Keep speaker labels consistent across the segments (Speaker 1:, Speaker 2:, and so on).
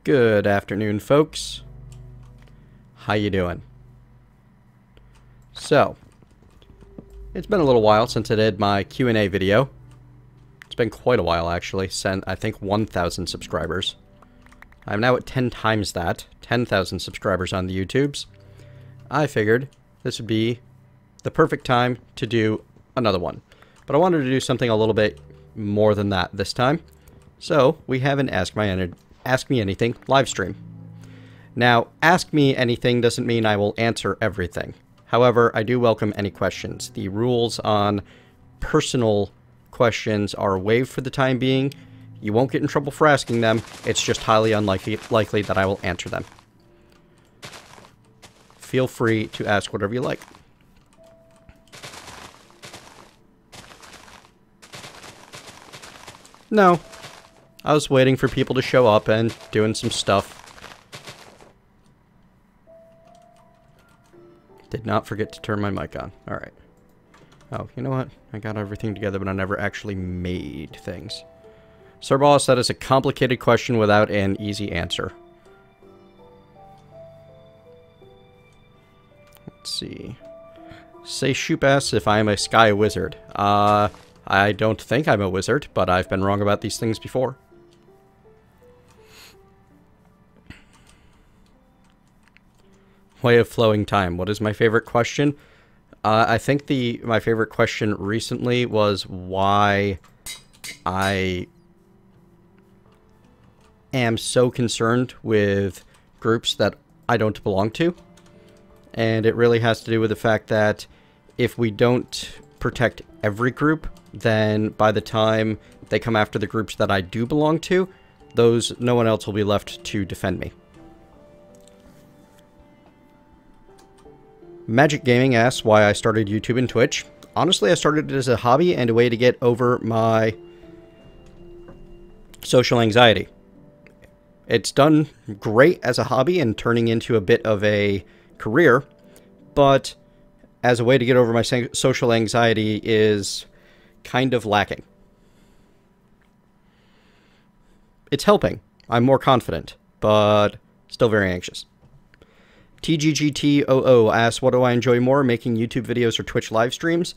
Speaker 1: Good afternoon, folks. How you doing? So, it's been a little while since I did my Q&A video. It's been quite a while, actually, since I think 1,000 subscribers. I'm now at 10 times that, 10,000 subscribers on the YouTubes. I figured this would be the perfect time to do another one. But I wanted to do something a little bit more than that this time. So, we have an Ask Me Anything live stream. Now, Ask Me Anything doesn't mean I will answer everything. However, I do welcome any questions. The rules on personal questions are waived for the time being. You won't get in trouble for asking them. It's just highly unlikely that I will answer them. Feel free to ask whatever you like. No. I was waiting for people to show up and doing some stuff. Did not forget to turn my mic on. Alright. Oh, you know what? I got everything together, but I never actually made things. Sir Boss, that is a complicated question without an easy answer. Let's see. Say Shoop asks if I am a sky wizard. I don't think I'm a wizard, but I've been wrong about these things before. Way of flowing time. What is my favorite question? I think my favorite question recently was why I am so concerned with groups that I don't belong to. And it really has to do with the fact that if we don't protect every group, then by the time they come after the groups that I do belong to, no one else will be left to defend me. Magic Gaming asks why I started YouTube and Twitch. Honestly, I started it as a hobby and a way to get over my social anxiety. It's done great as a hobby and turning into a bit of a career, but as a way to get over my social anxiety is kind of lacking. It's helping. I'm more confident, but still very anxious. TGGTOO asks, what do I enjoy more, making YouTube videos or Twitch live streams?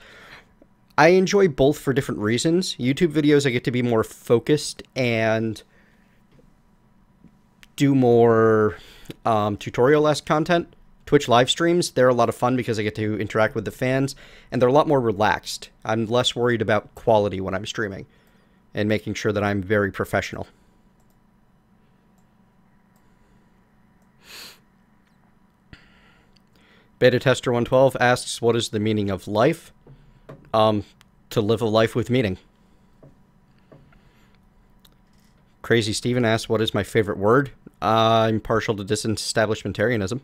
Speaker 1: I enjoy both for different reasons. YouTube videos, I get to be more focused and do more tutorial-esque content. Twitch live streams, they're a lot of fun because I get to interact with the fans, and they're a lot more relaxed. I'm less worried about quality when I'm streaming, and making sure that I'm very professional. Beta Tester 112 asks, what is the meaning of life? To live a life with meaning. Crazy Steven asks, what is my favorite word? I'm partial to disestablishmentarianism.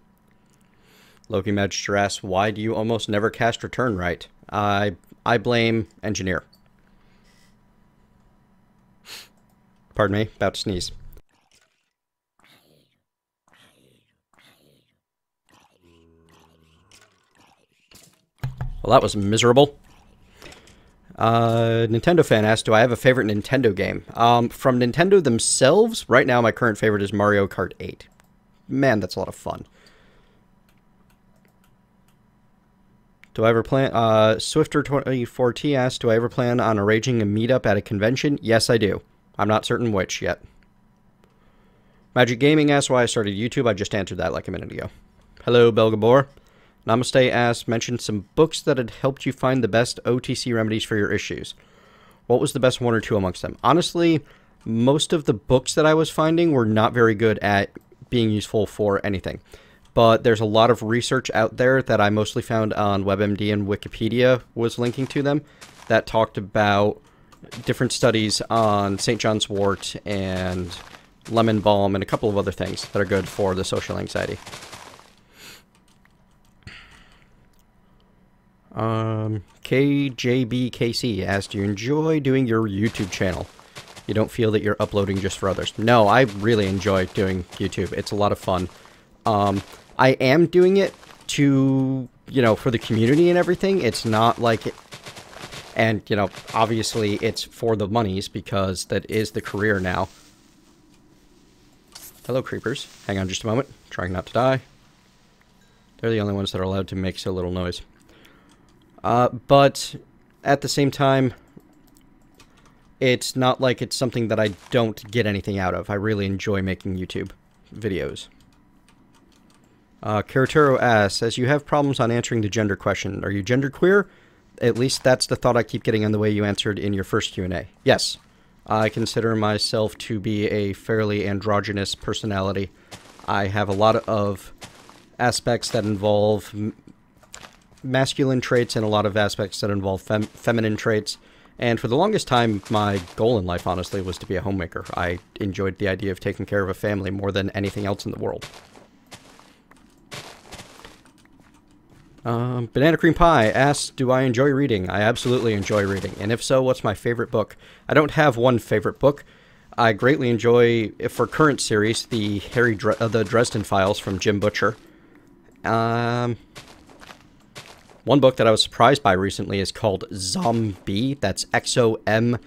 Speaker 1: Loki Magister asks, why do you almost never cast return right? I blame engineer. Pardon me, about to sneeze. Well, that was miserable. Nintendo fan asked, do I have a favorite Nintendo game? From Nintendo themselves, right now my current favorite is Mario Kart 8. Man, that's a lot of fun. Do I ever plan... Swifter24T asks, do I ever plan on arranging a meetup at a convention? Yes, I do. I'm not certain which yet. Magic Gaming asks why I started YouTube. I just answered that like a minute ago. Hello, Belgabor. Namaste asks, mentioned some books that had helped you find the best OTC remedies for your issues. What was the best one or two amongst them? Honestly, most of the books that I was finding were not very good at being useful for anything. But there's a lot of research out there that I mostly found on WebMD, and Wikipedia was linking to them, that talked about different studies on St. John's wort and lemon balm and a couple of other things that are good for the social anxiety. KJBKC asked, do you enjoy doing your YouTube channel? You don't feel that you're uploading just for others? No, I really enjoy doing YouTube. It's a lot of fun. I am doing it to, for the community and everything. It's not like And, you know, obviously it's for the monies because that is the career now. Hello, creepers. Hang on just a moment. Trying not to die. They're the only ones that are allowed to make so little noise. But at the same time, it's not like it's something that I don't get anything out of. I really enjoy making YouTube videos. Karaturo asks, as you have problems on answering the gender question, are you genderqueer? At least that's the thought I keep getting on the way you answered in your first Q&A. Yes. I consider myself to be a fairly androgynous personality. I have a lot of aspects that involve masculine traits and a lot of aspects that involve feminine traits. And for the longest time, my goal in life, honestly, was to be a homemaker. I enjoyed the idea of taking care of a family more than anything else in the world. Banana Cream Pie asks, do I enjoy reading? I absolutely enjoy reading. And if so, what's my favorite book? I don't have one favorite book. I greatly enjoy, for current series, the the Dresden Files from Jim Butcher. One book that I was surprised by recently is called Zombie. That's XOM-B.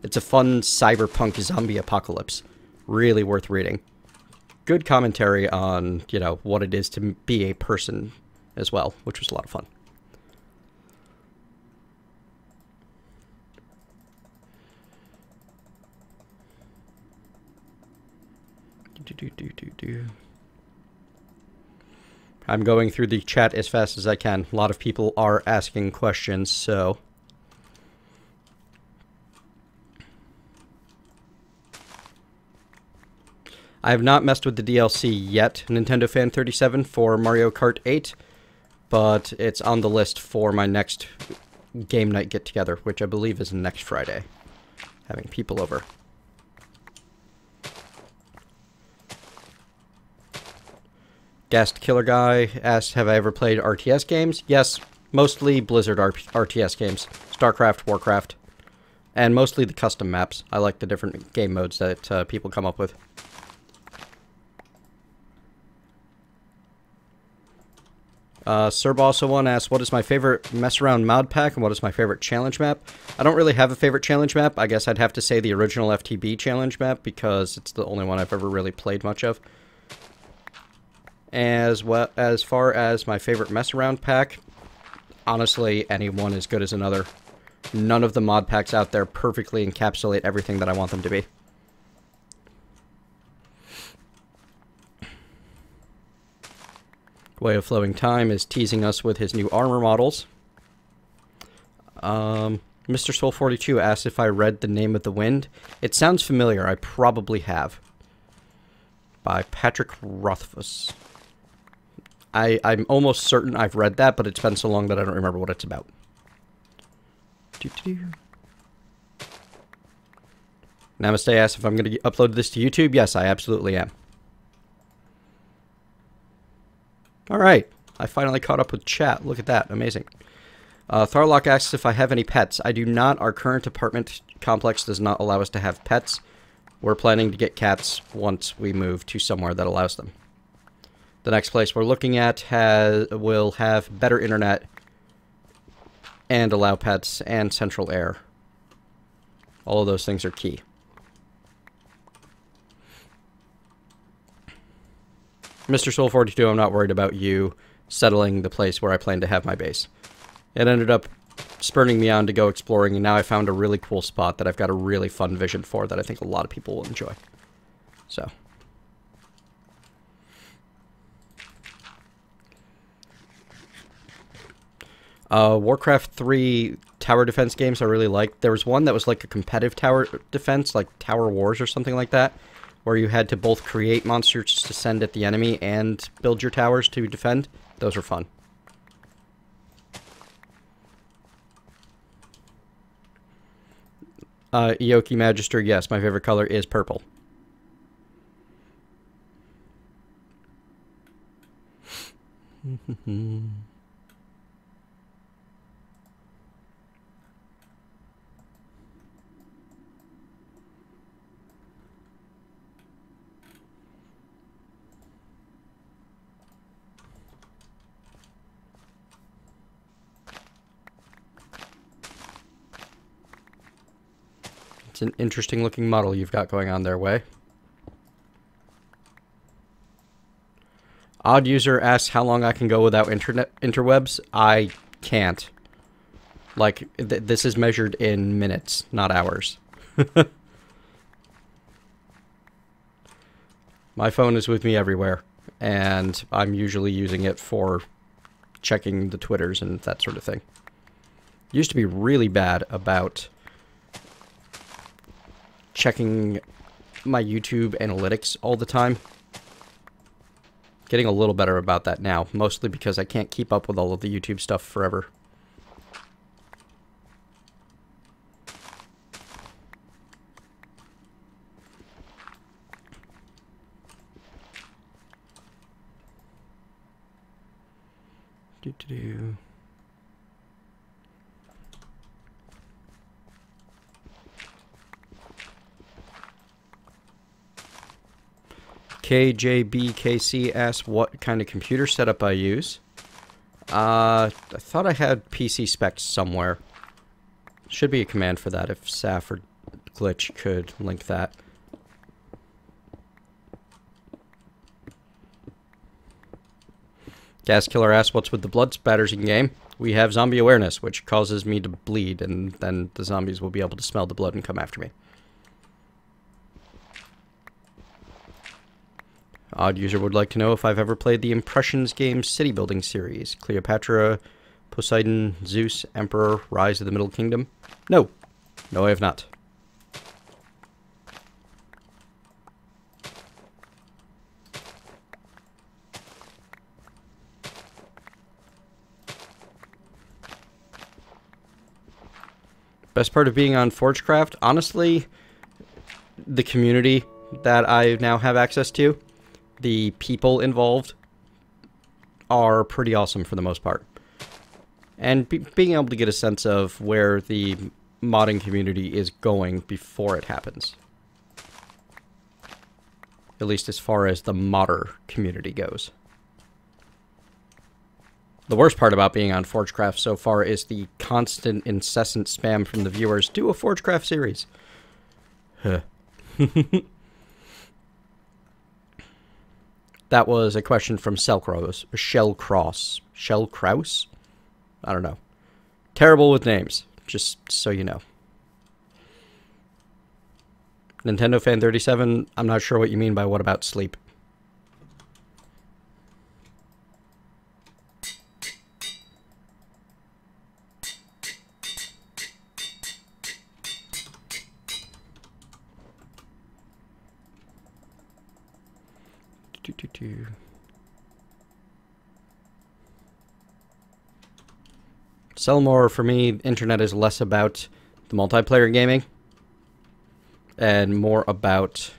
Speaker 1: It's a fun cyberpunk zombie apocalypse. Really worth reading. Good commentary on, you know, what it is to be a person as well, which was a lot of fun. I'm going through the chat as fast as I can. A lot of people are asking questions, so... I have not messed with the DLC yet, Nintendo Fan 37, for Mario Kart 8, but it's on the list for my next game night get-together, which I believe is next Friday. Having people over. Gassed Killer Guy asks, have I ever played RTS games? Yes, mostly Blizzard RTS games. StarCraft, Warcraft, and mostly the custom maps. I like the different game modes that people come up with. Sir Bossa One asks, what is my favorite mess around mod pack and what is my favorite challenge map? I don't really have a favorite challenge map. I guess I'd have to say the original FTB challenge map because it's the only one I've ever really played much of. As far as my favorite mess around pack, honestly, any one is good as another. None of the mod packs out there perfectly encapsulate everything that I want them to be. Way of Flowing Time is teasing us with his new armor models. Mr. Soul 42 asked if I read The Name of the Wind. It sounds familiar. I probably have. By Patrick Rothfuss. I'm almost certain I've read that, but it's been so long that I don't remember what it's about. Namaste asks if I'm going to upload this to YouTube. Yes, I absolutely am. Alright, I finally caught up with chat. Look at that, amazing. Tharlock asks if I have any pets. I do not. Our current apartment complex does not allow us to have pets. We're planning to get cats once we move to somewhere that allows them. The next place we're looking at will have better internet and allow pets and central air. All of those things are key. Mr. Soul 42, I'm not worried about you settling the place where I plan to have my base. It ended up spurring me on to go exploring, and now I found a really cool spot that I've got a really fun vision for that I think a lot of people will enjoy. So. Warcraft 3 tower defense games I really liked. There was one that was like a competitive tower defense, like Tower Wars or something like that, where you had to both create monsters to send at the enemy and build your towers to defend. Those were fun. Ioki Magister, yes, my favorite color is purple. It's an interesting looking model you've got going on there, Way. Odd User asks how long I can go without interwebs. I can't. Like, this is measured in minutes, not hours. My phone is with me everywhere, and I'm usually using it for checking the Twitters and that sort of thing. Used to be really bad about checking my YouTube analytics all the time. Getting a little better about that now, mostly because I can't keep up with all of the YouTube stuff forever. Do-do-do. KJBKC asks what kind of computer setup I use. I thought I had PC specs somewhere. Should be a command for that if Saf or Glitch could link that. Gas Killer asks what's with the blood spatters in game. We have zombie awareness, which causes me to bleed, and then the zombies will be able to smell the blood and come after me. Odd User would like to know if I've ever played the Impressions game city building series. Cleopatra, Poseidon, Zeus, Emperor, Rise of the Middle Kingdom. No. No, I have not. Best part of being on Forgecraft, honestly, the community that I now have access to. The people involved are pretty awesome for the most part. And being able to get a sense of where the modding community is going before it happens. At least as far as the modder community goes. The worst part about being on Forgecraft so far is the constant, incessant spam from the viewers. Do a Forgecraft series. Huh. That was a question from Shellcross. Shellcross? I don't know. Terrible with names, just so you know. Nintendo Fan 37, I'm not sure what you mean by what about sleep. Sell more for me, internet is less about the multiplayer gaming and more about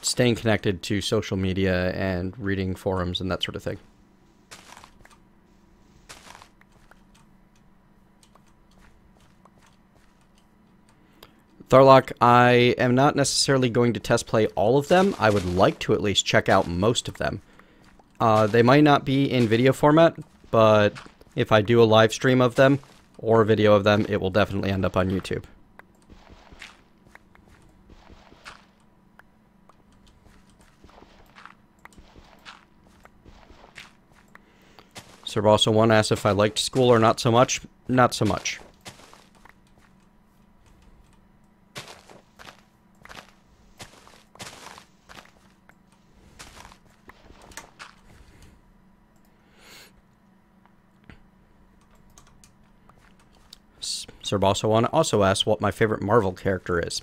Speaker 1: staying connected to social media and reading forums and that sort of thing. Tharlock, I am not necessarily going to test play all of them. I would like to at least check out most of them. They might not be in video format, but if I do a live stream of them or a video of them, it will definitely end up on YouTube. Sir also one asks if I liked school or not so much. Not so much. Sir Bosso1 also asks what my favorite Marvel character is.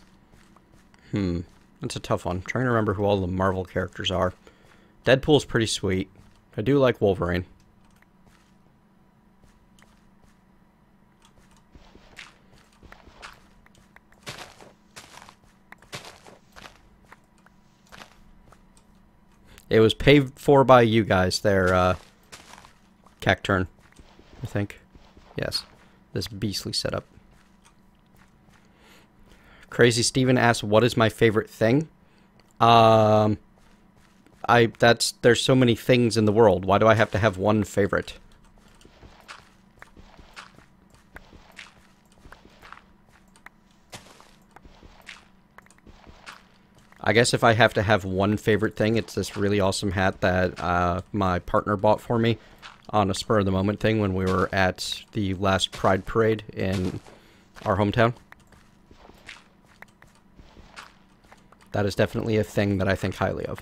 Speaker 1: That's a tough one. I'm trying to remember who all the Marvel characters are. Deadpool's pretty sweet. I do like Wolverine. It was paid for by you guys there, Cacturn, I think. Yes. This beastly setup. Crazy Steven asks, what is my favorite thing? There's so many things in the world. Why do I have to have one favorite? I guess if I have to have one favorite thing, it's this really awesome hat that my partner bought for me on a spur-of-the-moment thing when we were at the last Pride Parade in our hometown. That is definitely a thing that I think highly of.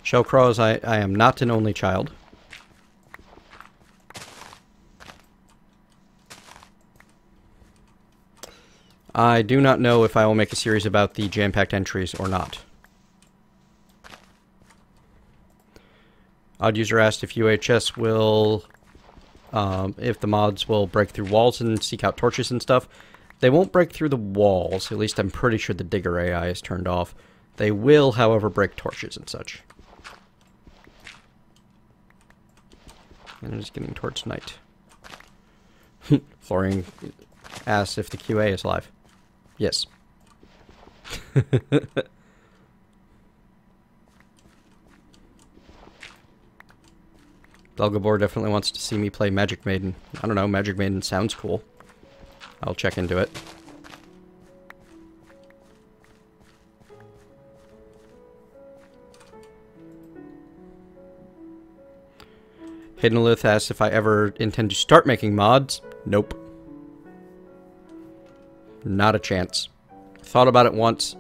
Speaker 1: Shellcraws, I am not an only child. I do not know if I will make a series about the jam-packed entries or not. Odd user asked if UHS will, if the mods will break through walls and seek out torches and stuff. They won't break through the walls, at least I'm pretty sure the digger AI is turned off. They will, however, break torches and such. And it's getting towards night. Florian asks if the QA is live. Yes. Belgabor definitely wants to see me play Magic Maiden. I don't know, Magic Maiden sounds cool. I'll check into it. Hiddenlith asks if I ever intend to start making mods. Nope. Not a chance. Thought about it once,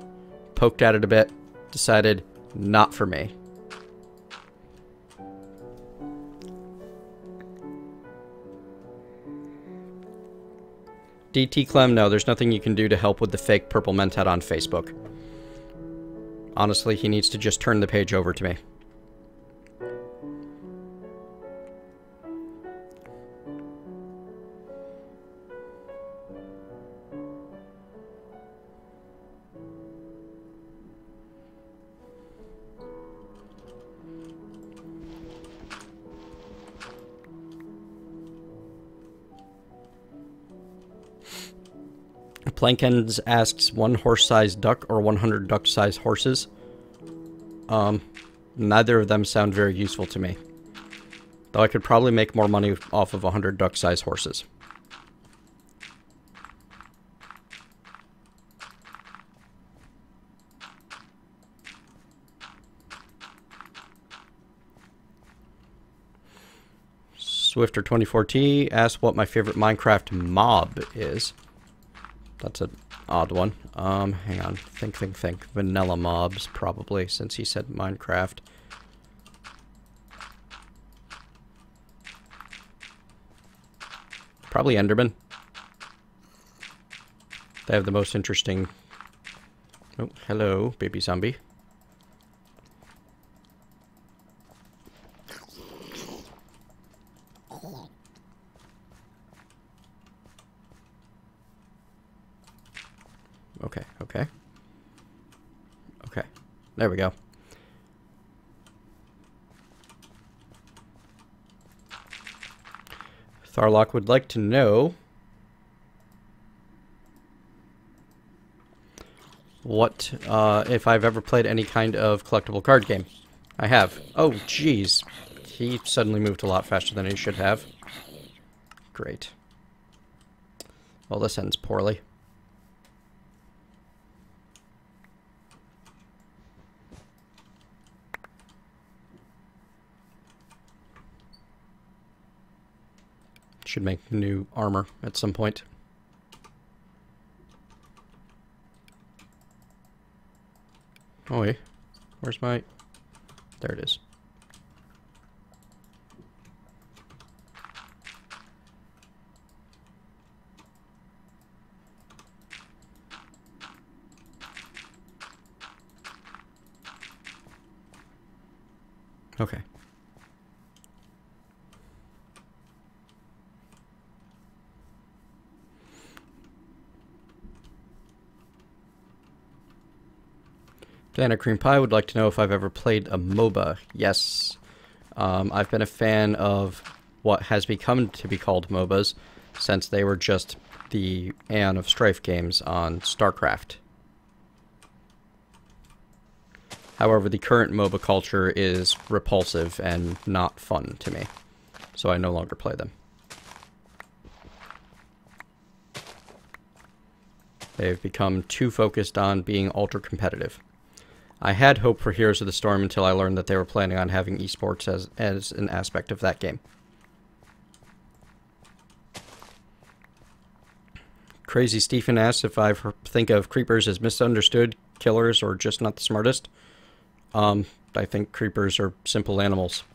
Speaker 1: poked at it a bit, decided not for me. DT Clem, no, there's nothing you can do to help with the fake purple mentat on Facebook. Honestly, he needs to just turn the page over to me. Plankens asks, 1 horse-sized duck or 100 duck-sized horses? Neither of them sound very useful to me. Though I could probably make more money off of 100 duck-sized horses. Swifter24T asks what my favorite Minecraft mob is. That's an odd one. Hang on. Think. Vanilla mobs, probably, since he said Minecraft. Probably Enderman. They have the most interesting... Oh, hello, baby zombie. Okay. There we go. Tharlock would like to know what, if I've ever played any kind of collectible card game. I have. Oh, jeez. He suddenly moved a lot faster than he should have. Great. Well, this ends poorly. Should make new armor at some point. Oh wait, where's my... There it is. Okay. Dana Cream Pie would like to know if I've ever played a MOBA. Yes. I've been a fan of what has become to be called MOBAs since they were just the Aeon of Strife games on StarCraft. However, the current MOBA culture is repulsive and not fun to me, so I no longer play them. They've become too focused on being ultra competitive. I had hope for Heroes of the Storm until I learned that they were planning on having esports as an aspect of that game. Crazy Stephen asks if I think of creepers as misunderstood killers or just not the smartest. I think creepers are simple animals.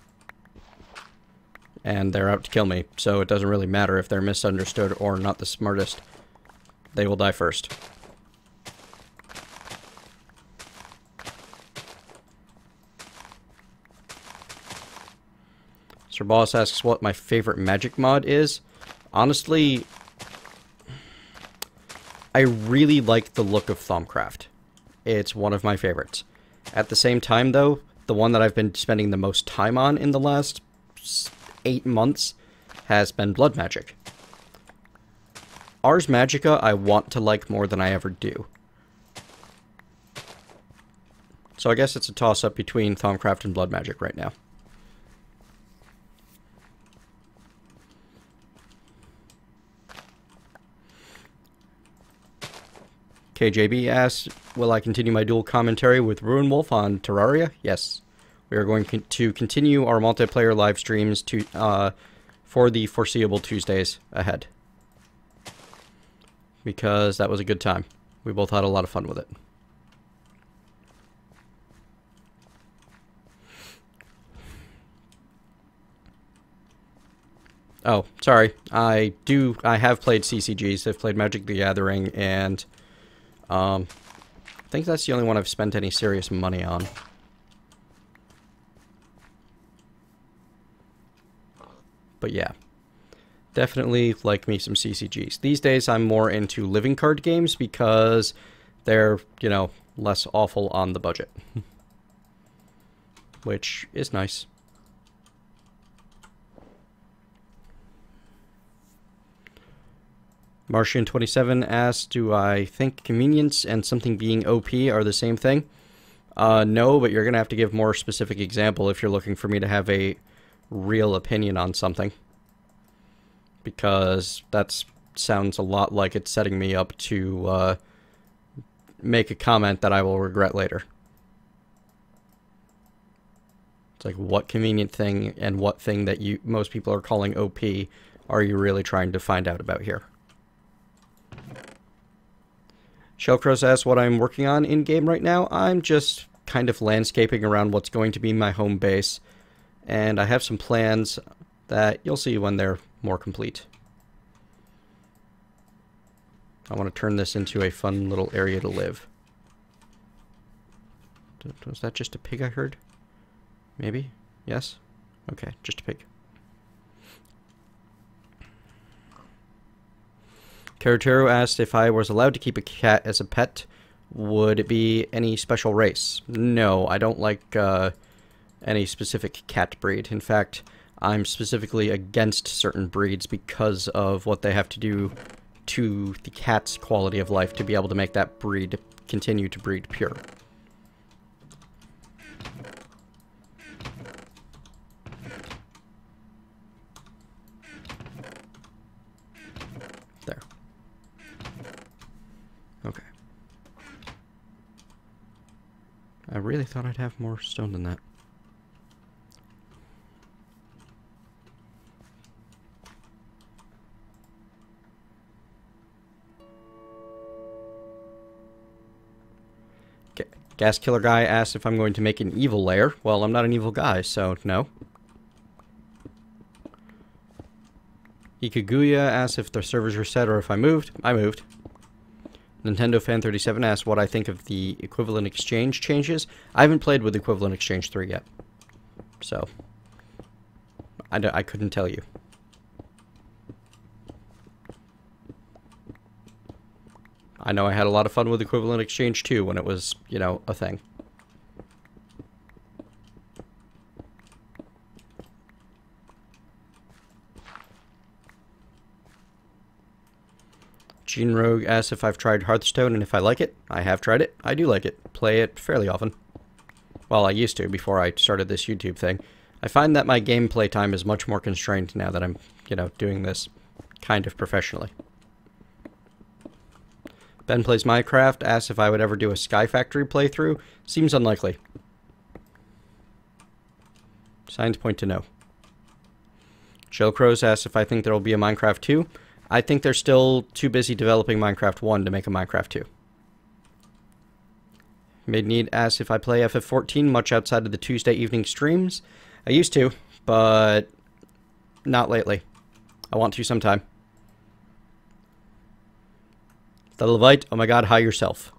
Speaker 1: And they're out to kill me, so it doesn't really matter if they're misunderstood or not the smartest. They will die first. Sir Boss asks what my favorite magic mod is. Honestly, I really like the look of Thaumcraft. It's one of my favorites. At the same time, though, the one that I've been spending the most time on in the last 8 months has been Blood Magic. Ars Magica I want to like more than I ever do. So I guess it's a toss-up between Thaumcraft and Blood Magic right now. KJB asks, will I continue my dual commentary with Ruin Wolf on Terraria? Yes. We are going to continue our multiplayer live streams for the foreseeable Tuesdays ahead. Because that was a good time. We both had a lot of fun with it. Oh, sorry. I have played CCGs. I've played Magic the Gathering, and I think that's the only one I've spent any serious money on. But yeah, definitely like me some CCGs. These days I'm more into living card games because they're, you know, less awful on the budget. Which is nice. Martian27 asks, do I think convenience and something being OP are the same thing? No, but you're going to have to give more specific example if you're looking for me to have a real opinion on something. Because that sounds a lot like it's setting me up to make a comment that I will regret later. It's like, what convenient thing and what thing that most people are calling OP are you really trying to find out about here? Shellcross asks what I'm working on in-game right now. I'm just kind of landscaping around what's going to be my home base. And I have some plans that you'll see when they're more complete. I want to turn this into a fun little area to live. Was that just a pig I heard? Maybe? Yes? Okay, just a pig. Karatero asked if I was allowed to keep a cat as a pet, would it be any special race? No, I don't like any specific cat breed. In fact, I'm specifically against certain breeds because of what they have to do to the cat's quality of life to be able to make that breed continue to breed pure. There. Okay. I really thought I'd have more stone than that. Gas Killer Guy asks if I'm going to make an evil lair. Well, I'm not an evil guy, so no. Ikaguya asks if the servers are set or if I moved. I moved. Nintendo Fan 37 asks what I think of the Equivalent Exchange changes. I haven't played with Equivalent Exchange 3 yet. So, I couldn't tell you. I know I had a lot of fun with Equivalent Exchange 2 when it was, you know, a thing. Gene Rogue asks if I've tried Hearthstone and if I like it. I have tried it. I do like it. Play it fairly often. Well, I used to before I started this YouTube thing. I find that my gameplay time is much more constrained now that I'm, you know, doing this kind of professionally. Ben Plays Minecraft asks if I would ever do a Sky Factory playthrough. Seems unlikely. Signs point to no. Joe Crows asks if I think there will be a Minecraft 2. I think they're still too busy developing Minecraft 1 to make a Minecraft 2. Made Need asks if I play FF14 much outside of the Tuesday evening streams. I used to, but not lately. I want to sometime. The Levite, oh my god, hi yourself.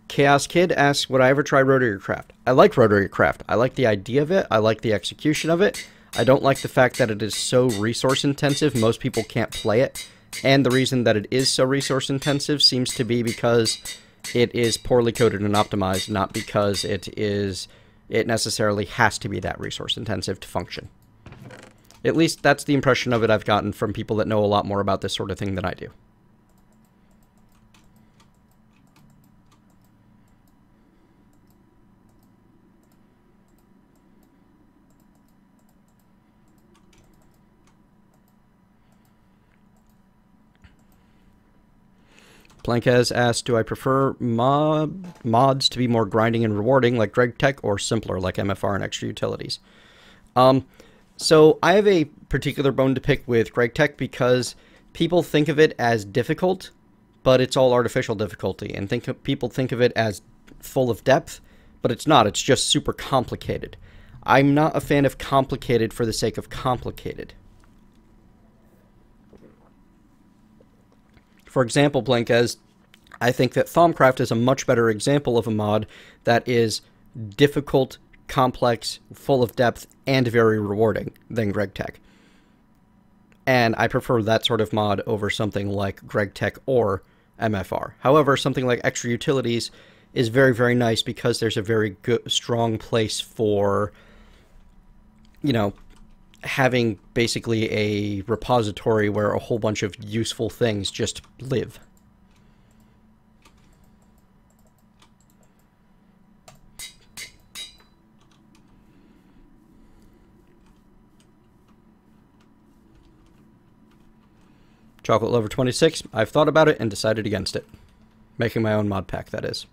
Speaker 1: Chaos Kid asks, would I ever try Rotary Craft? I like Rotary Craft. I like the idea of it. I like the execution of it. I don't like the fact that it is so resource intensive. Most people can't play it. And the reason that it is so resource intensive seems to be because it is poorly coded and optimized, not because it necessarily has to be that resource intensive to function. At least that's the impression of it I've gotten from people that know a lot more about this sort of thing than I do. Blankez asks, do I prefer mods to be more grinding and rewarding like Greg Tech or simpler like MFR and extra utilities? So I have a particular bone to pick with Greg Tech because people think of it as difficult, but it's all artificial difficulty. And people think of it as full of depth, but it's not. It's just super complicated. I'm not a fan of complicated for the sake of complicated. For example, Blankez, I think that Thaumcraft is a much better example of a mod that is difficult, complex, full of depth, and very rewarding than Greg Tech. And I prefer that sort of mod over something like Greg Tech or MFR. However, something like Extra Utilities is very, very nice because there's a very good, strong place for, you know, having basically a repository where a whole bunch of useful things just live. Chocolate Lover 26, I've thought about it and decided against it. Making my own mod pack, that is.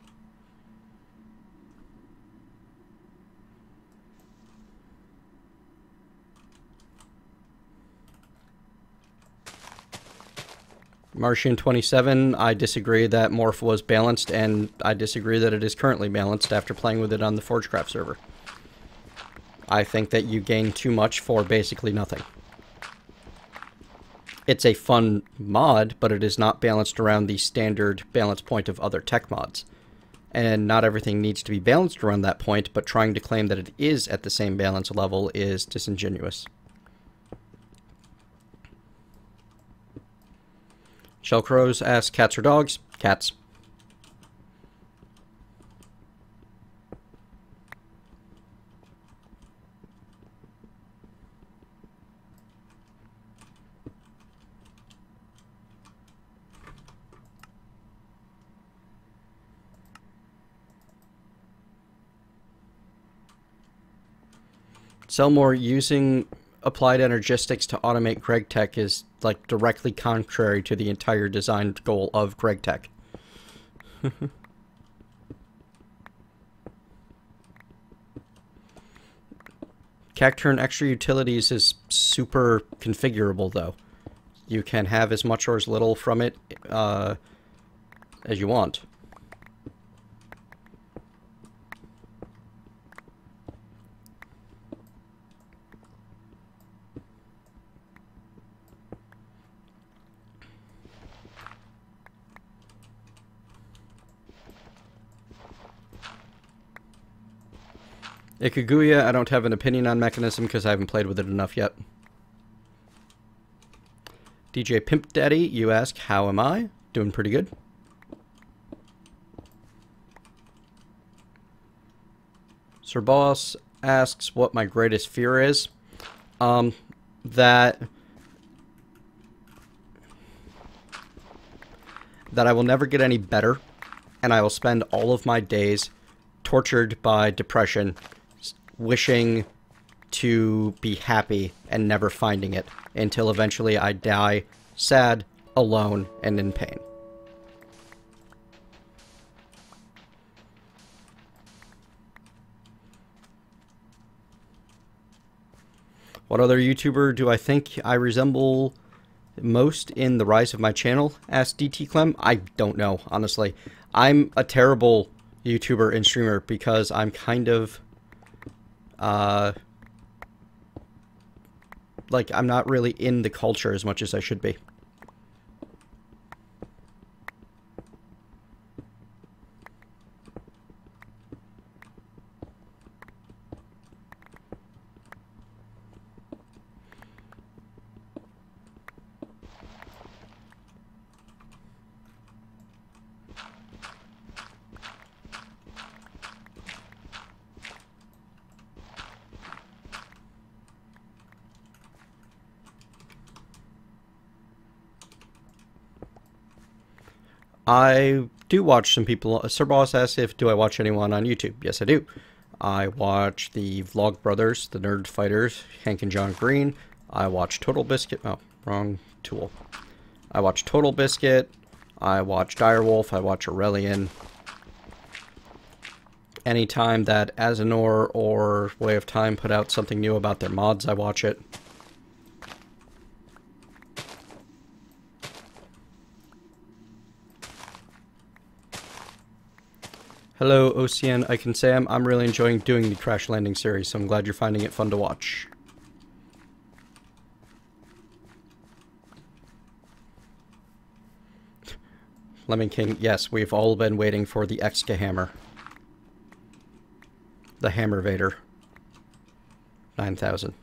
Speaker 1: Martian 27, I disagree that Morph was balanced, and I disagree that it is currently balanced after playing with it on the Forgecraft server. I think that you gain too much for basically nothing. It's a fun mod, but it is not balanced around the standard balance point of other tech mods. And not everything needs to be balanced around that point, but trying to claim that it is at the same balance level is disingenuous. Shellcrows asks, cats or dogs? Cats. Selmore, using applied energistics to automate Greg Tech is like directly contrary to the entire design goal of Greg Tech. Cacturn Extra Utilities is super configurable though. You can have as much or as little from it as you want. Ikaguya, I don't have an opinion on Mechanism because I haven't played with it enough yet. DJ Pimp Daddy, you ask, how am I? Doing pretty good. Sir Boss asks what my greatest fear is. That I will never get any better, and I will spend all of my days tortured by depression, wishing to be happy and never finding it until eventually I die sad, alone and in pain. What other YouTuber do I think I resemble most in the rise of my channel? Asked DT Clem. I don't know, honestly. I'm a terrible YouTuber and streamer because I'm kind of, like, I'm not really in the culture as much as I should be. I do watch some people. Sir Boss asks if do I watch anyone on YouTube. Yes, I do. I watch the Vlog Brothers, the Nerd Fighters, Hank and John Green. I watch Total Biscuit. Oh, wrong tool. I watch Total Biscuit. I watch Direwolf. I watch Aurelian. Anytime that Asinor or Way of Time put out something new about their mods, I watch it. Hello, Ocean. I can say I'm really enjoying doing the Crash Landing series, so I'm glad you're finding it fun to watch. Lemon King, yes, we've all been waiting for the Exca Hammer. The Hammer Vader. 9000.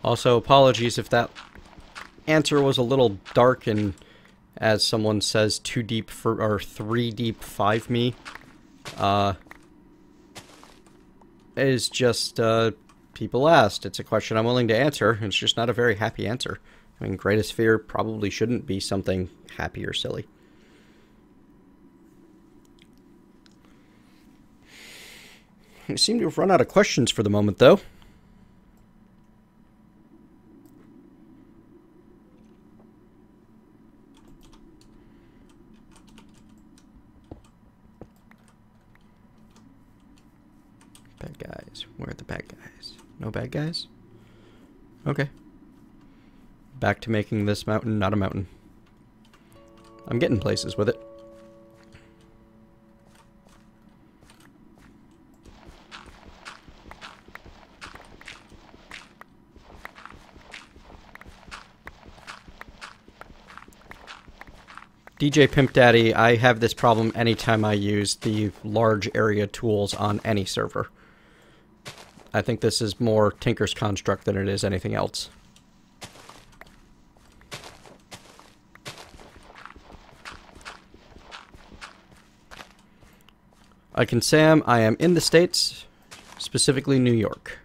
Speaker 1: Also, apologies if that answer was a little dark and, as someone says, too deep for, or 3 deep 5 me. Is just, people asked. It's a question I'm willing to answer. It's just not a very happy answer. I mean, greatest fear probably shouldn't be something happy or silly. I seem to have run out of questions for the moment, though. Bad guys. Where are the bad guys? No bad guys? Okay. Back to making this mountain not a mountain. I'm getting places with it. DJ Pimp Daddy, I have this problem anytime I use the large area tools on any server. I think this is more Tinker's construct than it is anything else. I can say I am in the States, specifically New York.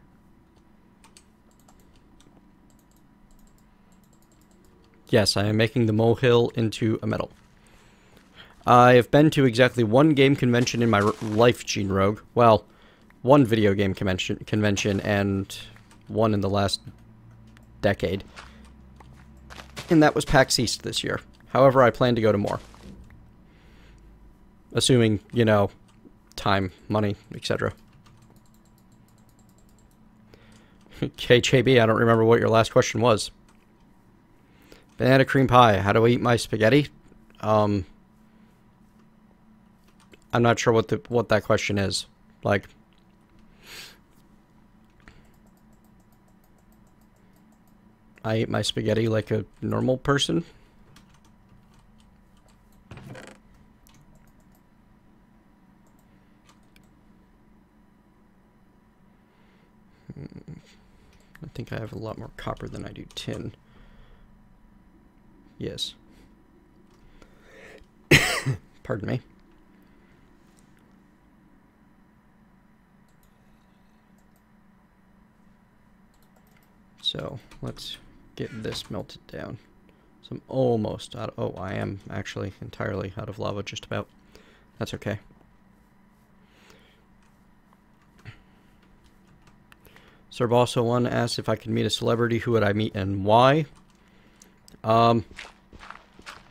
Speaker 1: Yes, I am making the molehill into a medal. I have been to exactly one game convention in my life, Gene Rogue. Well, one video game convention and one in the last decade. And that was PAX East this year. However, I plan to go to more. Assuming, you know, time, money, etc. KJB, I don't remember what your last question was. Banana cream pie. How do I eat my spaghetti? I'm not sure what that question is. Like, I eat my spaghetti like a normal person. I think I have a lot more copper than I do tin. Yes. Pardon me. So, let's get this melted down. So I'm almost out of... Oh, I am actually entirely out of lava, just about. That's okay. Sir Bosso 1 asks if I could meet a celebrity, who would I meet and why?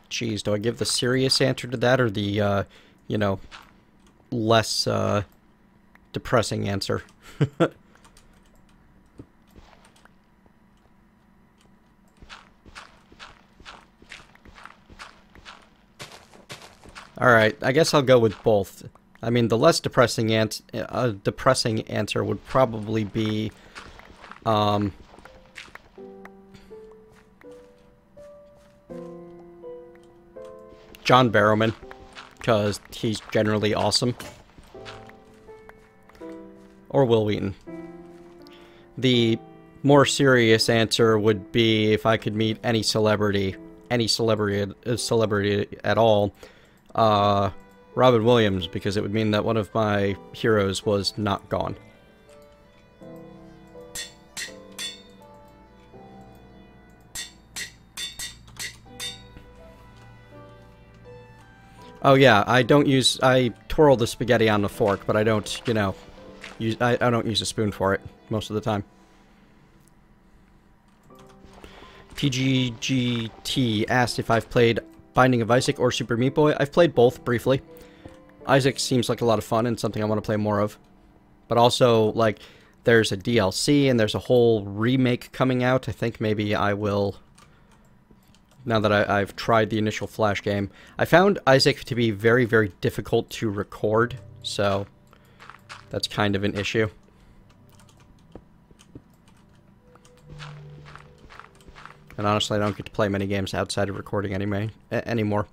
Speaker 1: Geez, do I give the serious answer to that or the, you know, less, depressing answer? Alright, I guess I'll go with both. I mean, the less depressing answer would probably be, John Barrowman, because he's generally awesome. Or Will Wheaton. The more serious answer would be if I could meet any celebrity at all, Robin Williams, because it would mean that one of my heroes was not gone. Oh yeah, I twirl the spaghetti on the fork, but I don't, you know, I don't use a spoon for it most of the time. TGGT asked if I've played Binding of Isaac or Super Meat Boy. I've played both briefly. Isaac seems like a lot of fun and something I want to play more of. But also, like, there's a DLC and there's a whole remake coming out. I think maybe I will, now that I've tried the initial Flash game. I found Isaac to be very, very difficult to record, so that's kind of an issue. And honestly, I don't get to play many games outside of recording anymore.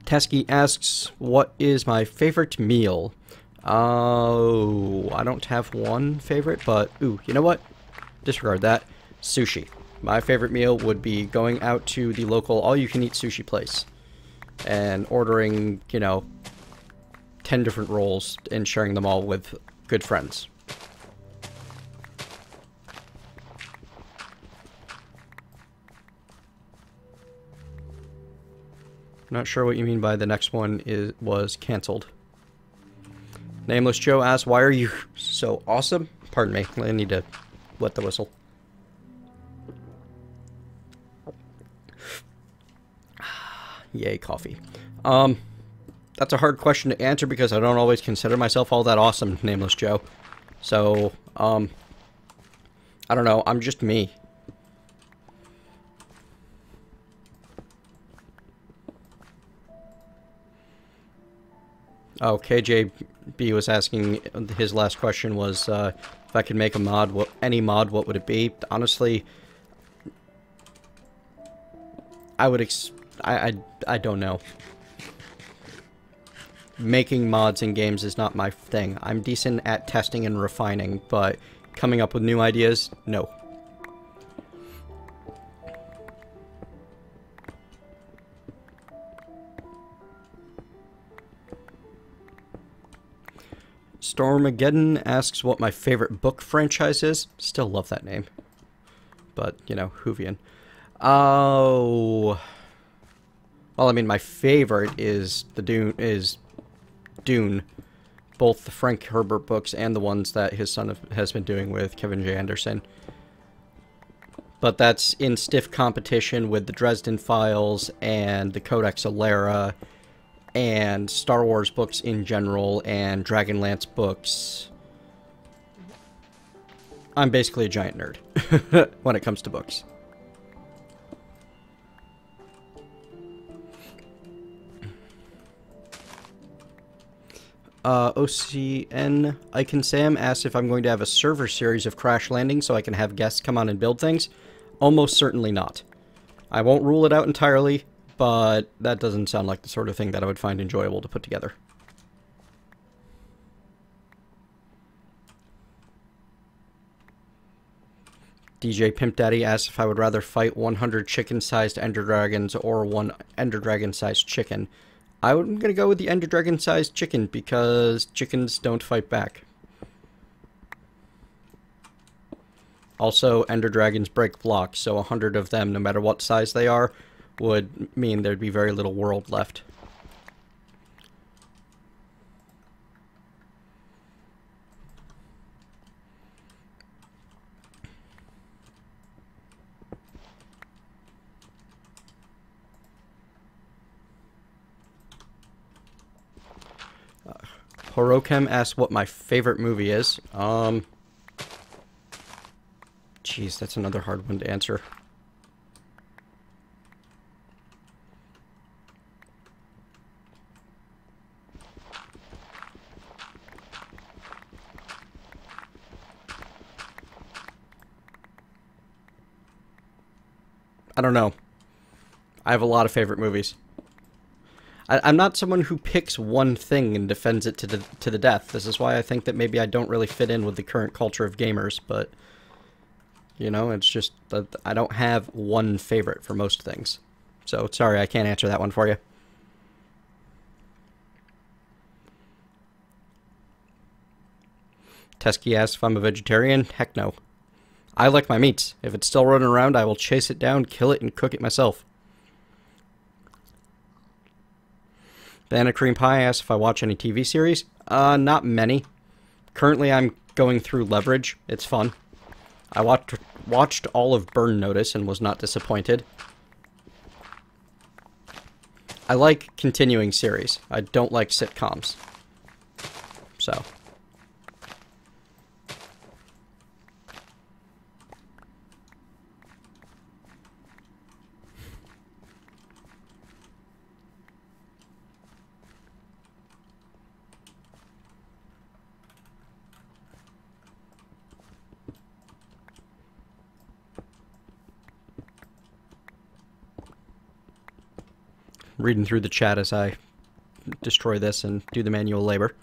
Speaker 1: Teskey asks, what is my favorite meal? Oh, I don't have one favorite, but, ooh, you know what? Disregard that. Sushi. My favorite meal would be going out to the local all-you-can-eat sushi place and ordering, you know, 10 different rolls and sharing them all with good friends. Not sure what you mean by the next one was cancelled. Nameless Joe asks, why are you so awesome? Pardon me, I need to wet the whistle. Yay, coffee. That's a hard question to answer because I don't always consider myself all that awesome, Nameless Joe. So, I don't know, I'm just me. Oh, KJB was asking, his last question was, if I could make a mod, any mod, what would it be? Honestly, I would I don't know. Making mods in games is not my thing. I'm decent at testing and refining, but coming up with new ideas, no. Stormageddon asks what my favorite book franchise is. Still love that name. But, you know, Whovian. Oh. Well, I mean, my favorite is Dune. Both the Frank Herbert books and the ones that his son has been doing with Kevin J. Anderson. But that's in stiff competition with the Dresden Files and the Codex Alera and Star Wars books in general, and Dragonlance books. I'm basically a giant nerd when it comes to books. OCN Icon Sam asks if I'm going to have a server series of Crash Landing so I can have guests come on and build things. Almost certainly not. I won't rule it out entirely, but that doesn't sound like the sort of thing that I would find enjoyable to put together. DJ Pimp Daddy asks if I would rather fight 100 chicken-sized Ender Dragons or one Ender Dragon-sized chicken. I'm going to go with the Ender Dragon-sized chicken because chickens don't fight back. Also, ender dragons break blocks, so 100 of them, no matter what size they are, would mean there'd be very little world left. Horokem asks what my favorite movie is. Jeez, that's another hard one to answer. I don't know. I have a lot of favorite movies. I'm not someone who picks one thing and defends it to the death. This is why I think that maybe I don't really fit in with the current culture of gamers, but, you know, it's just that I don't have one favorite for most things. So, sorry, I can't answer that one for you. Teskey asks if I'm a vegetarian. Heck no. I like my meats. If it's still running around, I will chase it down, kill it, and cook it myself. Banana Cream Pie asks if I watch any TV series. Not many. Currently, I'm going through Leverage. It's fun. I watched all of Burn Notice and was not disappointed. I like continuing series. I don't like sitcoms. So. Reading through the chat as I destroy this and do the manual labor.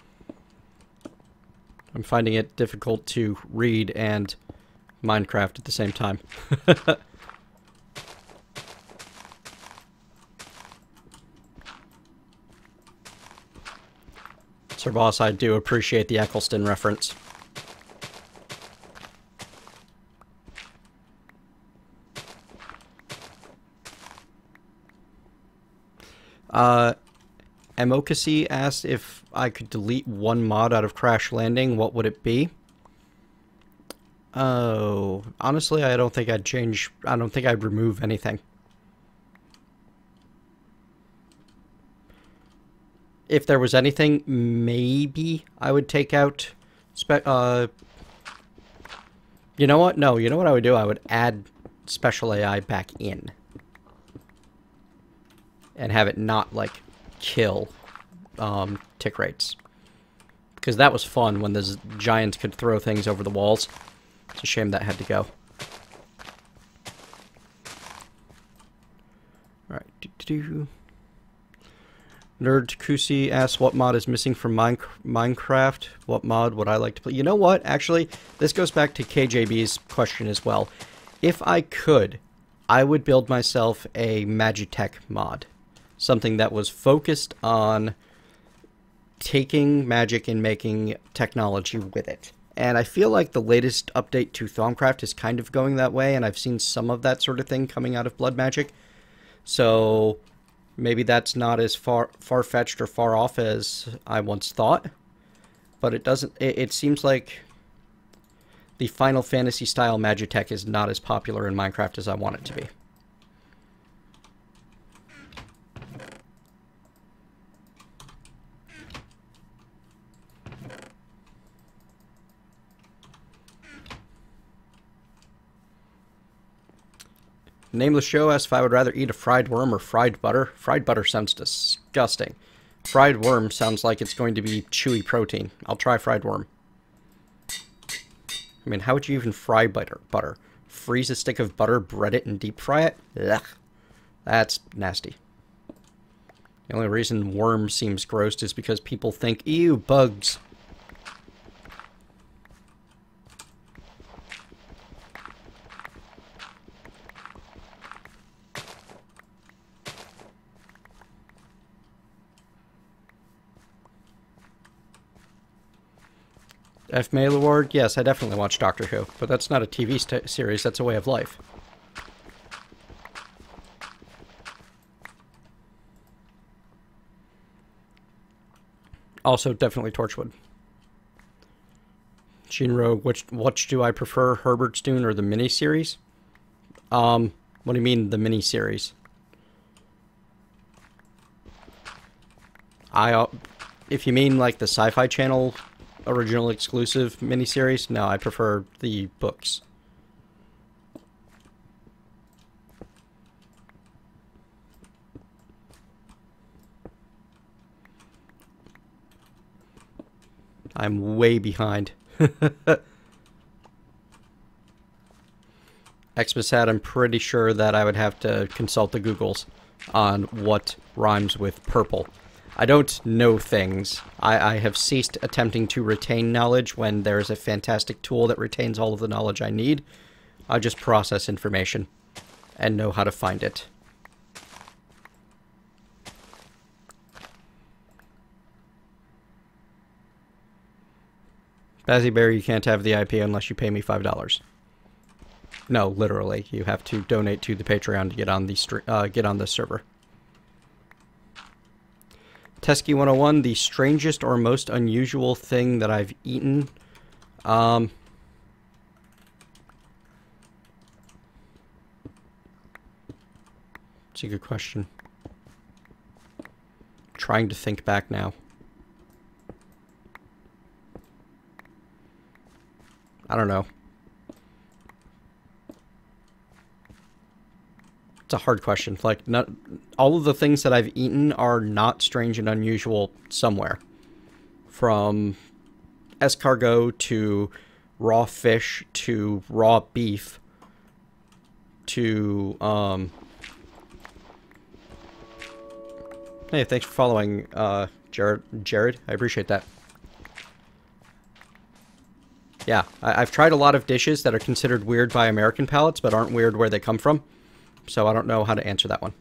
Speaker 1: I'm finding it difficult to read and Minecraft at the same time. Sir Boss, I do appreciate the Eccleston reference. Emokasi asked if I could delete one mod out of Crash Landing, what would it be? Oh, honestly, I don't think I'd change, I don't think I'd remove anything. If there was anything, maybe I would take out, you know what? No, you know what I would do? I would add special AI back in. And have it not, like, kill tick rates. Because that was fun when the giants could throw things over the walls. It's a shame that had to go. Alright. Nerd Kusi asks what mod is missing from Minecraft. What mod would I like to play? You know what? Actually, this goes back to KJB's question as well. If I could, I would build myself a Magitech mod. Something that was focused on taking magic and making technology with it. And I feel like the latest update to Thaumcraft is kind of going that way, and I've seen some of that sort of thing coming out of Blood Magic. So maybe that's not as far-fetched or far off as I once thought. But it seems like the Final Fantasy style Magitech is not as popular in Minecraft as I want it to be. Nameless Show asks if I would rather eat a fried worm or fried butter. Fried butter sounds disgusting. Fried worm sounds like it's going to be chewy protein. I'll try fried worm. I mean, how would you even fry butter? Freeze a stick of butter, bread it, and deep fry it? Ugh. That's nasty. The only reason worm seems gross is because people think, ew, bugs. F. Mail Award? Yes, I definitely watch Doctor Who, but that's not a TV series, that's a way of life. Also, definitely Torchwood. Shinro, which do I prefer, Herbert's Dune or the miniseries? What do you mean, the miniseries? If you mean like the Sci-Fi Channel original exclusive miniseries, no, I prefer the books. I'm way behind. Xmasat, I'm pretty sure that I would have to consult the Googles on what rhymes with purple. I don't know things. I have ceased attempting to retain knowledge when there's a fantastic tool that retains all of the knowledge I need. I just process information and know how to find it. Bazzy Bear, you can't have the IP unless you pay me $5. No, literally, you have to donate to the Patreon to get on the server. Teskey 101, the strangest or most unusual thing that I've eaten. That's a good question. I'm trying to think back now. I don't know. It's a hard question. Like, not all of the things that I've eaten are not strange and unusual somewhere. From escargot to raw fish to raw beef to hey, thanks for following, Jared. I appreciate that. Yeah, I've tried a lot of dishes that are considered weird by American palates, but aren't weird where they come from. So I don't know how to answer that one.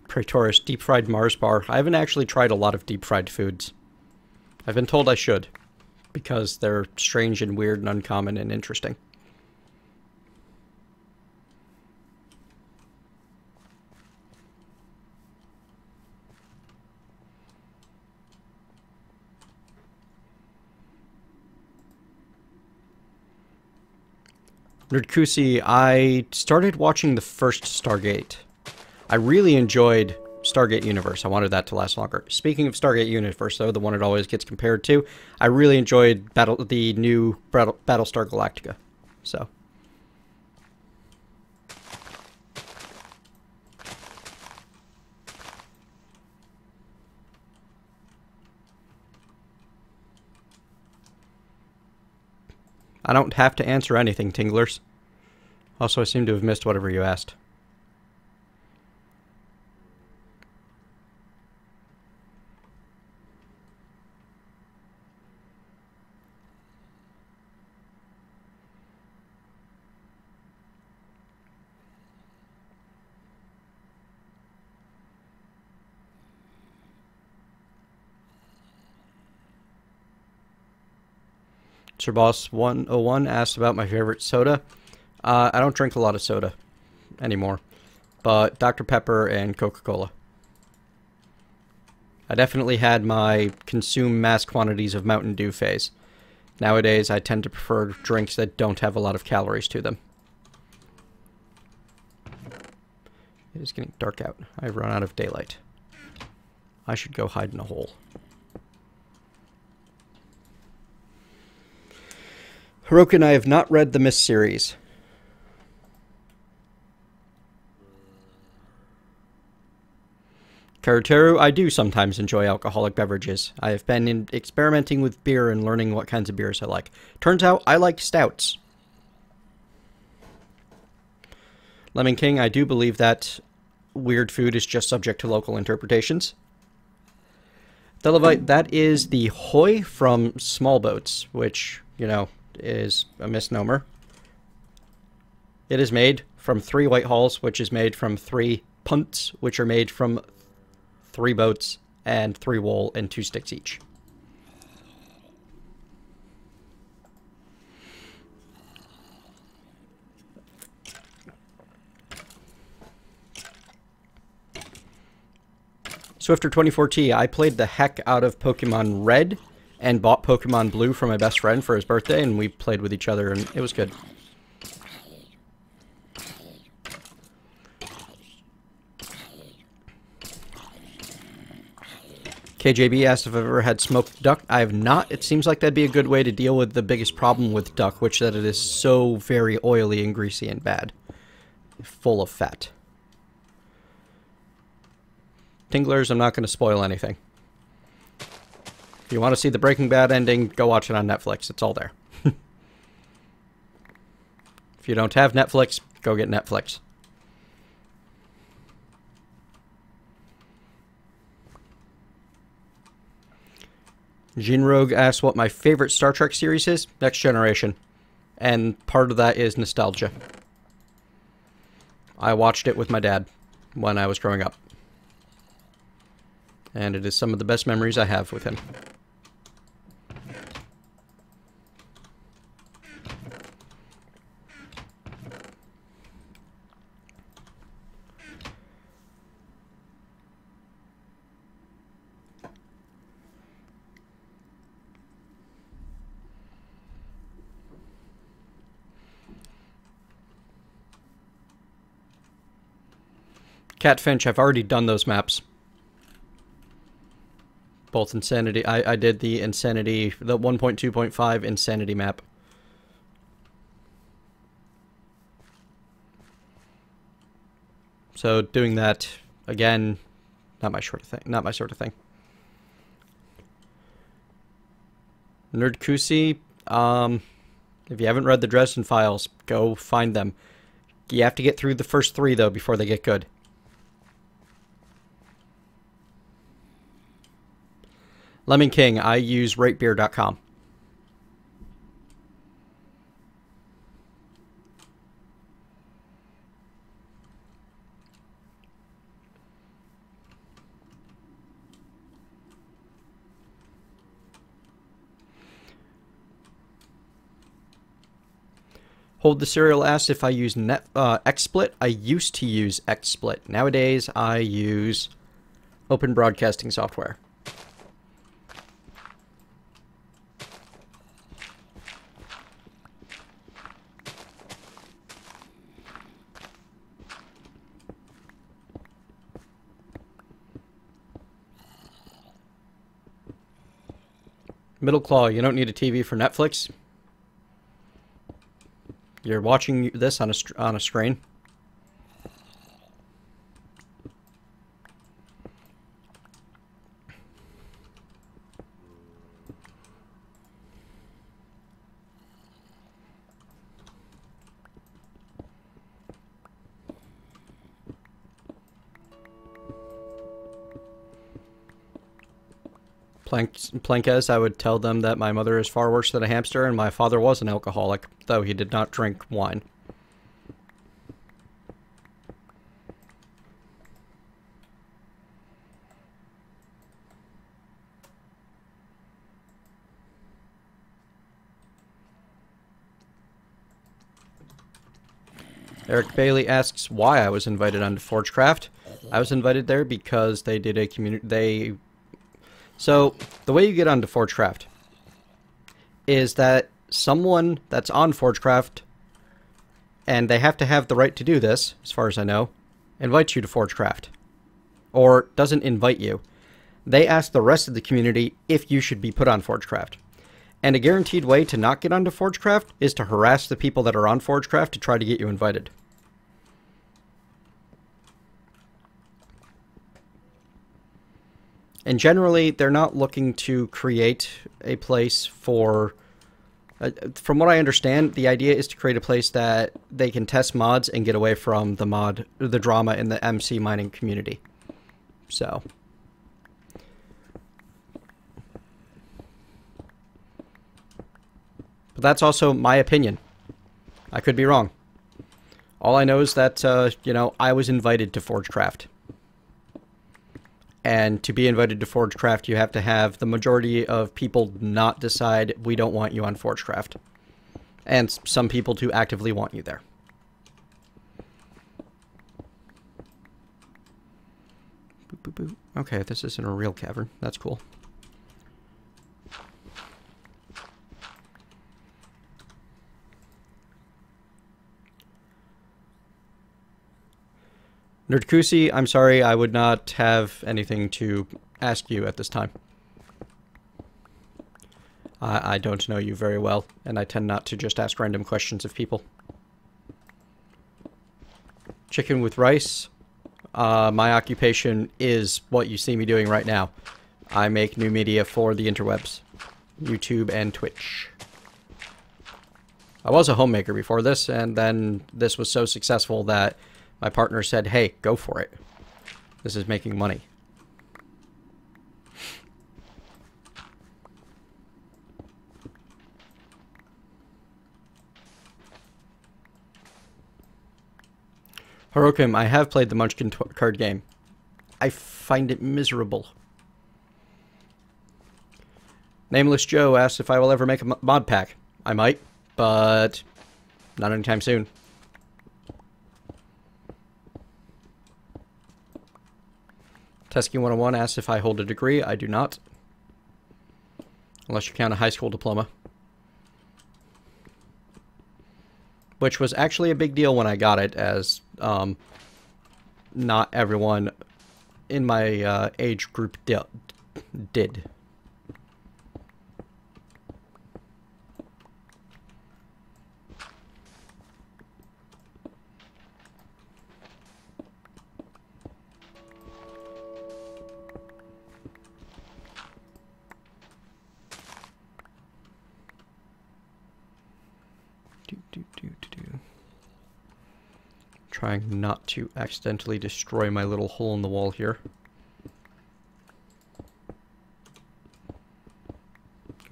Speaker 1: Praetorius, deep-fried Mars bar. I haven't actually tried a lot of deep-fried foods. I've been told I should, because they're strange and weird and uncommon and interesting. Nerdkusi, I started watching the first Stargate. I really enjoyed Stargate Universe. I wanted that to last longer. Speaking of Stargate Universe, though, the one it always gets compared to, I really enjoyed the new Battlestar Galactica. So. I don't have to answer anything, Tinglers. Also, I seem to have missed whatever you asked. Sir Boss 101 asked about my favorite soda. I don't drink a lot of soda anymore, but Dr. Pepper and Coca-Cola. I definitely had my consume mass quantities of Mountain Dew phase. Nowadays, I tend to prefer drinks that don't have a lot of calories to them. It is getting dark out. I've run out of daylight. I should go hide in a hole. Hiroki and I have not read the Mist series. Karuteru, I do sometimes enjoy alcoholic beverages. I have been experimenting with beer and learning what kinds of beers I like. Turns out I like stouts. Lemon King, I do believe that weird food is just subject to local interpretations. Levite, that is the Hoy from Small Boats, which, you know, is a misnomer. It is made from 3 white hulls, which is made from 3 punts, which are made from 3 boats and 3 wool and 2 sticks each. Swifter24T, I played the heck out of Pokemon Red and bought Pokemon Blue for my best friend for his birthday, and we played with each other, and it was good. KJB asked if I've ever had smoked duck. I have not. It seems like that'd be a good way to deal with the biggest problem with duck, which that it is so very oily and greasy and bad. Full of fat. Tinglers, I'm not going to spoil anything. If you want to see the Breaking Bad ending, go watch it on Netflix. It's all there. If you don't have Netflix, go get Netflix. Jinrogue asks what my favorite Star Trek series is. Next Generation. And part of that is nostalgia. I watched it with my dad when I was growing up. And it is some of the best memories I have with him. Catfinch, I've already done those maps. Both Insanity. I did the Insanity, the 1.2.5 Insanity map. So doing that again, not my sort of thing. Not my sort of thing. Nerdkusi, if you haven't read the Dresden Files, go find them. You have to get through the first 3 though before they get good. Lemon King, I use ratebeer.com. Hold the Serial asks if I use XSplit. I used to use XSplit. Nowadays, I use Open Broadcasting Software. Middle Claw, you don't need a TV for Netflix. You're watching this on a screen. Plankes, I would tell them that my mother is far worse than a hamster and my father was an alcoholic, though he did not drink wine. Eric Bailey asks why I was invited onto Forgecraft. I was invited there because they did a community... So, the way you get onto Forgecraft is that someone that's on Forgecraft, and they have to have the right to do this, as far as I know, invites you to Forgecraft. Or doesn't invite you. They ask the rest of the community if you should be put on Forgecraft. And a guaranteed way to not get onto Forgecraft is to harass the people that are on Forgecraft to try to get you invited. And generally, they're not looking to create a place for... from what I understand, the idea is to create a place that they can test mods and get away from the drama in the MC mining community. So... That's also my opinion. I could be wrong. All I know is that, you know, I was invited to Forgecraft. And to be invited to Forgecraft, you have to have the majority of people not decide, we don't want you on Forgecraft. And some people to actively want you there. Boop, boop, boop. Okay, this isn't a real cavern. That's cool. Nerdkusi, I'm sorry, I would not have anything to ask you at this time. I don't know you very well, and I tend not to just ask random questions of people. Chicken with rice. My occupation is what you see me doing right now. I make new media for the interwebs. YouTube and Twitch. I was a homemaker before this, and then this was so successful that my partner said, hey, go for it. This is making money. Harokim, I have played the Munchkin card game. I find it miserable. Nameless Joe asks if I will ever make a mod pack. I might, but not anytime soon. Tesky 101 asks if I hold a degree. I do not. Unless you count a high school diploma. Which was actually a big deal when I got it, as not everyone in my age group did. Trying not to accidentally destroy my little hole in the wall here.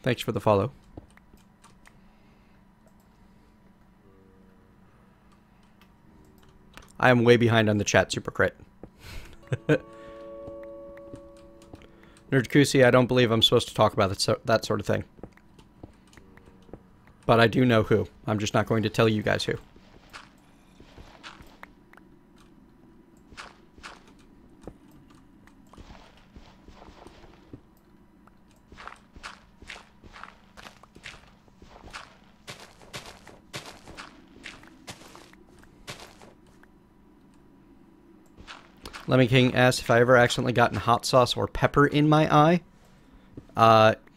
Speaker 1: Thanks for the follow. I am way behind on the chat, Supercrit. Nerdkusi, I don't believe I'm supposed to talk about that sort of thing. But I do know who. I'm just not going to tell you guys who. Lemmy King asks if I ever accidentally gotten hot sauce or pepper in my eye.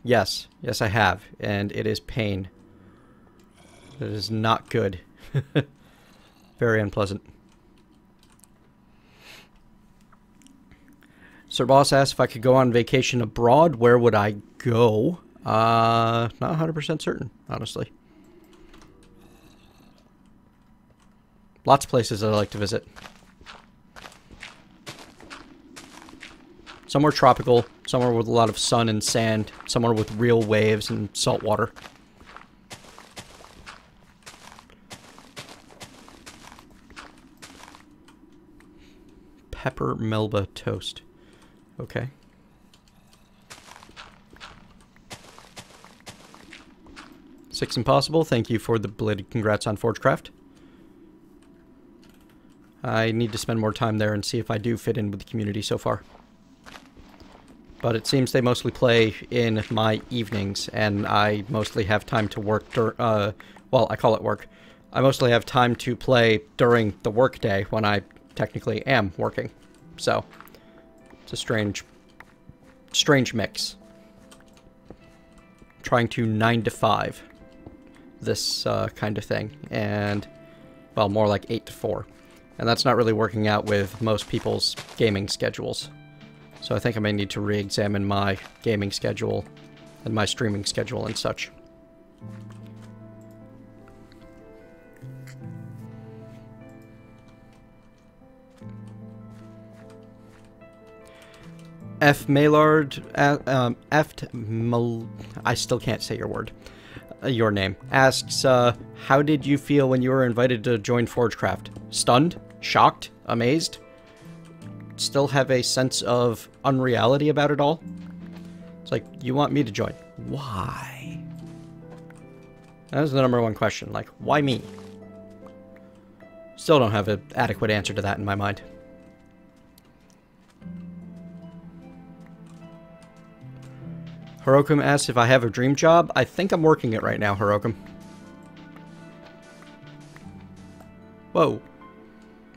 Speaker 1: Yes. Yes, I have. And it is pain. It is not good. Very unpleasant. Sir Boss asks if I could go on vacation abroad, where would I go? Not 100% certain, honestly. Lots of places I'd like to visit. Somewhere tropical, somewhere with a lot of sun and sand, somewhere with real waves and salt water. Pepper Melba toast. Okay. Six Impossible, thank you for the belated congrats on Forgecraft. I need to spend more time there and see if I do fit in with the community so far. But it seems they mostly play in my evenings, and I mostly have time to work well, I call it work. I mostly have time to play during the work day when I technically am working. So, it's a strange mix. Trying to 9 to 5 this kind of thing, and, well, more like 8 to 4. And that's not really working out with most people's gaming schedules. So I think I may need to re-examine my gaming schedule and my streaming schedule and such. F. Maillard, I still can't say your word. your name, asks, how did you feel when you were invited to join Forgecraft? Stunned? Shocked? Amazed? Still have a sense of unreality about it all? It's like, you want me to join. Why? That was the #1 question. Like, why me? Still don't have an adequate answer to that in my mind. Hirokum asks if I have a dream job. I think I'm working it right now, Hirokum. Whoa.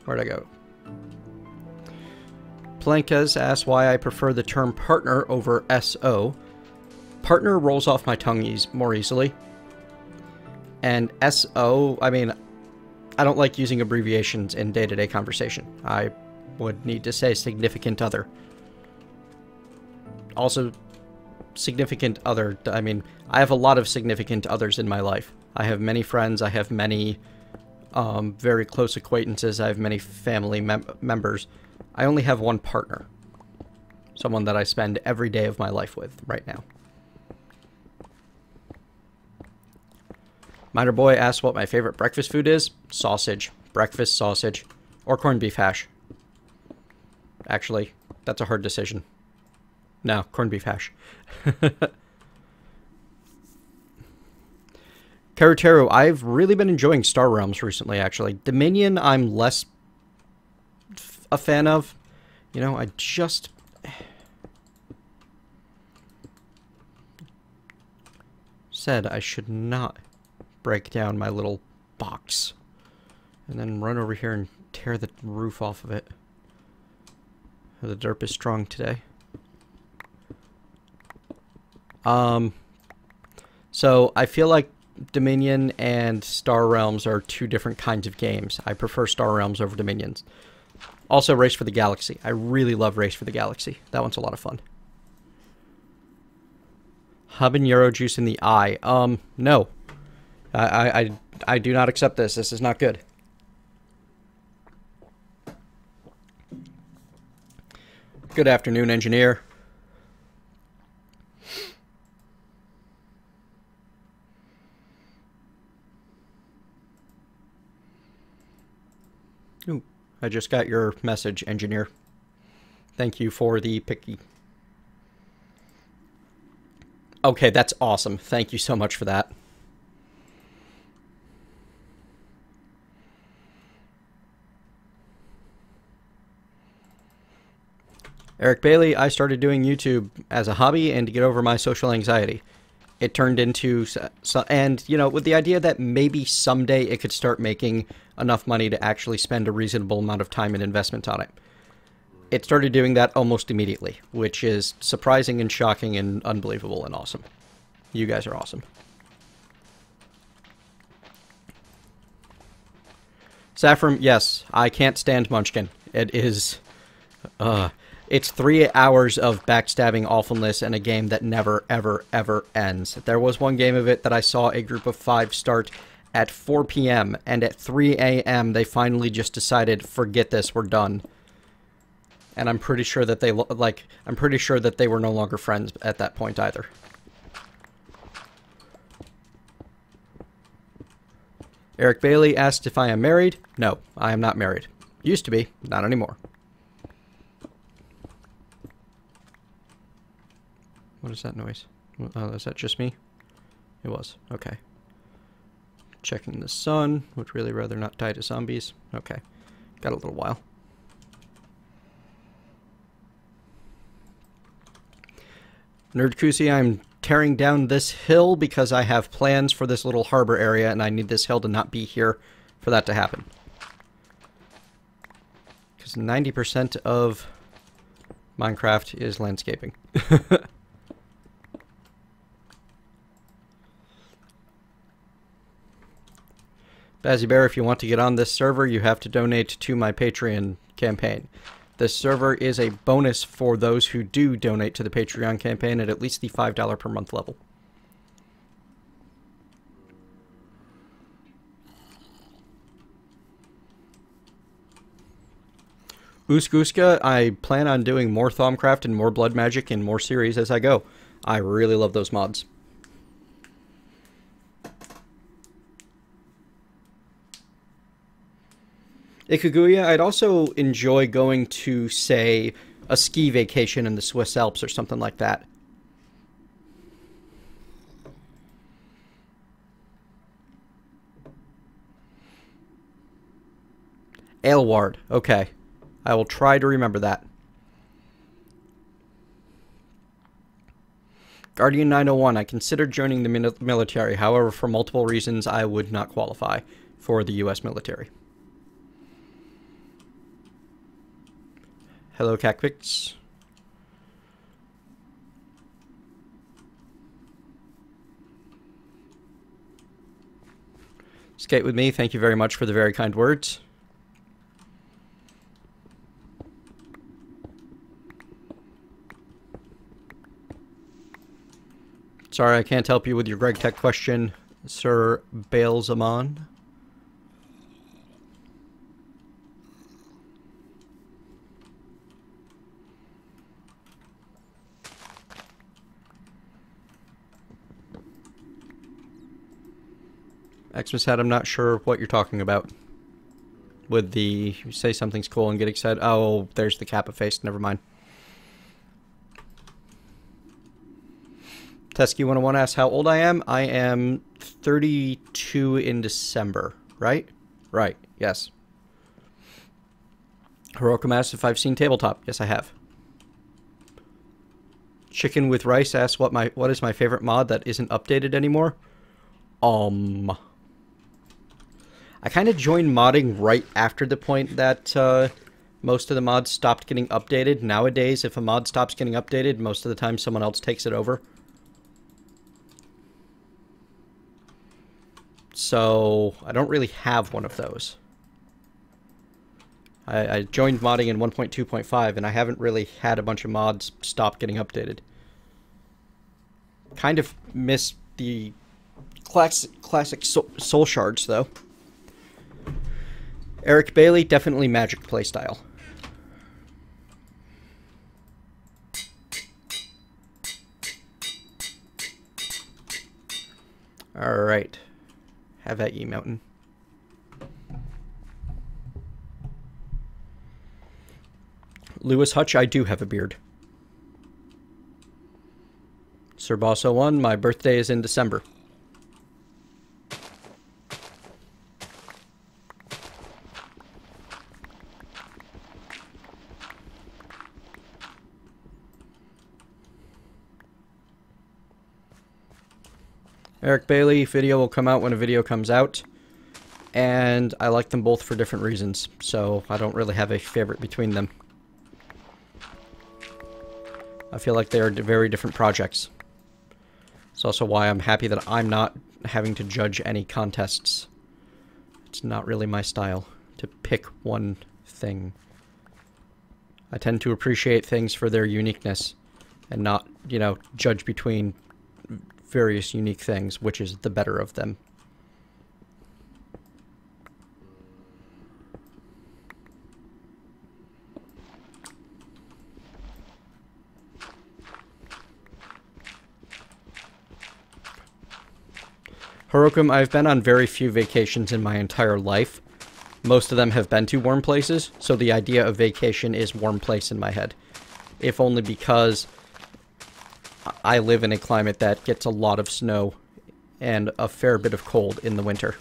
Speaker 1: Where'd I go? Plankes asks why I prefer the term partner over SO. Partner rolls off my tongue more easily. And SO, I mean, I don't like using abbreviations in day-to-day conversation. I would need to say significant other. Also, significant other, I mean, I have a lot of significant others in my life. I have many friends, I have many very close acquaintances, I have many family members. I only have one partner. Someone that I spend every day of my life with right now. Miner Boy asks what my favorite breakfast food is. Sausage. Breakfast sausage. Or corned beef hash. Actually, that's a hard decision. No, corned beef hash. Karuteru, I've really been enjoying Star Realms recently, actually. Dominion, I'm less a fan of. You know, I just... said I should not break down my little box. And then run over here and tear the roof off of it. The derp is strong today. So I feel like Dominion and Star Realms are two different kinds of games. I prefer Star Realms over Dominions. Also, Race for the Galaxy. I really love Race for the Galaxy. That one's a lot of fun. Habanero juice in the eye. No. I do not accept this. This is not good. Good afternoon, engineer. Ooh, I just got your message, engineer. Thank you for the picky. Okay, that's awesome. Thank you so much for that. Eric Bailey, I started doing YouTube as a hobby and to get over my social anxiety. It turned into, and you know, with the idea that maybe someday it could start making enough money to actually spend a reasonable amount of time and investment on it. It started doing that almost immediately, which is surprising and shocking and unbelievable and awesome. You guys are awesome. Saffron, yes, I can't stand Munchkin. It is, it's 3 hours of backstabbing awfulness in a game that never, ever, ever ends. There was one game of it that I saw a group of 5 start at 4 p.m. and at 3 a.m. they finally just decided, forget this, we're done. And I'm pretty sure that I'm pretty sure that they were no longer friends at that point either. Eric Bailey asked if I am married. No, I am not married. Used to be, not anymore. What is that noise? Oh, is that just me? It was. Okay. Checking the sun. Would really rather not die to zombies. Okay. Got a little while. Nerdkusi, I'm tearing down this hill because I have plans for this little harbor area and I need this hill to not be here for that to happen. Because 90% of Minecraft is landscaping. Bazzy Bear, if you want to get on this server, you have to donate to my Patreon campaign. This server is a bonus for those who do donate to the Patreon campaign at least the $5 per month level. Uskuska, I plan on doing more Thaumcraft and more Blood Magic and more series as I go. I really love those mods. Ikaguya, I'd also enjoy going to, say, a ski vacation in the Swiss Alps or something like that. Aylward. Okay. I will try to remember that. Guardian 901. I considered joining the military. However, for multiple reasons, I would not qualify for the U.S. military. Hello, Cacpix. Skate with me. Thank you very much for the very kind words. Sorry, I can't help you with your Greg Tech question, Sir Balezaman. Xmas Hat, I'm not sure what you're talking about. With the, you say something's cool and get excited. Oh, there's the Kappa face. Never mind. Tesky101 asks how old I am. I am 32 in December, right? Right, yes. Hiroko asks if I've seen Tabletop. Yes, I have. Chicken with Rice asks what is my favorite mod that isn't updated anymore. I kind of joined modding right after the point that most of the mods stopped getting updated. Nowadays, if a mod stops getting updated, most of the time someone else takes it over. So, I don't really have one of those. I joined modding in 1.2.5, and I haven't really had a bunch of mods stop getting updated. Kind of miss the classic soul shards, though. Eric Bailey, definitely Magic playstyle. Alright. Have at ye, Mountain. Lewis Hutch, I do have a beard. Sir Boss01, my birthday is in December. Eric Bailey, video will come out when a video comes out. And I like them both for different reasons, so I don't really have a favorite between them. I feel like they are very different projects. It's also why I'm happy that I'm not having to judge any contests. It's not really my style to pick one thing. I tend to appreciate things for their uniqueness and not, you know, judge between various unique things, which is the better of them. Hirokum, I've been on very few vacations in my entire life. Most of them have been to warm places, so the idea of vacation is warm place in my head. If only because I live in a climate that gets a lot of snow and a fair bit of cold in the winter.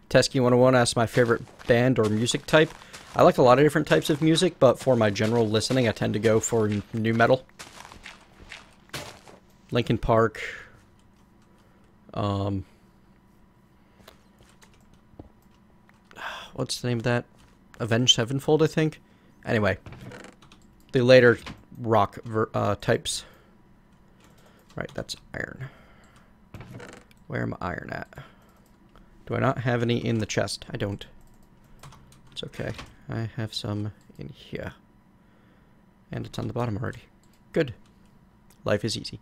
Speaker 1: Tesky101 asks my favorite band or music type. I like a lot of different types of music, but for my general listening, I tend to go for nu metal. Linkin Park. What's the name of that? Avenged Sevenfold, I think? Anyway. The later rock types. Right, that's iron. Where am iron at? Do I not have any in the chest? I don't. It's okay. I have some in here. And it's on the bottom already. Good. Life is easy.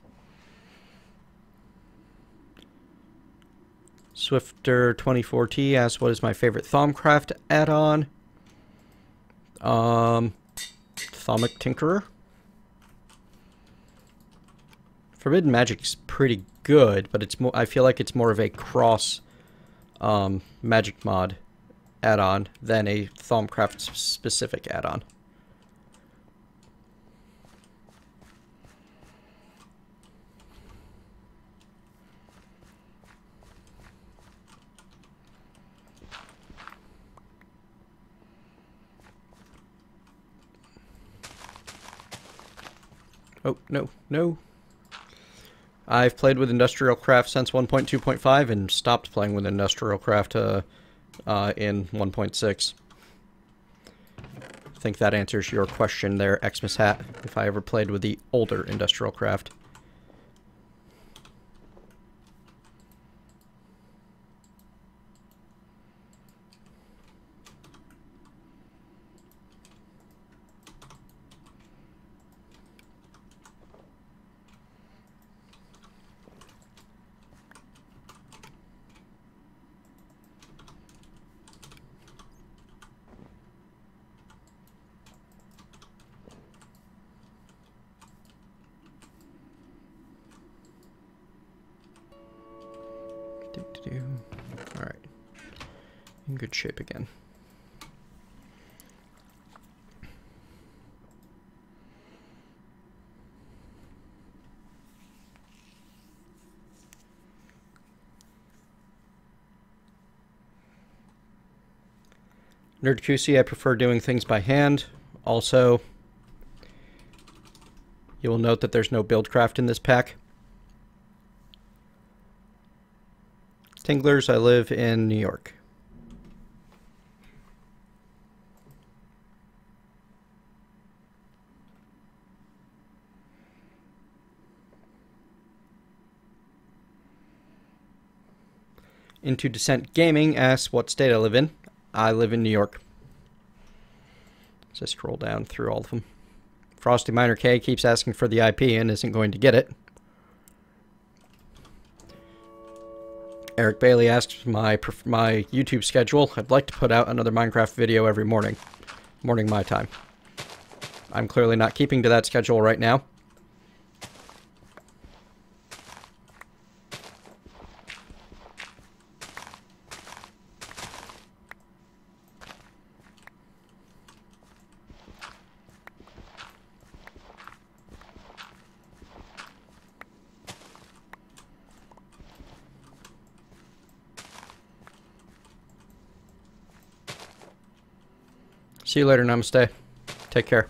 Speaker 1: Swifter24T asks, what is my favorite Thaumcraft add-on? Thaumic Tinkerer. Forbidden Magic's pretty good, but it's more. I feel like it's more of a cross magic mod add-on than a Thaumcraft specific add-on. Oh, no, no. I've played with Industrial Craft since 1.2.5 and stopped playing with Industrial Craft in 1.6. I think that answers your question there, Xmas Hat, if I ever played with the older Industrial Craft. Alright. In good shape again. NerdQC, I prefer doing things by hand. Also, you will note that there's no Buildcraft in this pack. Tinglers, I live in New York. Into Descent Gaming asks what state I live in. I live in New York. As I scroll down through all of them. Frosty Minor K keeps asking for the IP and isn't going to get it. Eric Bailey asks my YouTube schedule. I'd like to put out another Minecraft video every morning. Morning my time. I'm clearly not keeping to that schedule right now. See you later, namaste. Take care.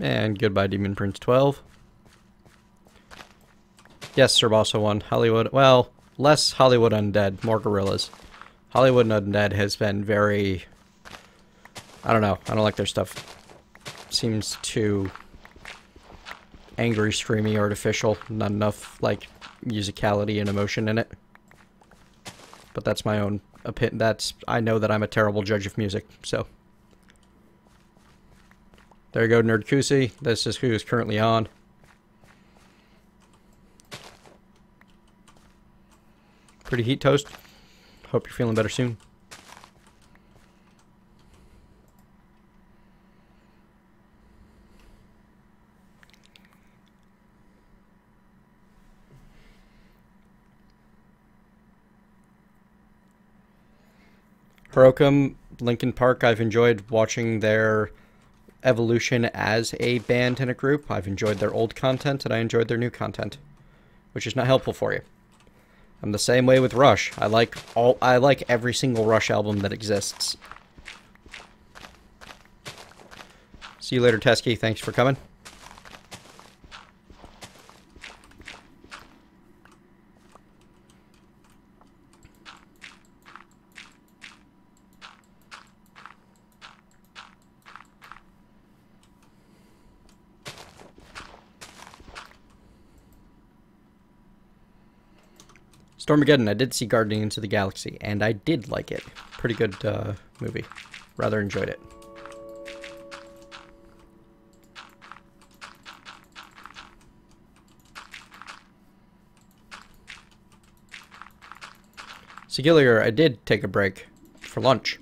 Speaker 1: And goodbye, Demon Prince 12. Yes, Sir Bossa 1. Hollywood. Well, less Hollywood Undead, more gorillas. Hollywood Undead has been very... I don't know. I don't like their stuff. Seems too... angry, streamy, artificial, not enough, like, musicality and emotion in it. But that's my own opinion. I know that I'm a terrible judge of music, so. There you go, NerdQC. This is who is currently on. Pretty heat toast. Hope you're feeling better soon. Herokum, Linkin Park, I've enjoyed watching their evolution as a band and a group. I've enjoyed their old content, and I enjoyed their new content, which is not helpful for you. I'm the same way with Rush. I like every single Rush album that exists. See you later, Teskey. Thanks for coming. Stormageddon, I did see Guardians of the Galaxy, and I did like it. Pretty good movie. Rather enjoyed it. Sigilier, I did take a break for lunch.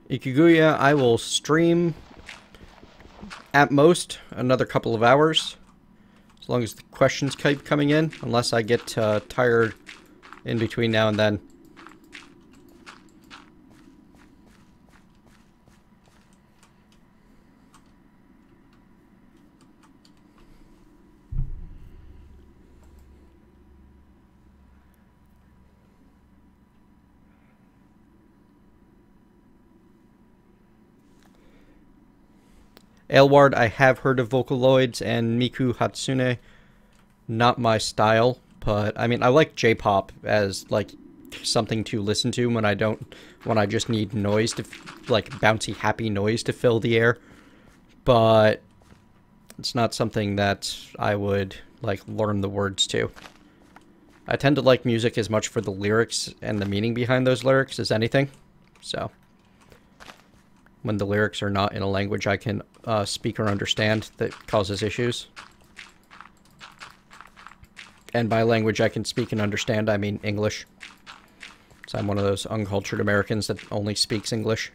Speaker 1: Ikiguya, I will stream at most another couple of hours. As long as the questions keep coming in, unless I get tired in between now and then. Aylward, I have heard of Vocaloids and Miku Hatsune. Not my style, but I mean, I like J-pop as like something to listen to when I just need noise to, like, bouncy, happy noise to fill the air. But it's not something that I would like learn the words to. I tend to like music as much for the lyrics and the meaning behind those lyrics as anything. So when the lyrics are not in a language I can speak or understand, that causes issues. And by language I can speak and understand, I mean English. So I'm one of those uncultured Americans that only speaks English.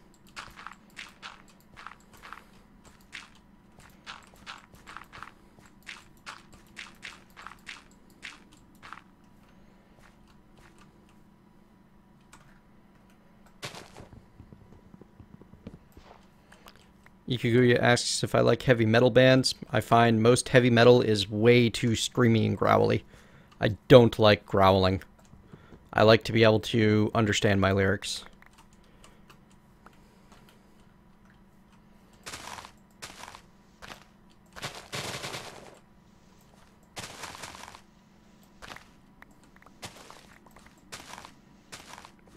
Speaker 1: Ikiguya asks if I like heavy metal bands. I find most heavy metal is way too screamy and growly. I don't like growling. I like to be able to understand my lyrics.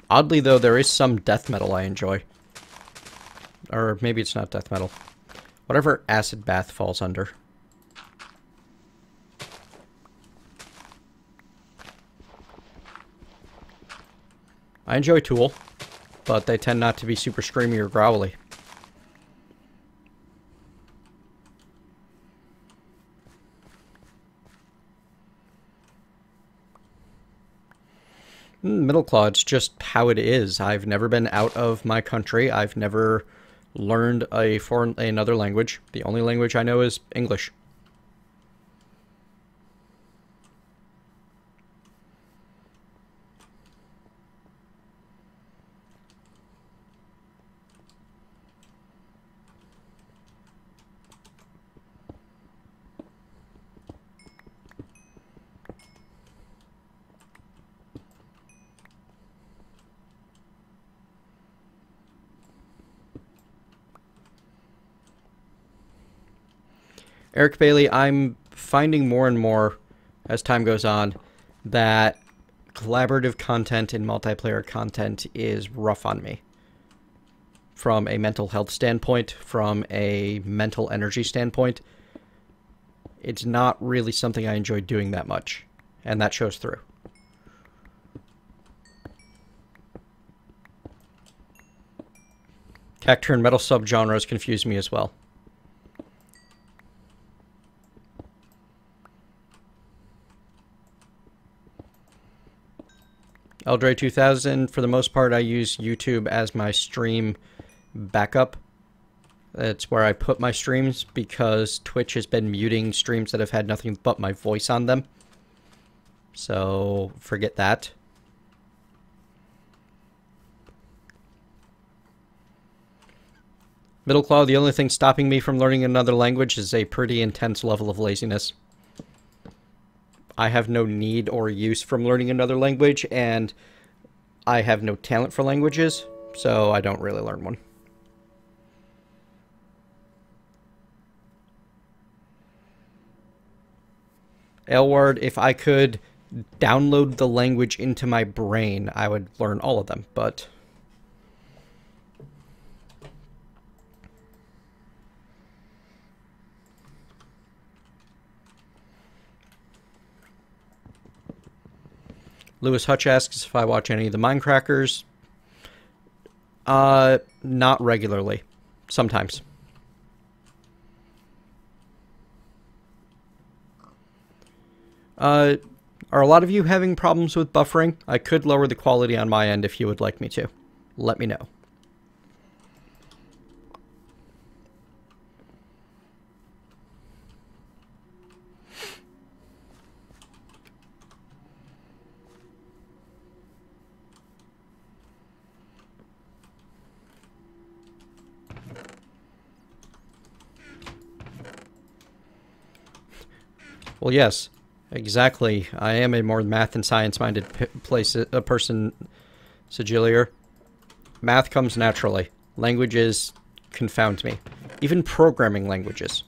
Speaker 1: Oddly, though, there is some death metal I enjoy. Or maybe it's not death metal. Whatever acid bath falls under. I enjoy Tool, but they tend not to be super screamy or growly. Middleclaw, it's just how it is. I've never been out of my country. I've never learned another language. The only language I know is English. Eric Bailey, I'm finding more and more as time goes on that collaborative content and multiplayer content is rough on me. From a mental health standpoint, from a mental energy standpoint, it's not really something I enjoy doing that much, and that shows through. Cacturn metal subgenres confuse me as well. Eldre 2000, for the most part, I use YouTube as my stream backup. It's where I put my streams because Twitch has been muting streams that have had nothing but my voice on them. So, forget that. Middleclaw, the only thing stopping me from learning another language is a pretty intense level of laziness. I have no need or use from learning another language, and I have no talent for languages, so I don't really learn one. Aylward, if I could download the language into my brain, I would learn all of them, but Lewis Hutch asks if I watch any of the Mindcrackers. Not regularly. Sometimes. Are a lot of you having problems with buffering? I could lower the quality on my end if you would like me to. Let me know. Well, yes, exactly. I am a more math and science-minded person, Sigilier. Math comes naturally. Languages confound me. Even programming languages.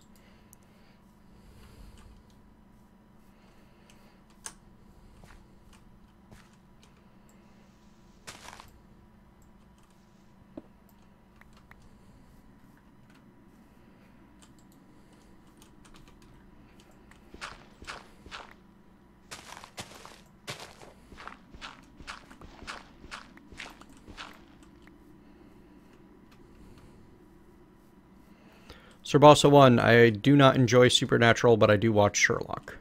Speaker 1: Sir Bossa 1, I do not enjoy Supernatural, but I do watch Sherlock.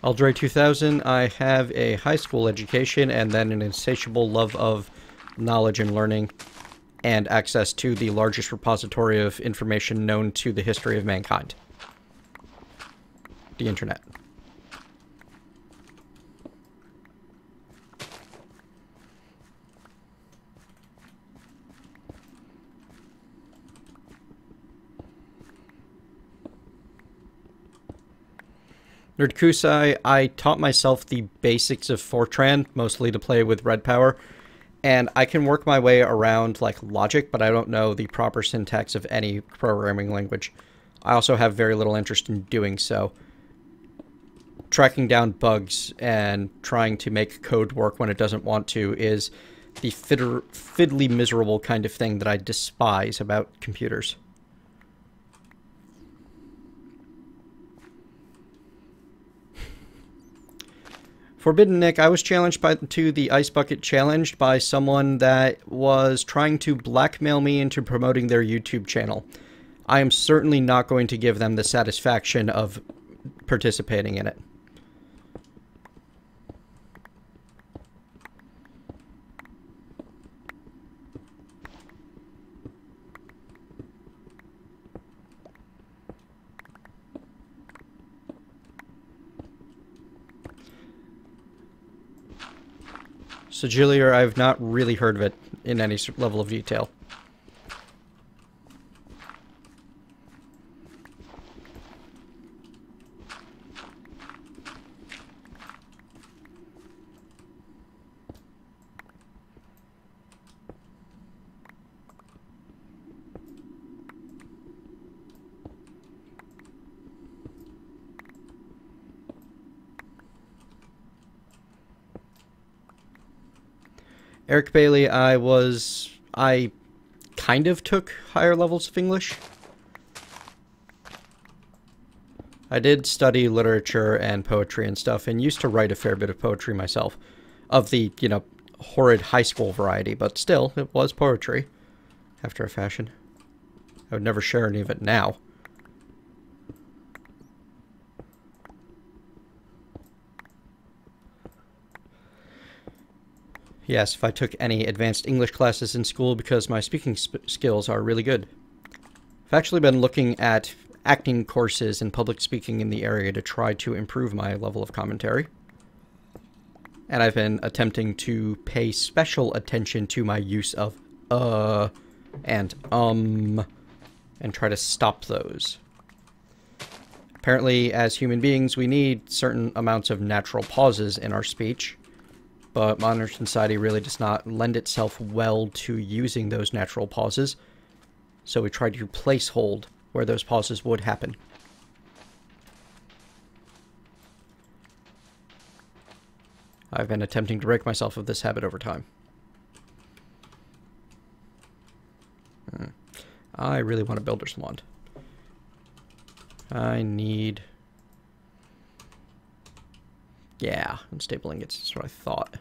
Speaker 1: Aldray 2000, I have a high school education and then an insatiable love of knowledge and learning and access to the largest repository of information known to the history of mankind. The internet. Nerdkusai, I taught myself the basics of Fortran, mostly to play with Red Power, and I can work my way around, like, logic, but I don't know the proper syntax of any programming language. I also have very little interest in doing so. Tracking down bugs and trying to make code work when it doesn't want to is the fiddly miserable kind of thing that I despise about computers. Forbidden Nick, I was challenged to the Ice Bucket Challenge by someone that was trying to blackmail me into promoting their YouTube channel. I am certainly not going to give them the satisfaction of participating in it. Sigilier, I've not really heard of it in any level of detail. Eric Bailey, I kind of took higher levels of English. I did study literature and poetry and stuff, and used to write a fair bit of poetry myself. Of the, you know, horrid high school variety, but still, it was poetry, after a fashion. I would never share any of it now. Yes, if I took any advanced English classes in school because my speaking skills are really good. I've actually been looking at acting courses and public speaking in the area to try to improve my level of commentary. And I've been attempting to pay special attention to my use of and and try to stop those. Apparently, as human beings, we need certain amounts of natural pauses in our speech. But modern society really does not lend itself well to using those natural pauses, so we try to placehold where those pauses would happen. I've been attempting to break myself of this habit over time. I really want a builder's wand. I need... Yeah, unstable ingots. That's what I thought.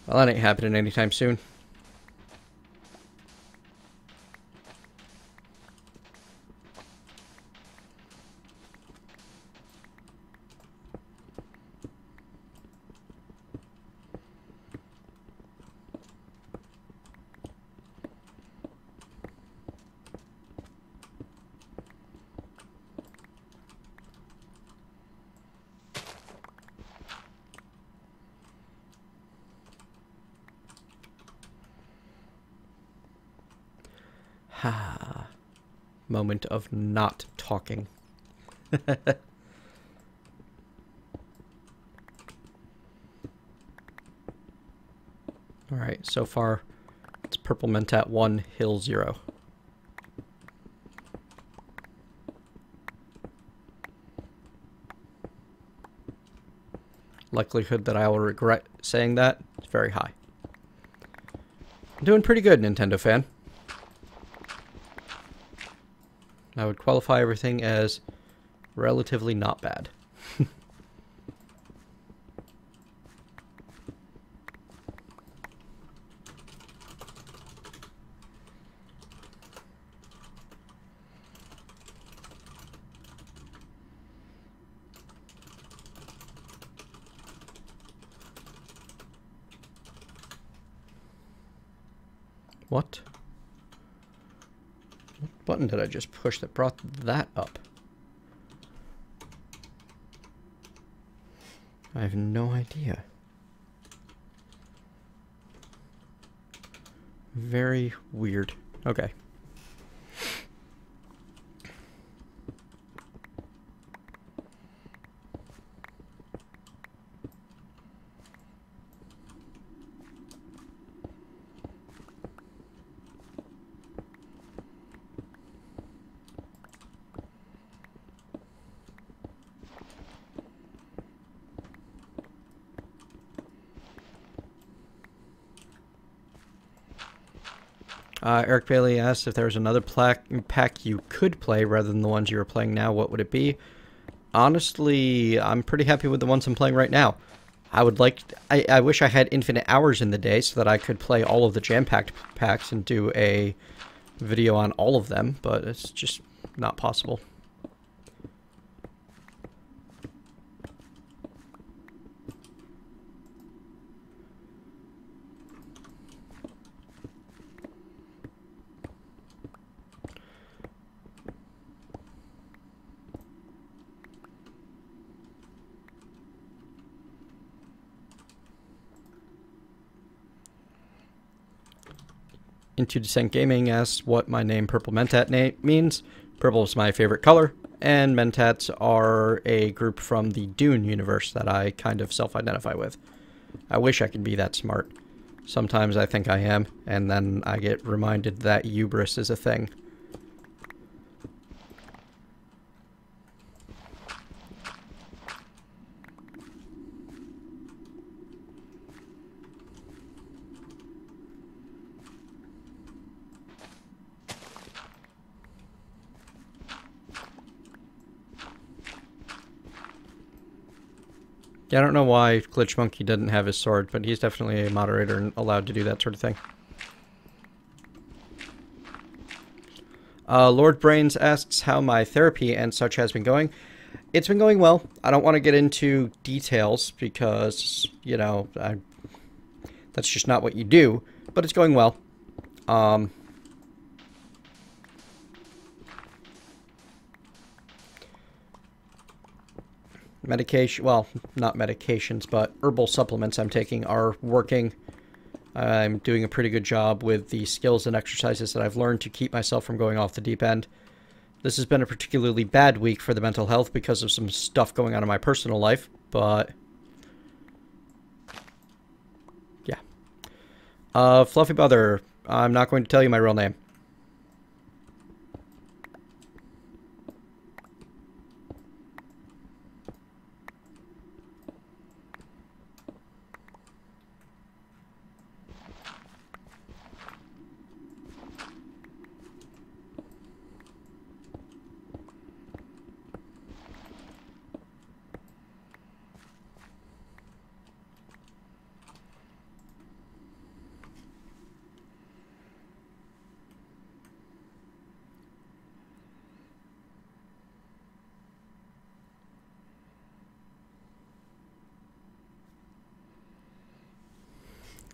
Speaker 1: Well, that ain't happening anytime soon. Ha. Moment of not talking. Alright, so far it's purple mentat 1, hill 0. Likelihood that I will regret saying that is very high. I'm doing pretty good, Nintendo fan. I would qualify everything as relatively not bad. What? What button did I just push that brought that up? I have no idea. Very weird. Okay. Eric Bailey asked if there was another pack you could play rather than the ones you are playing now, what would it be? Honestly, I'm pretty happy with the ones I'm playing right now. I would like... I wish I had infinite hours in the day so that I could play all of the jam-packed packs and do a video on all of them, but it's just not possible. Into Descent Gaming asks what my name Purple Mentat means. Purple is my favorite color, and Mentats are a group from the Dune universe that I kind of self-identify with. I wish I could be that smart. Sometimes I think I am, and then I get reminded that hubris is a thing. Yeah, I don't know why Glitch Monkey didn't have his sword, but he's definitely a moderator and allowed to do that sort of thing. Lord Brains asks how my therapy and such has been going. It's been going well. I don't want to get into details because, you know, that's just not what you do, but it's going well. Medication, well, not medications, but herbal supplements I'm taking are working. I'm doing a pretty good job with the skills and exercises that I've learned to keep myself from going off the deep end. This has been a particularly bad week for the mental health because of some stuff going on in my personal life, but yeah. Fluffy Mother, I'm not going to tell you my real name.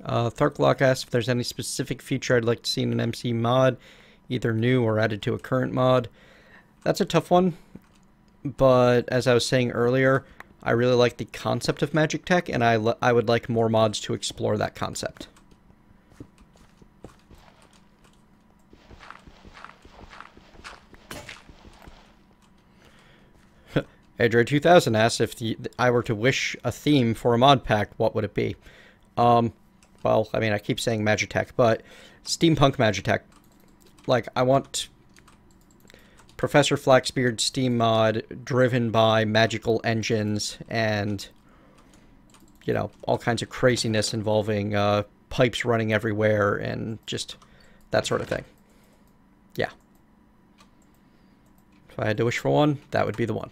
Speaker 1: Tharklock asks if there's any specific feature I'd like to see in an MC mod, either new or added to a current mod. That's a tough one, but as I was saying earlier, I really like the concept of magic tech, and I would like more mods to explore that concept. Adrian2000 asks if I were to wish a theme for a mod pack, what would it be? Well, I mean, I keep saying Magitech, but steampunk Magitech. Like, I want Professor Flaxbeard Steam mod driven by magical engines and, you know, all kinds of craziness involving pipes running everywhere and just that sort of thing. Yeah. If I had to wish for one, that would be the one.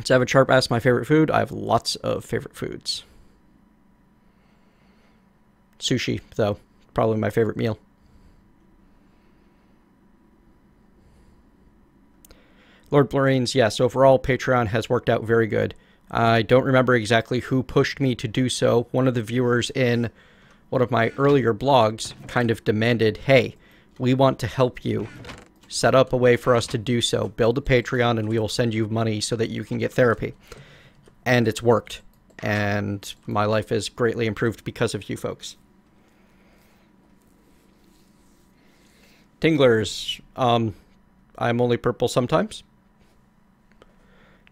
Speaker 1: Savage Sharp asks my favorite food. I have lots of favorite foods. Sushi, though, probably my favorite meal. Lord Blurains, yes, overall Patreon has worked out very good. I don't remember exactly who pushed me to do so. One of the viewers in one of my earlier blogs kind of demanded, hey, we want to help you. Set up a way for us to do so. Build a Patreon and we will send you money so that you can get therapy. And it's worked. And my life is greatly improved because of you folks. Tinglers, I'm only purple sometimes.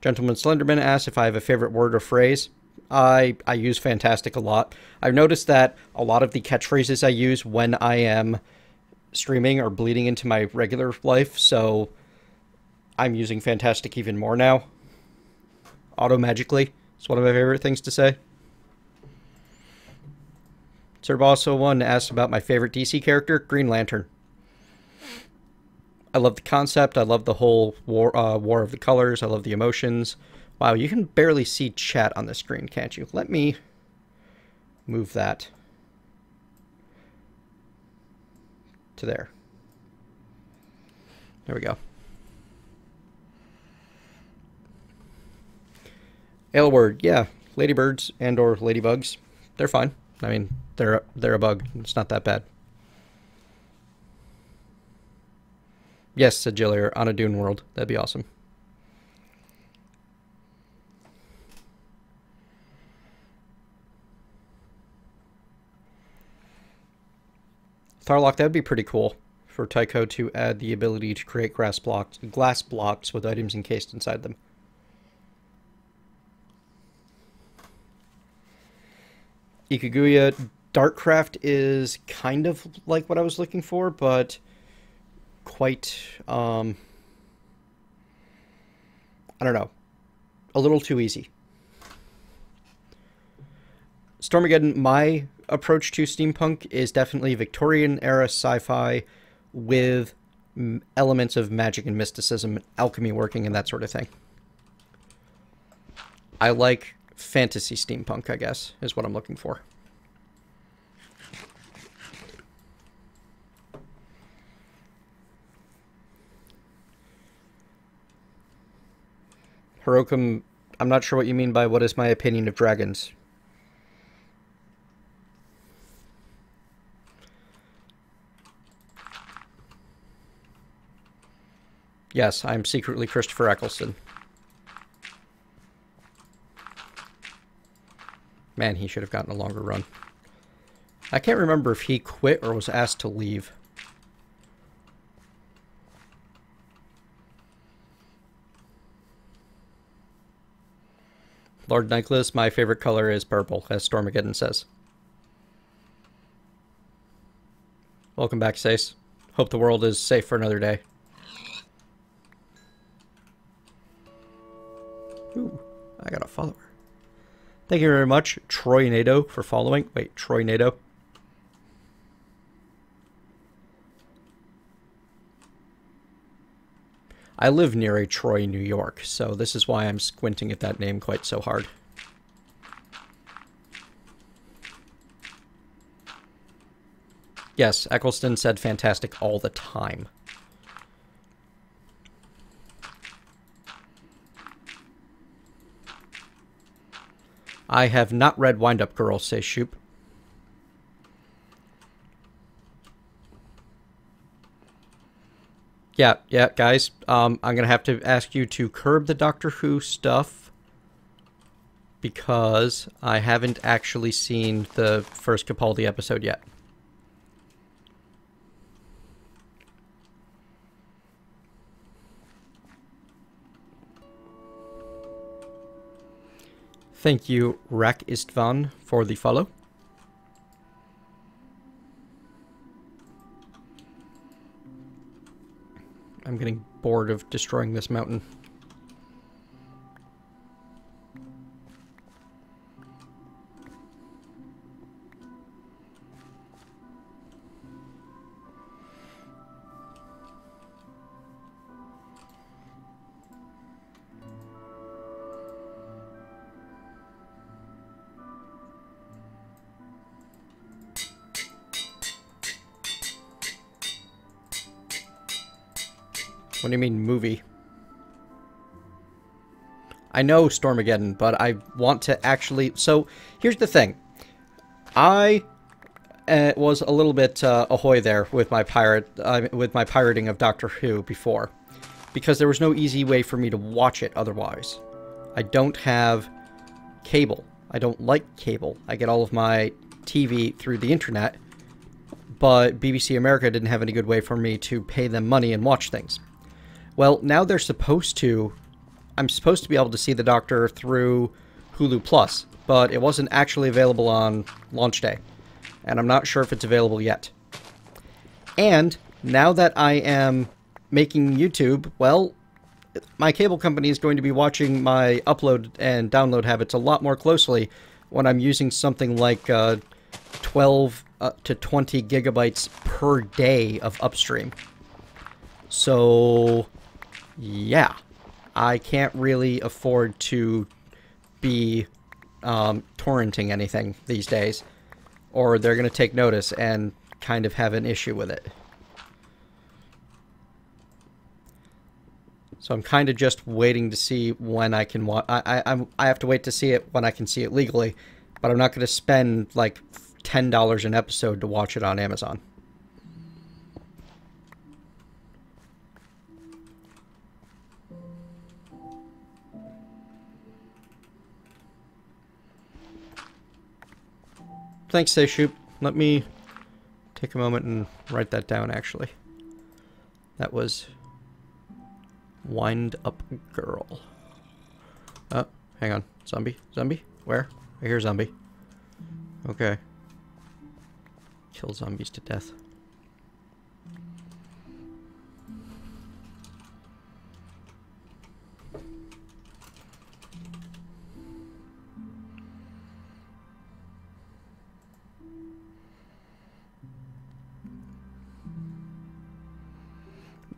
Speaker 1: Gentleman Slenderman asks if I have a favorite word or phrase. I use fantastic a lot. I've noticed that a lot of the catchphrases I use when I am streaming are bleeding into my regular life, so I'm using fantastic even more now. Auto-magically. It's one of my favorite things to say. Serbosso1 asked about my favorite DC character, Green Lantern. I love the concept. I love the whole war of the colors. I love the emotions. Wow, you can barely see chat on the screen, can't you? Let me move that to there. There we go. Aylward, yeah, ladybirds and or ladybugs, they're fine. I mean, they're a bug. It's not that bad. Yes, said Jillier, on a Dune world. That'd be awesome. Tharlock, that'd be pretty cool for Tycho to add the ability to create glass blocks with items encased inside them. Ikaguya, Darkcraft is kind of like what I was looking for, but quite, I don't know, a little too easy. Stormageddon, my approach to steampunk is definitely Victorian-era sci-fi with elements of magic and mysticism, alchemy working, and that sort of thing. I like fantasy steampunk, I guess, is what I'm looking for. Hirokum, I'm not sure what you mean by what is my opinion of dragons. Yes, I'm secretly Christopher Eccleston. Man, he should have gotten a longer run. I can't remember if he quit or was asked to leave. Lord Nicholas, my favorite color is purple, as Stormageddon says. Welcome back, Sace. Hope the world is safe for another day. Ooh, I got a follower. Thank you very much, Troy Nato, for following. Wait, Troy Nato. I live near a Troy, New York, so this is why I'm squinting at that name quite so hard. Yes, Eccleston said fantastic all the time. I have not read Wind Up Girl, says Shoop. Yeah, guys. I'm gonna have to ask you to curb the Doctor Who stuff because I haven't actually seen the first Capaldi episode yet. Thank you, Rak Istvan, for the follow. I'm getting bored of destroying this mountain. What do you mean, movie? I know Stormageddon, but I want to actually... So, here's the thing. I was a little bit ahoy there with my pirating of Doctor Who before, because there was no easy way for me to watch it otherwise. I don't have cable. I don't like cable. I get all of my TV through the internet, but BBC America didn't have any good way for me to pay them money and watch things. Well, now they're supposed to... I'm supposed to be able to see the Doctor through Hulu Plus, but it wasn't actually available on launch day. And I'm not sure if it's available yet. And now that I am making YouTube, well, my cable company is going to be watching my upload and download habits a lot more closely when I'm using something like 12 to 20 gigabytes per day of upstream. So... yeah, I can't really afford to be torrenting anything these days, or they're going to take notice and kind of have an issue with it. So I'm kind of just waiting to see when I can watch. I have to wait to see it when I can see it legally, but I'm not going to spend like $10 an episode to watch it on Amazon. Thanks, Seishoop. Let me take a moment and write that down, actually. That was Wind Up Girl. Oh, hang on. Zombie? Zombie? Where? I hear zombie. Okay. Kill zombies to death.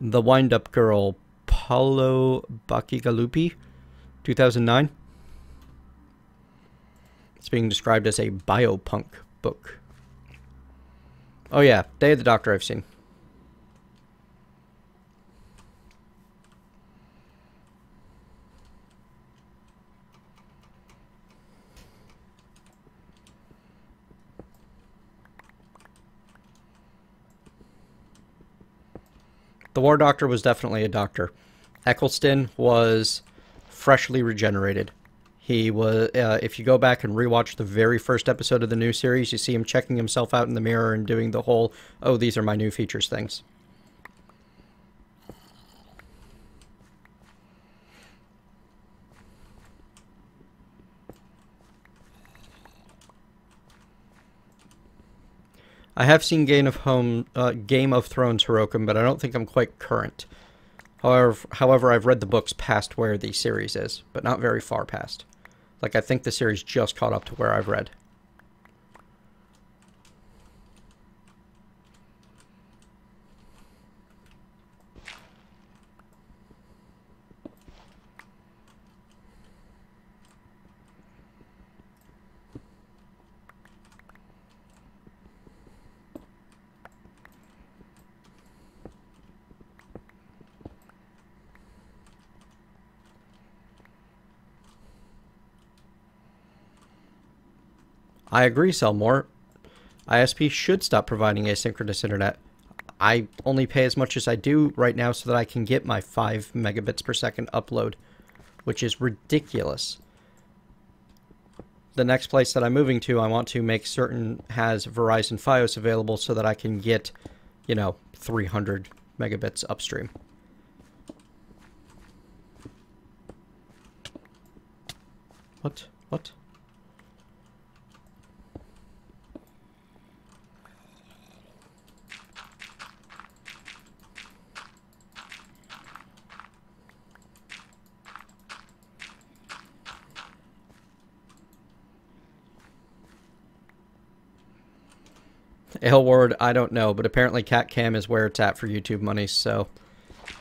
Speaker 1: The Wind Up Girl, Paulo Bacigalupi, 2009. It's being described as a biopunk book. Oh yeah, Day of the Doctor I've seen. The War Doctor was definitely a doctor. Eccleston was freshly regenerated. He was, if you go back and rewatch the very first episode of the new series, you see him checking himself out in the mirror and doing the whole, oh, these are my new features things. I have seen Game of Thrones Hirokim, but I don't think I'm quite current. However, I've read the books past where the series is, but not very far past. Like, I think the series just caught up to where I've read. I agree, sell more. ISP should stop providing asynchronous internet. I only pay as much as I do right now so that I can get my 5 megabits per second upload, which is ridiculous. The next place that I'm moving to, I want to make certain has Verizon Fios available so that I can get, you know, 300 megabits upstream. What? What? Aylward, I don't know, but apparently CatCam is where it's at for YouTube money, so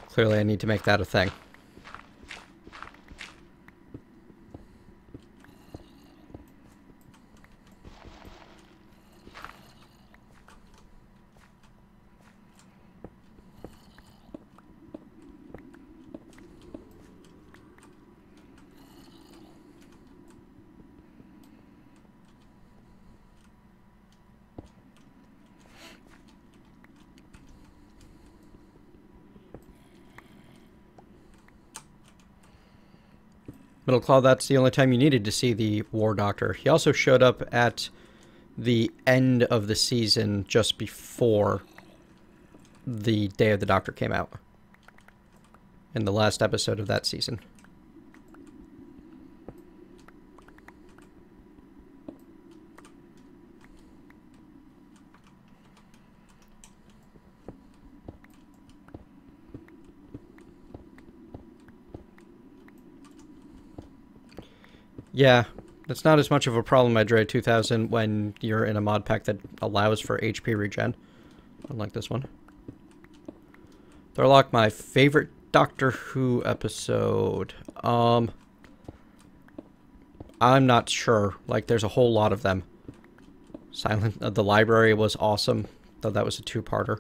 Speaker 1: clearly I need to make that a thing. Middle Claw, that's the only time you needed to see the War Doctor. He also showed up at the end of the season just before the Day of the Doctor came out. In the last episode of that season. Yeah, that's not as much of a problem at Dre 2000 when you're in a mod pack that allows for HP regen. Unlike this one. Thorlock, my favorite Doctor Who episode. I'm not sure. Like, there's a whole lot of them. The Library was awesome, though that was a two-parter.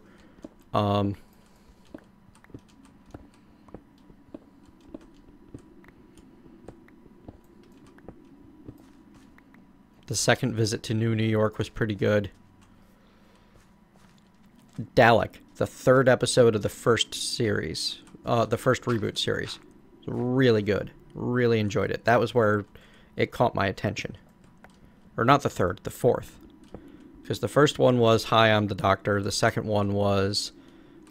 Speaker 1: The second visit to New York was pretty good. Dalek, the third episode of the first series, the first reboot series. Really good. Really enjoyed it. That was where it caught my attention. Or not the third, the fourth. Because the first one was Hi, I'm the Doctor. The second one was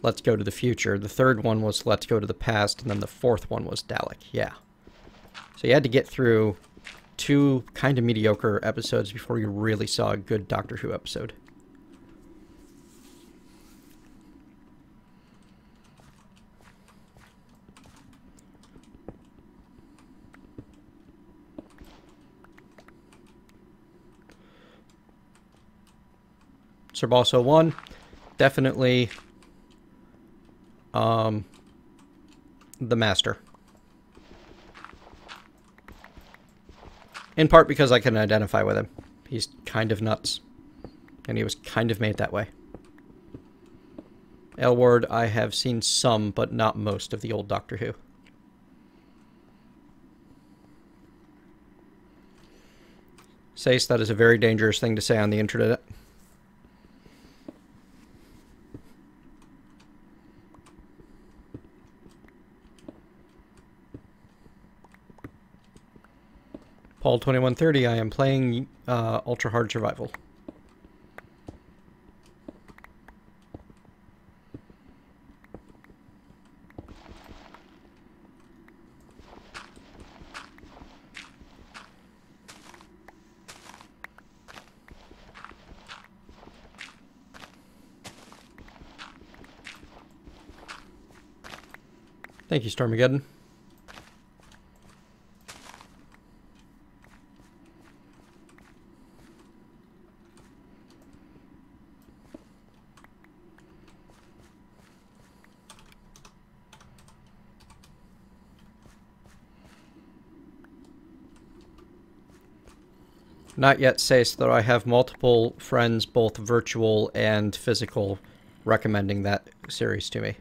Speaker 1: Let's Go to the Future. The third one was Let's Go to the Past. And then the fourth one was Dalek. Yeah. So you had to get through 2 kind of mediocre episodes before you really saw a good Doctor Who episode. Sir Boss 01, definitely the Master. In part because I can identify with him. He's kind of nuts. And he was kind of made that way. Aylward, I have seen some, but not most of the old Doctor Who. Sace, that is a very dangerous thing to say on the internet. Paul 2130, I am playing Ultra Hard Survival. Thank you, Stormageddon. Not yet, Sace, though I have multiple friends, both virtual and physical, recommending that series to me.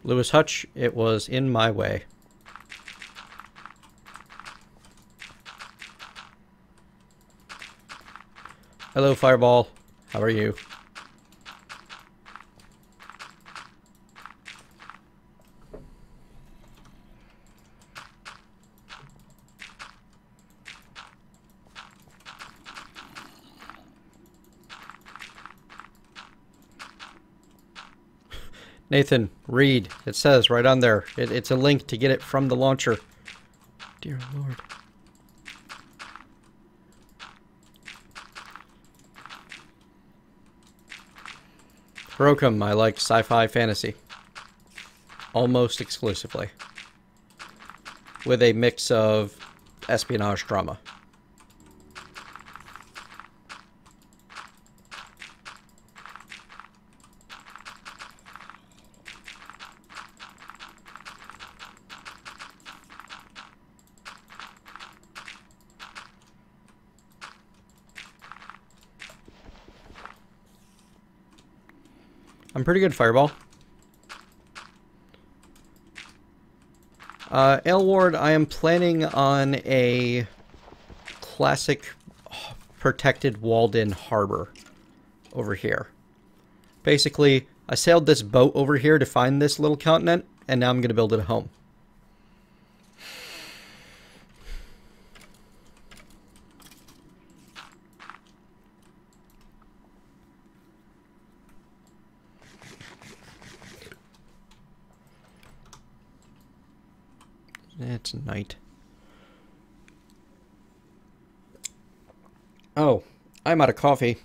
Speaker 1: Lewis Hutch, it was in my way. Hello, Fireball. How are you? Nathan, read. It says right on there. It's a link to get it from the launcher. Dear Lord. Heroicum, I like sci-fi fantasy. Almost exclusively. With a mix of espionage drama. I'm pretty good, Fireball. Aylward, I am planning on a classic protected walled-in harbor over here. Basically, I sailed this boat over here to find this little continent, and now I'm going to build it a home. It's night. Oh, I'm out of coffee.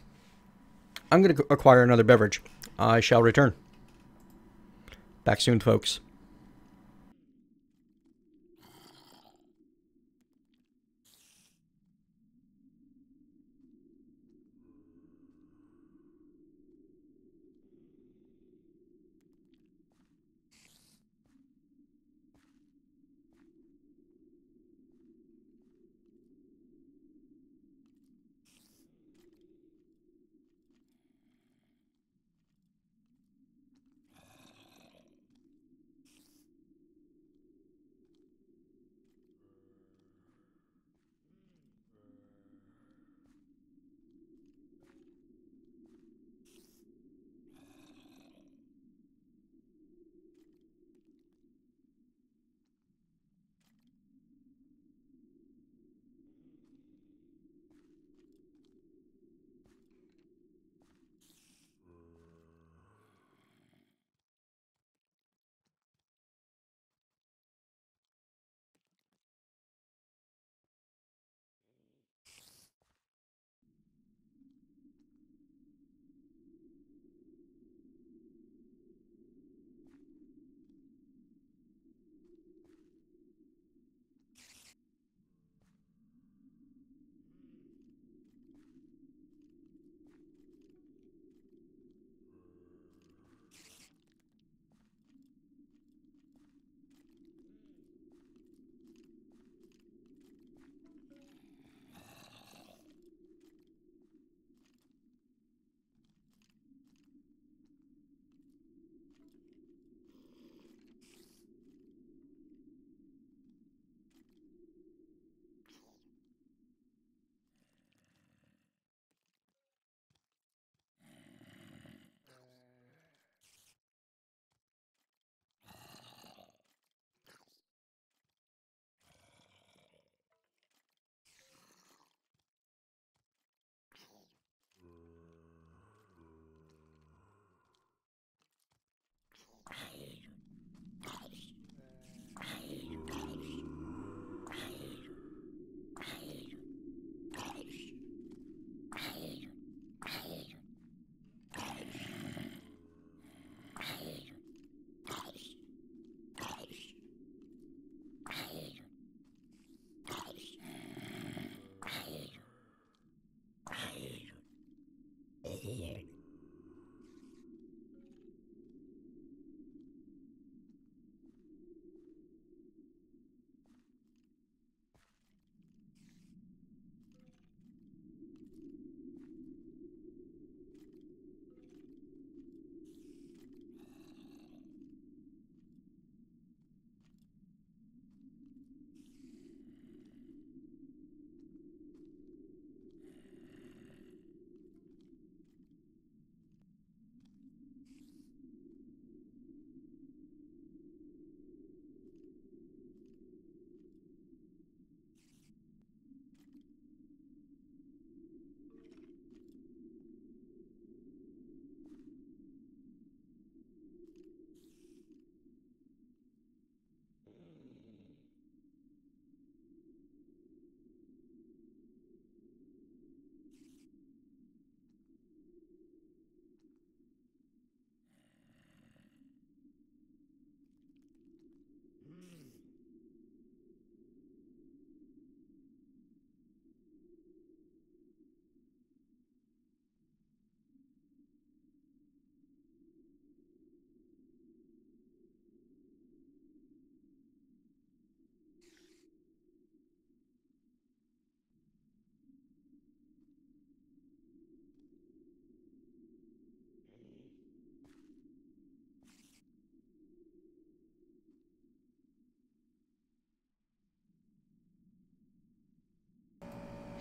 Speaker 1: I'm going to acquire another beverage. I shall return. Back soon, folks.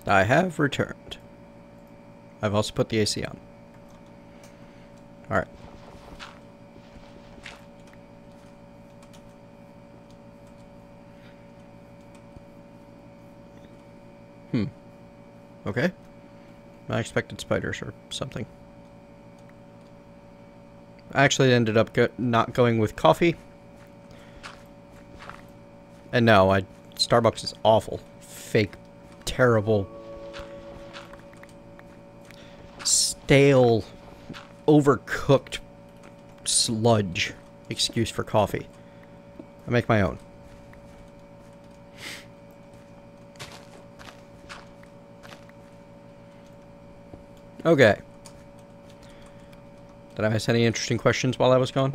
Speaker 1: I have returned. I've also put the AC on. Alright. Okay. I expected spiders or something. I actually ended up not going with coffee. And no, Starbucks is awful. Fake, terrible, stale, overcooked sludge excuse for coffee. I make my own. Okay. Did I miss any interesting questions while I was gone?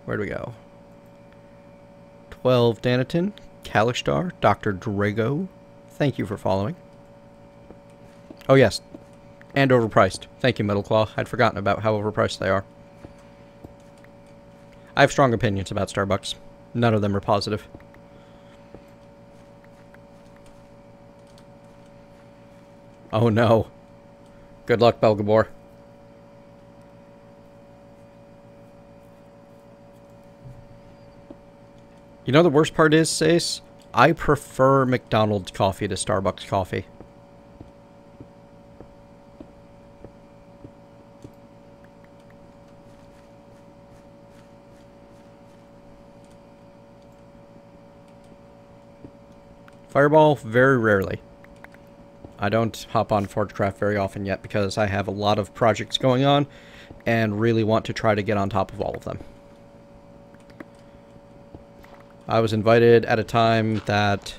Speaker 1: Where'd we go? 12 Daniton, Kalishtar, Dr. Drago. Thank you for following. Oh yes. And overpriced. Thank you, Metalclaw. I'd forgotten about how overpriced they are. I have strong opinions about Starbucks. None of them are positive. Oh no. Good luck, Belgabor. You know the worst part is, Sace? I prefer McDonald's coffee to Starbucks coffee. Fireball, very rarely. I don't hop on Forgecraft very often yet because I have a lot of projects going on and really want to try to get on top of all of them. I was invited at a time that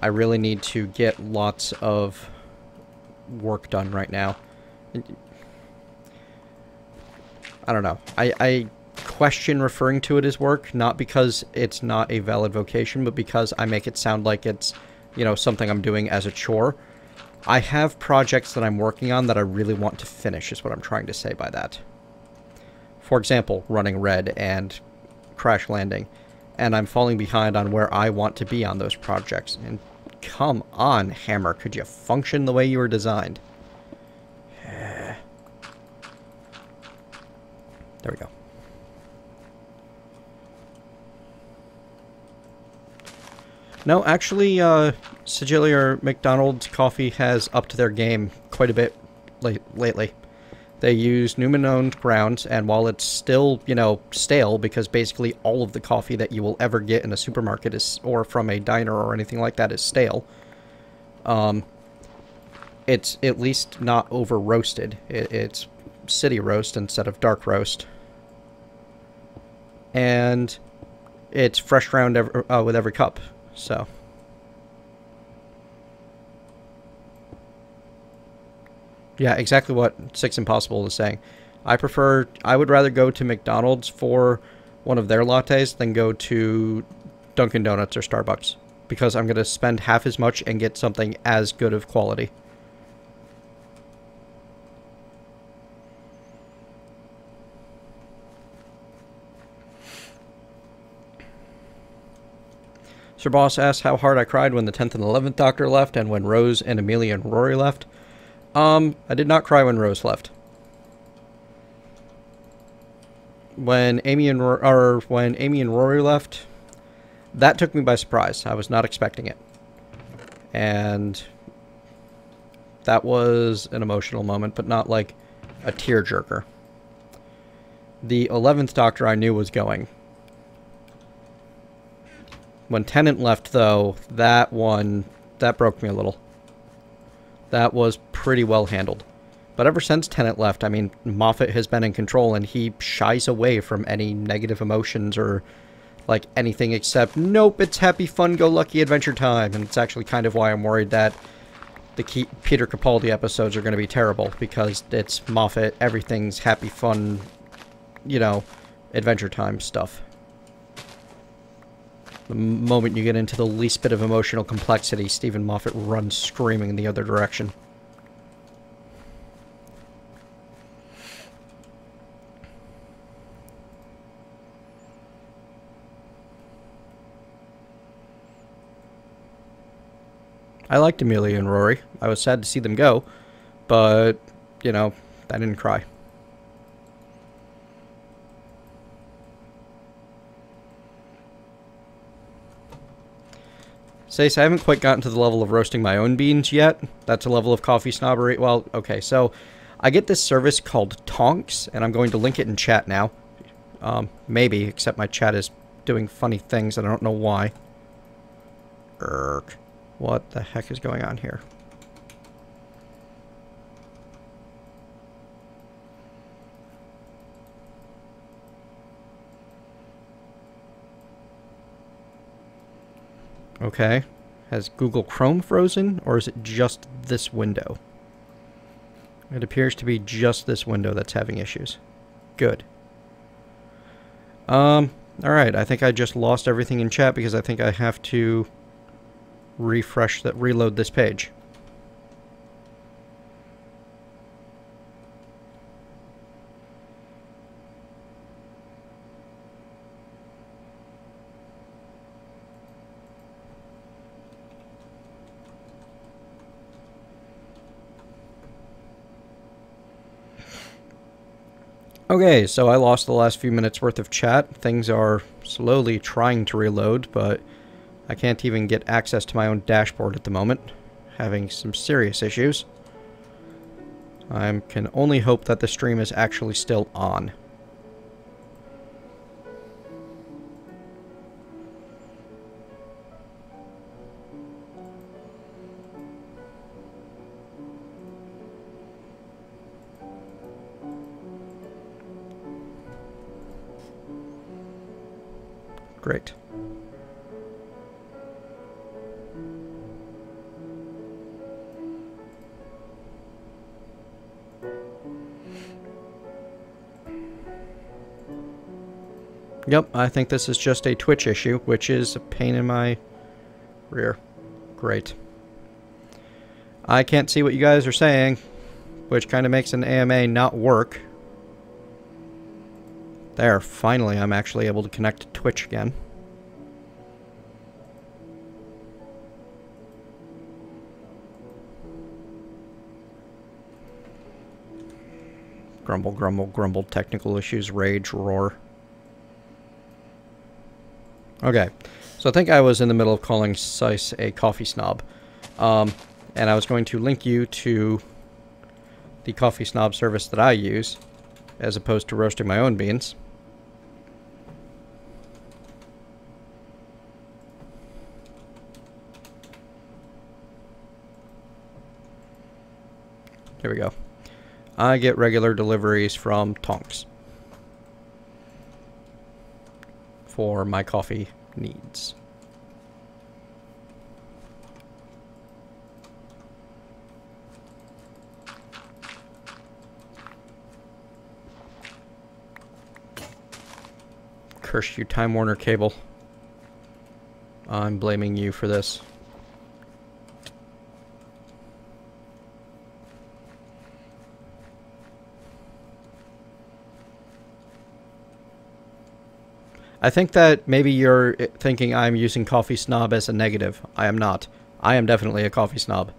Speaker 1: I really need to get lots of work done right now. I don't know. I question referring to it as work, not because it's not a valid vocation, but because I make it sound like it's, you know, something I'm doing as a chore. I have projects that I'm working on that I really want to finish, is what I'm trying to say by that. For example, running Red and Crash Landing. And I'm falling behind on where I want to be on those projects. And come on, Hammer, could you function the way you were designed? There we go. No, actually, Sigilier McDonald's coffee has upped their game quite a bit lately. They use Newman-owned grounds, and while it's still, you know, stale, because basically all of the coffee that you will ever get in a supermarket is, or from a diner or anything like that, is stale, it's at least not over-roasted. It's city roast instead of dark roast. And it's fresh ground with every cup. So, yeah, exactly what Six Impossible is saying. I would rather go to McDonald's for one of their lattes than go to Dunkin' Donuts or Starbucks, because I'm going to spend half as much and get something as good of quality. Sir Boss asks how hard I cried when the 10th and 11th Doctor left and when Rose and Amelia and Rory left. I did not cry when Rose left. When Amy and Rory left, that took me by surprise. I was not expecting it. And that was an emotional moment, but not like a tearjerker. The 11th Doctor I knew was going. When Tennant left, though, that broke me a little. That was pretty well handled. But ever since Tennant left, I mean, Moffat has been in control, and he shies away from any negative emotions or, like, anything except, nope, it's happy, fun-go-lucky adventure time. And it's actually kind of why I'm worried that the Peter Capaldi episodes are going to be terrible, because it's Moffat, everything's happy, fun, you know, adventure time stuff. The moment you get into the least bit of emotional complexity, Stephen Moffat runs screaming in the other direction. I liked Amelia and Rory. I was sad to see them go, but, you know, I didn't cry. Sace, I haven't quite gotten to the level of roasting my own beans yet. That's a level of coffee snobbery. Well, okay, so I get this service called Tonks, and I'm going to link it in chat now. Maybe, except my chat is doing funny things, and I don't know why. What the heck is going on here? Okay. Has Google Chrome frozen, or is it just this window? It appears to be just this window that's having issues. Good. Alright, I think I just lost everything in chat because I think I have to reload this page. Okay, so I lost the last few minutes worth of chat. Things are slowly trying to reload, but I can't even get access to my own dashboard at the moment. Having some serious issues. I can only hope that the stream is actually still on. Great. Yep, I think this is just a Twitch issue, which is a pain in my rear. Great. I can't see what you guys are saying, which kind of makes an AMA not work. There, finally I'm actually able to connect to Twitch again. Grumble, grumble, grumble, technical issues, rage, roar. Okay, so I think I was in the middle of calling Sice a coffee snob. And I was going to link you to the coffee snob service that I use, as opposed to roasting my own beans. Here we go. I get regular deliveries from Tonks for my coffee needs. Curse you, Time Warner Cable. I'm blaming you for this. I think that maybe you're thinking I'm using coffee snob as a negative. I am not. I am definitely a coffee snob.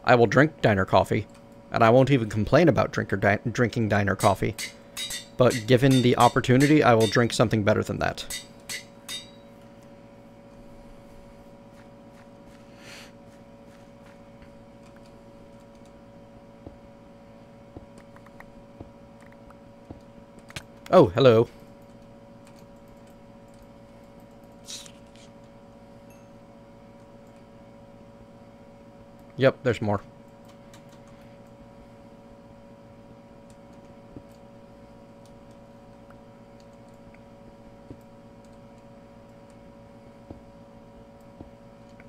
Speaker 1: I will drink diner coffee, and I won't even complain about drinking diner coffee. But given the opportunity, I will drink something better than that. Oh, hello. Yep, there's more.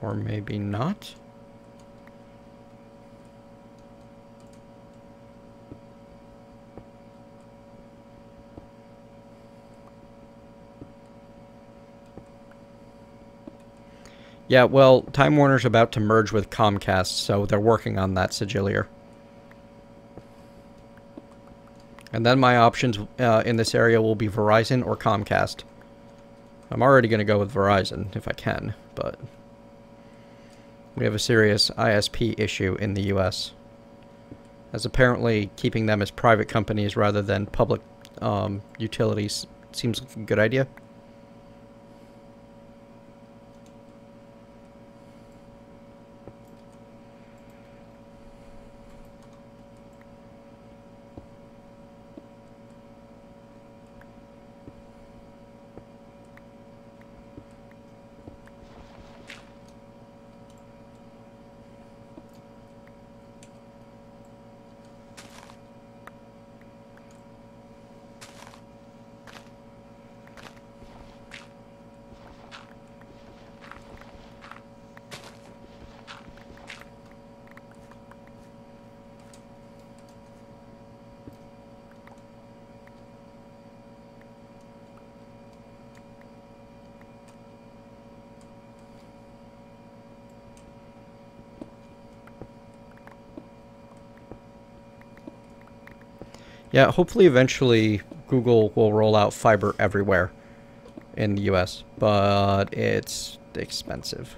Speaker 1: Or maybe not. Yeah, well, Time Warner's about to merge with Comcast, so they're working on that sigilier. And then my options in this area will be Verizon or Comcast. I'm already going to go with Verizon if I can, but We have a serious ISP issue in the US, as apparently keeping them as private companies rather than public utilities seems like a good idea. Yeah, hopefully eventually Google will roll out fiber everywhere in the US, but it's expensive.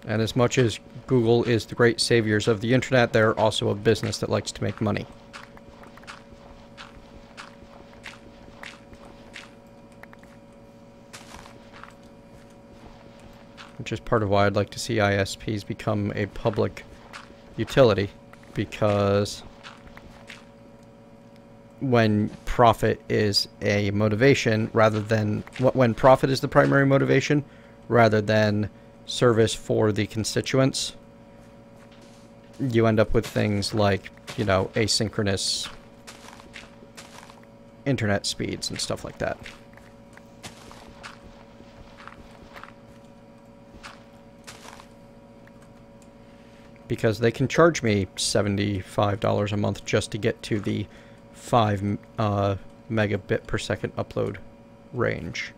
Speaker 1: And as much as Google is the great saviors of the internet, they're also a business that likes to make money. Which is part of why I'd like to see ISPs become a public utility, because when profit is a motivation rather than when profit is the primary motivation rather than service for the constituents, you end up with things like, you know, asynchronous internet speeds and stuff like that. Because they can charge me $75 a month just to get to the 5 megabit per second upload range.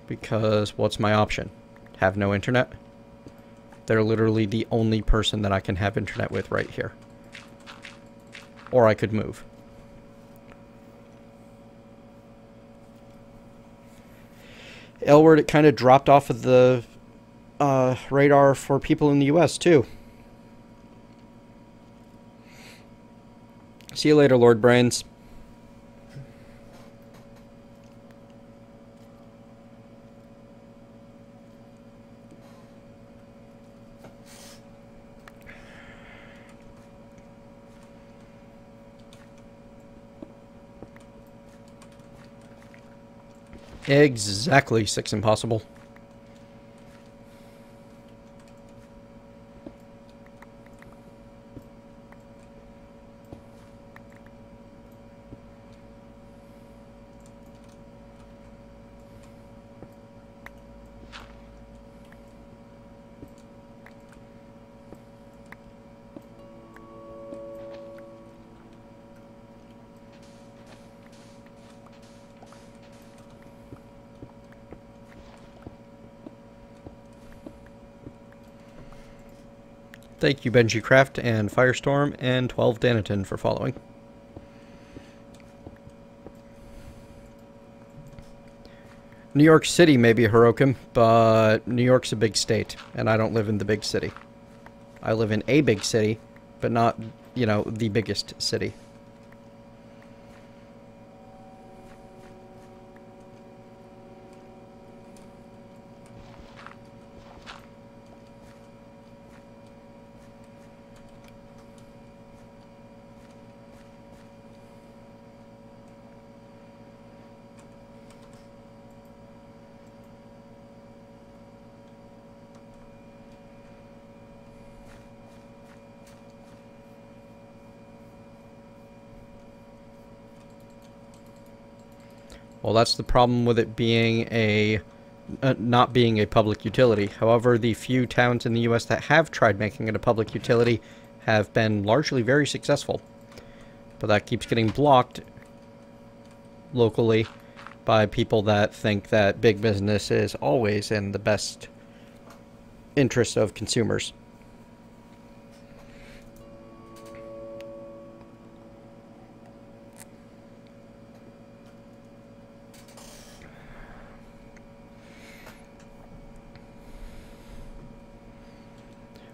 Speaker 1: Because what's my option? Have no internet? They're literally the only person that I can have internet with right here. Or I could move. L-word, it kind of dropped off of the radar for people in the US too. See you later, Lord Brains. Exactly, Six Impossible. Thank you, Benji Craft and Firestorm and 12 Daniton for following. New York City may be Hirokim, but New York's a big state, and I don't live in the big city. I live in a big city, but not, you know, the biggest city. Well, that's the problem with it being a not being a public utility. However, the few towns in the US that have tried making it a public utility have been largely very successful. But that keeps getting blocked locally by people that think that big business is always in the best interest of consumers.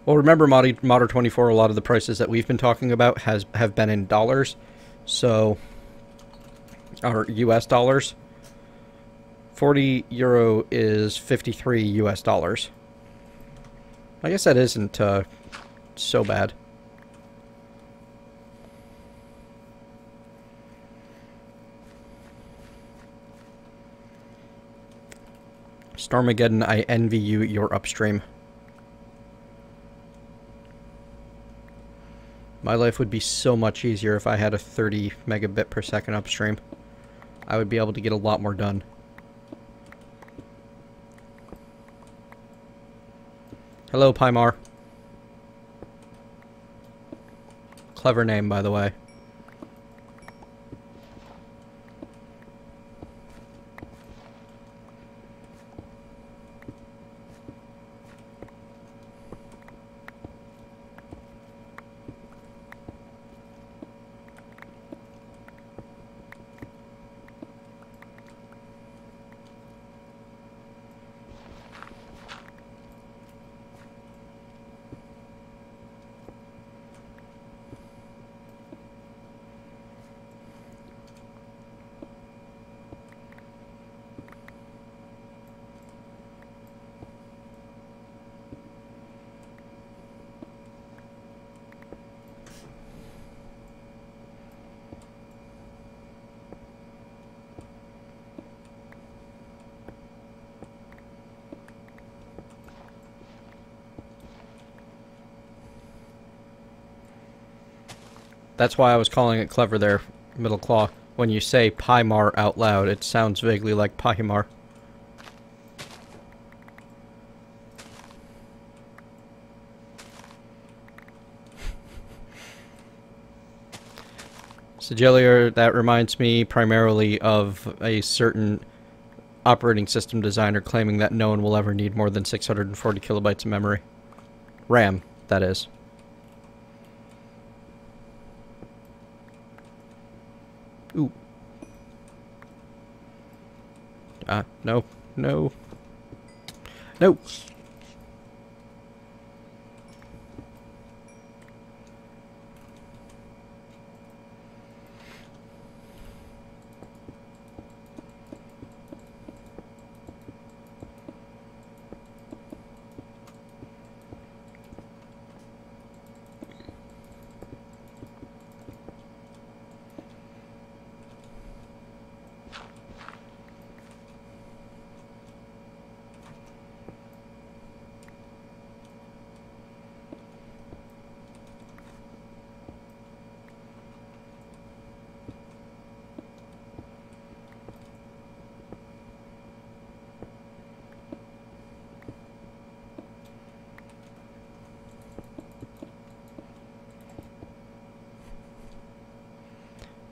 Speaker 1: Well, remember, Modder 24, a lot of the prices that we've been talking about have been in dollars. So, or US dollars. 40 euro is 53 US dollars. I guess that isn't so bad. Stormageddon, I envy you your upstream. My life would be so much easier if I had a 30 megabit per second upstream. I would be able to get a lot more done. Hello, Pymar. Clever name, by the way. That's why I was calling it clever there, Middle Claw. When you say Pymar out loud, it sounds vaguely like Pymar. Sigilier, that reminds me primarily of a certain operating system designer claiming that no one will ever need more than 640 kilobytes of memory. RAM, that is. Ooh. No. No. No!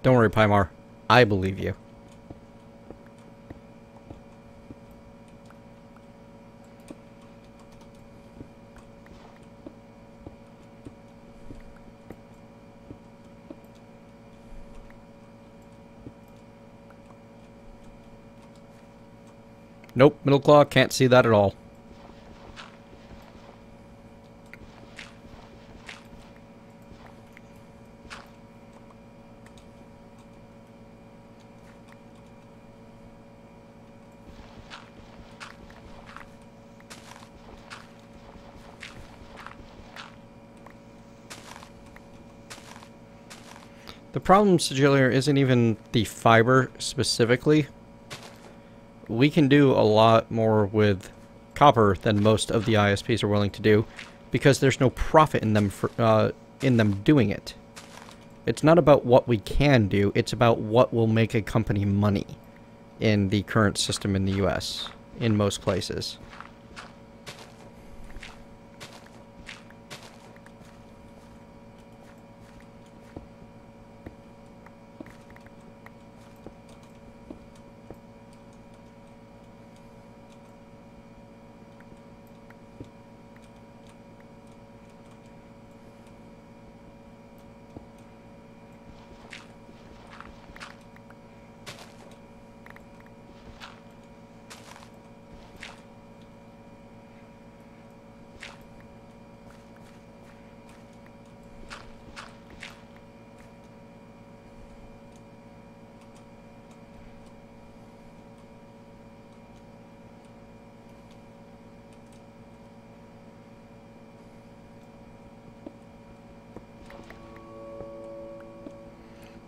Speaker 1: Don't worry, Pymar. I believe you. Nope, Middle Claw, can't see that at all. The problem, Sigilier, isn't even the fiber specifically. We can do a lot more with copper than most of the ISPs are willing to do, because there's no profit in them doing it. It's not about what we can do, it's about what will make a company money in the current system in the US, in most places.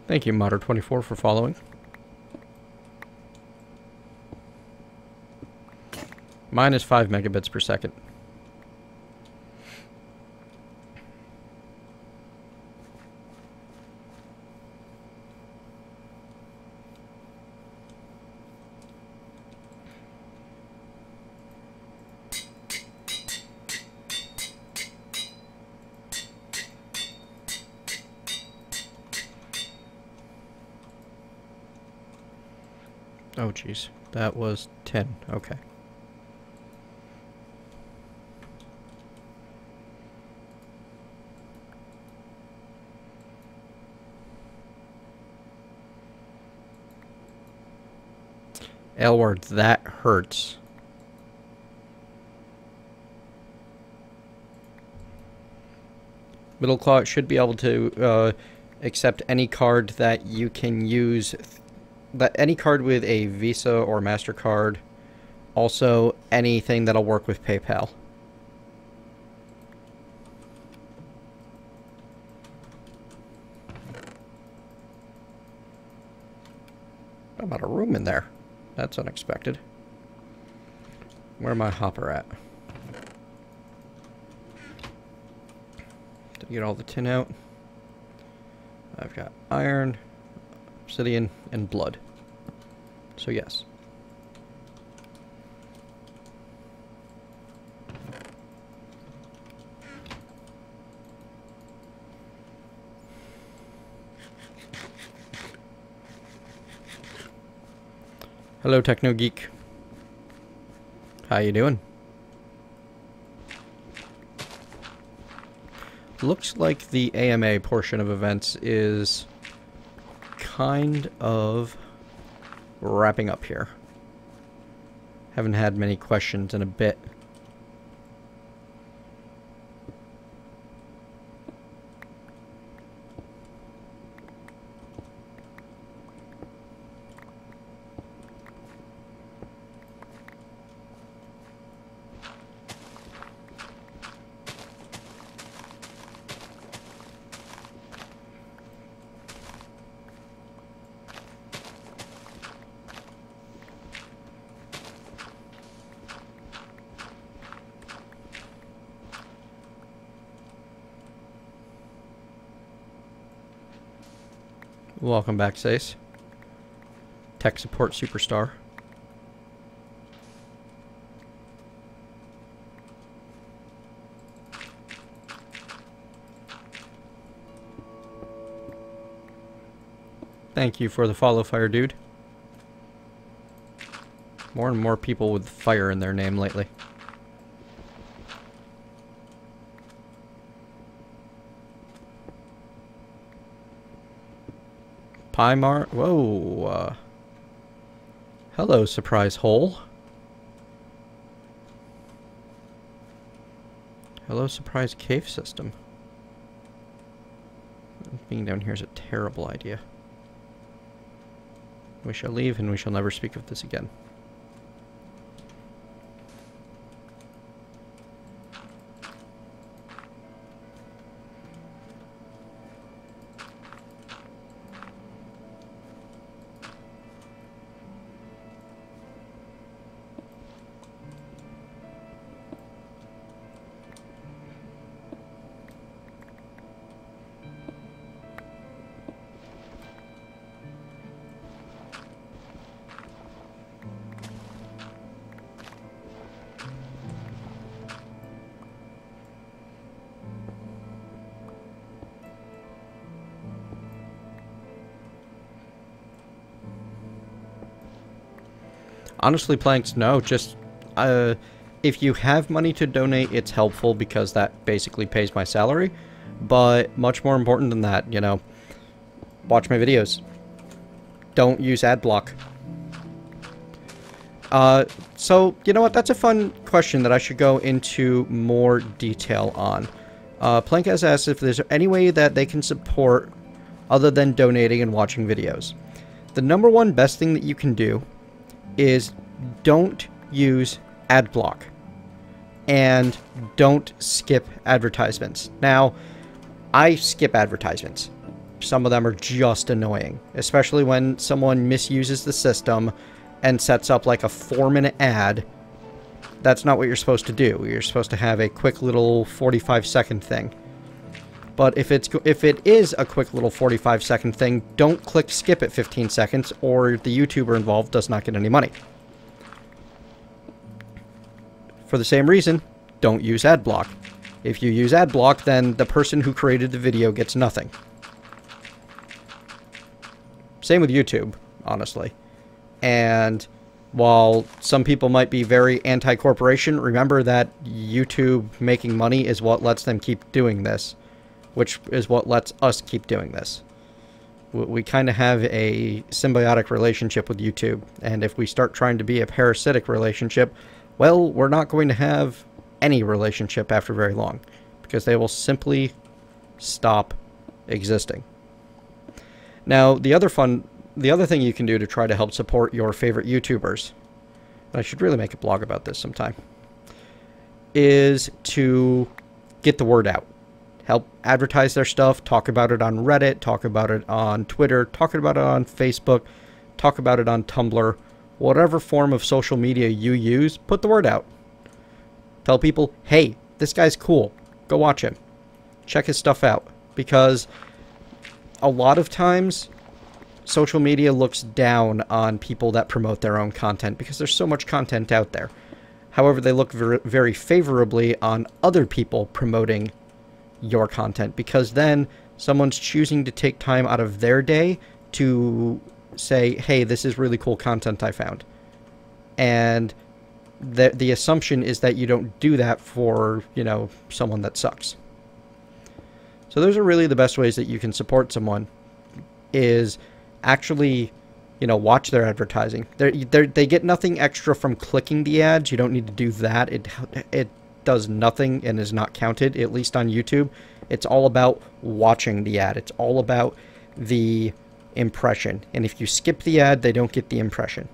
Speaker 1: Thank you, Modder24, for following. Mine is 5 megabits per second. Oh, jeez. That was 10. Okay. Elward, that hurts. Middle claw should be able to accept any card that you can use. That any card with a Visa or MasterCard. Also, anything that'll work with PayPal. How about a room in there? That's unexpected. Where my hopper at? Did I get all the tin out? I've got iron, obsidian, and blood. So yes. Hello, Techno Geek. How you doing? Looks like the AMA portion of events is kind of wrapping up here. Haven't had many questions in a bit. Welcome back, Sace. Tech support superstar. Thank you for the follow, Fire Dude. More and more people with fire in their name lately. Pymar. Whoa. Hello, surprise hole. Hello, surprise cave system. Being down here is a terrible idea. We shall leave, and we shall never speak of this again. Honestly, Planks, no. Just, if you have money to donate, it's helpful because that basically pays my salary. But much more important than that, you know, watch my videos. Don't use ad block. So, you know what? That's a fun question that I should go into more detail on. Plank has asked if there's any way that they can support other than donating and watching videos. The number one best thing that you can do is don't use ad block and don't skip advertisements. Now, I skip advertisements some of them are just annoying, especially when someone misuses the system and sets up like a 4-minute ad. That's not what you're supposed to do. You're supposed to have a quick little 45-second thing. But if it is a quick little 45-second thing, don't click skip at 15 seconds, or the YouTuber involved does not get any money. For the same reason, don't use ad block. If you use ad block, then the person who created the video gets nothing. Same with YouTube, honestly. And while some people might be very anti-corporation, remember that YouTube making money is what lets them keep doing this, which is what lets us keep doing this. We kind of have a symbiotic relationship with YouTube, and if we start trying to be a parasitic relationship, well, we're not going to have any relationship after very long, because they will simply stop existing. Now, the other thing you can do to try to help support your favorite YouTubers, and I should really make a blog about this sometime, is to get the word out. Help advertise their stuff, talk about it on Reddit, talk about it on Twitter, talk about it on Facebook, talk about it on Tumblr. Whatever form of social media you use, put the word out. Tell people, hey, this guy's cool. Go watch him. Check his stuff out. Because a lot of times, social media looks down on people that promote their own content because there's so much content out there. However, they look very favorably on other people promoting your content, because then someone's choosing to take time out of their day to say, hey, this is really cool content I found. And the assumption is that you don't do that for, you know, someone that sucks. So those are really the best ways that you can support someone, is actually, you know, watch their advertising. They get nothing extra from clicking the ads. You don't need to do that. It does nothing and is not counted, at least on YouTube. It's all about watching the ad. It's all about the impression. And if you skip the ad, they don't get the impression.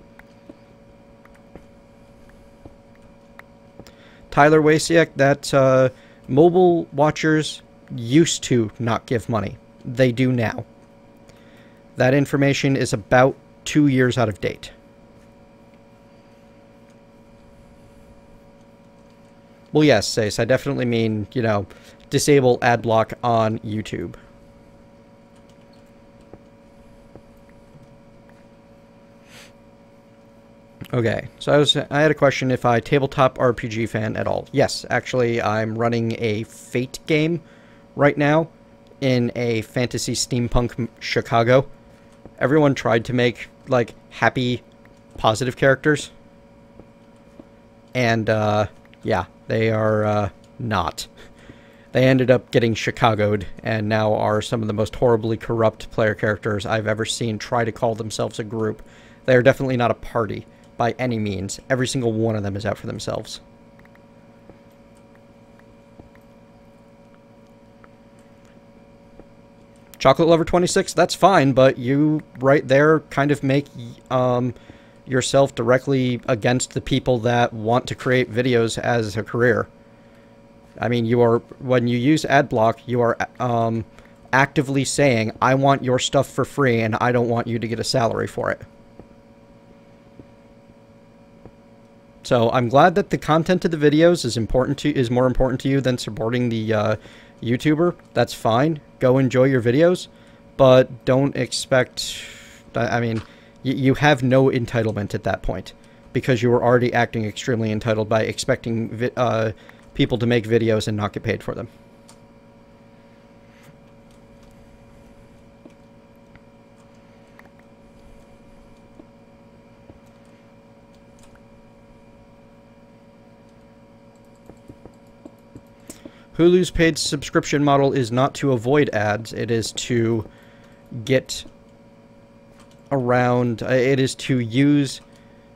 Speaker 1: Tyler Wasiak, that mobile watchers used to not give money. They do now. That information is about 2 years out of date. Well, yes, Sace, I definitely mean, you know, disable ad block on YouTube. Okay, so I had a question if I tabletop RPG fan at all. Yes, actually, I'm running a Fate game right now in a fantasy steampunk Chicago. Everyone tried to make, like, happy, positive characters. And, yeah, they are, not. They ended up getting Chicago'd, and now are some of the most horribly corrupt player characters I've ever seen try to call themselves a group. They are definitely not a party, by any means. Every single one of them is out for themselves. Chocolate Lover 26, that's fine, but you right there kind of make yourself directly against the people that want to create videos as a career. I mean, when you use ad block, you are actively saying, I want your stuff for free and I don't want you to get a salary for it. So I'm glad that the content of the videos is more important to you than supporting the YouTuber. That's fine. Go enjoy your videos, but don't expect. I mean, you have no entitlement at that point, because you were already acting extremely entitled by expecting people to make videos and not get paid for them. Hulu's paid subscription model is not to avoid ads. It is to get around... it is to use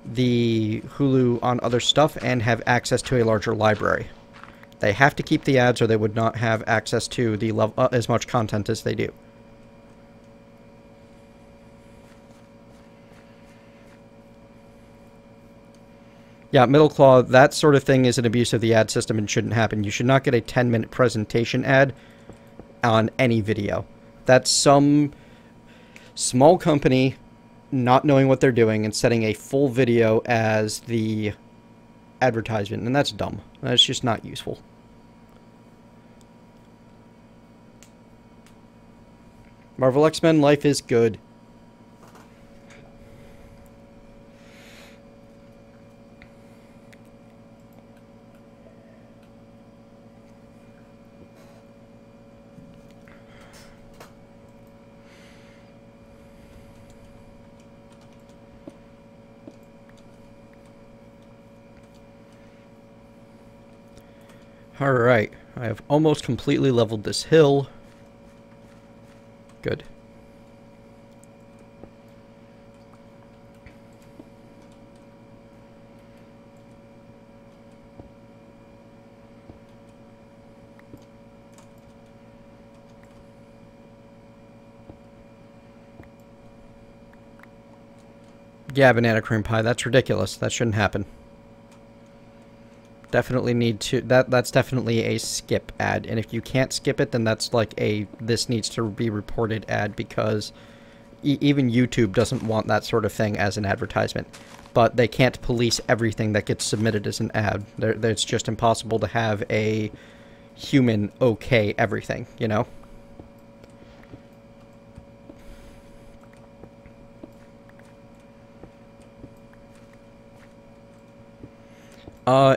Speaker 1: the Hulu on other stuff and have access to a larger library. They have to keep the ads or they would not have access to the as much content as they do. Yeah, Middle Claw, that sort of thing is an abuse of the ad system and shouldn't happen. You should not get a 10-minute presentation ad on any video. That's some small company not knowing what they're doing and setting a full video as the advertisement, and that's dumb. That's just not useful. Marvel X-Men, life is good. Alright, I have almost completely leveled this hill. Good. Yeah, banana cream pie, that's ridiculous. That shouldn't happen. Definitely need to... That's definitely a skip ad. And if you can't skip it, then that's like a this needs to be reported ad, because even YouTube doesn't want that sort of thing as an advertisement. But they can't police everything that gets submitted as an ad. It's just impossible to have a human okay everything, you know?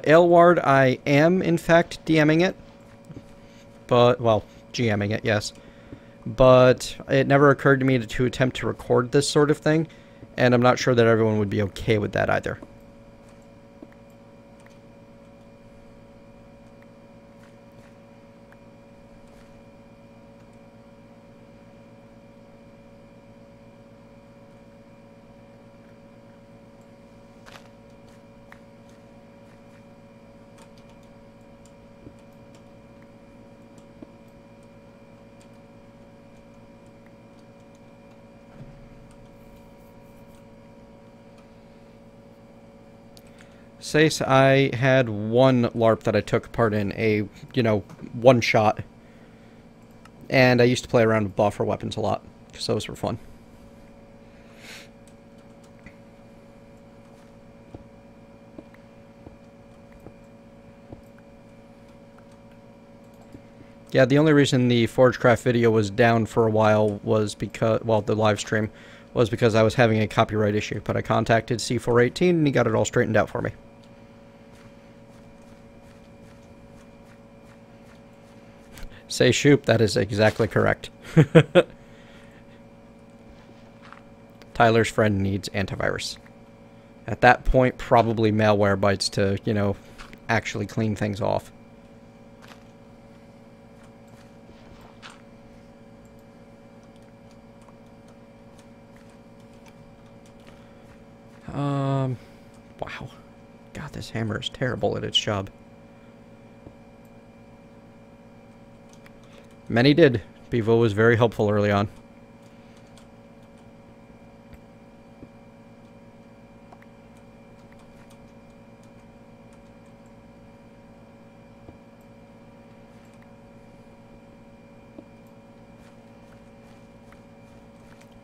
Speaker 1: Aylward, I am, in fact, DMing it. But, well, GMing it, yes. But it never occurred to me to attempt to record this sort of thing, and I'm not sure that everyone would be okay with that either. Sace, I had one LARP that I took part in, a, you know, one shot. And I used to play around with buffer weapons a lot, because those were fun. Yeah, the only reason the Forgecraft video was down for a while was because, well, the live stream, was because I was having a copyright issue. But I contacted C418 and he got it all straightened out for me. Say shoop, that is exactly correct. Tyler's friend needs antivirus. At that point, probably malware bites to, you know, actually clean things off. Wow. God, this hammer is terrible at its job. Many did. Bevo was very helpful early on.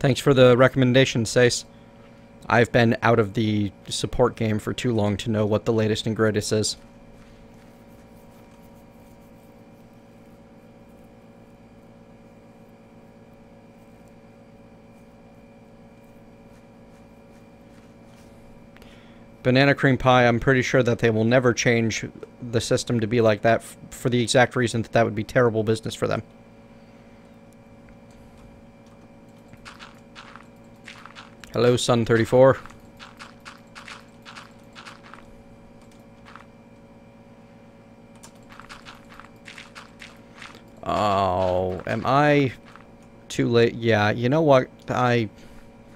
Speaker 1: Thanks for the recommendation, Sace. I've been out of the support game for too long to know what the latest and greatest is. Banana cream pie, I'm pretty sure that they will never change the system to be like that for the exact reason that that would be terrible business for them. Hello, Sun34. Oh, am I too late? Yeah, you know what?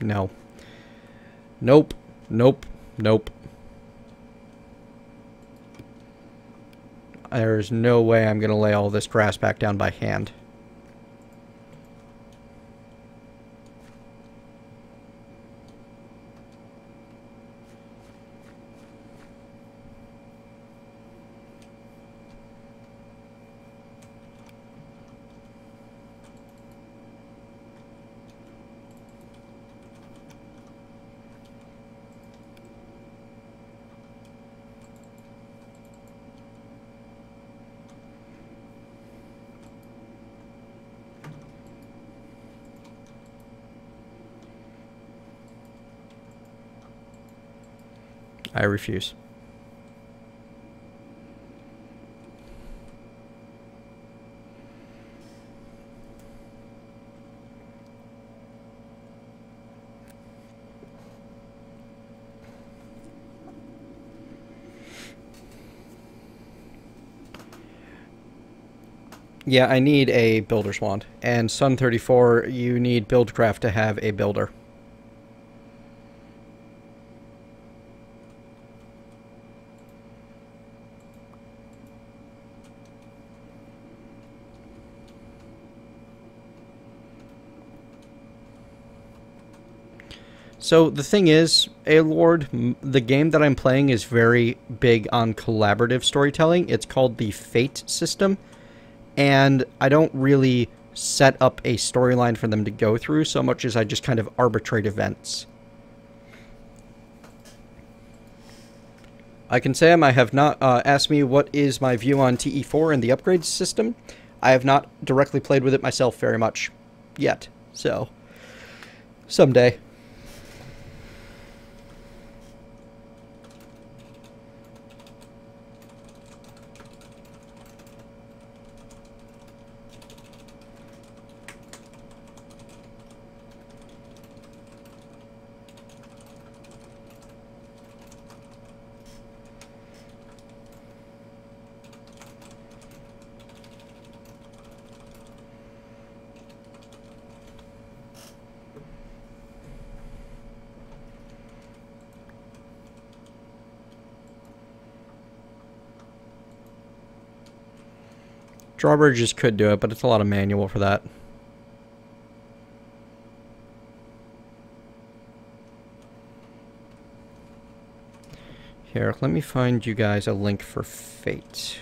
Speaker 1: No. Nope. Nope. Nope. There's no way I'm going to lay all this grass back down by hand. I refuse. Yeah, I need a builder's wand. And Sun 34, you need Buildcraft to have a builder. So the thing is, A-Lord, the game that I'm playing is very big on collaborative storytelling. It's called the Fate system. And I don't really set up a storyline for them to go through so much as I just kind of arbitrate events. I can say I have not asked me what is my view on TE4 and the upgrade system. I have not directly played with it myself very much yet, so someday. Drawbridges could do it, but it's a lot of manual for that. Here, let me find you guys a link for Fate.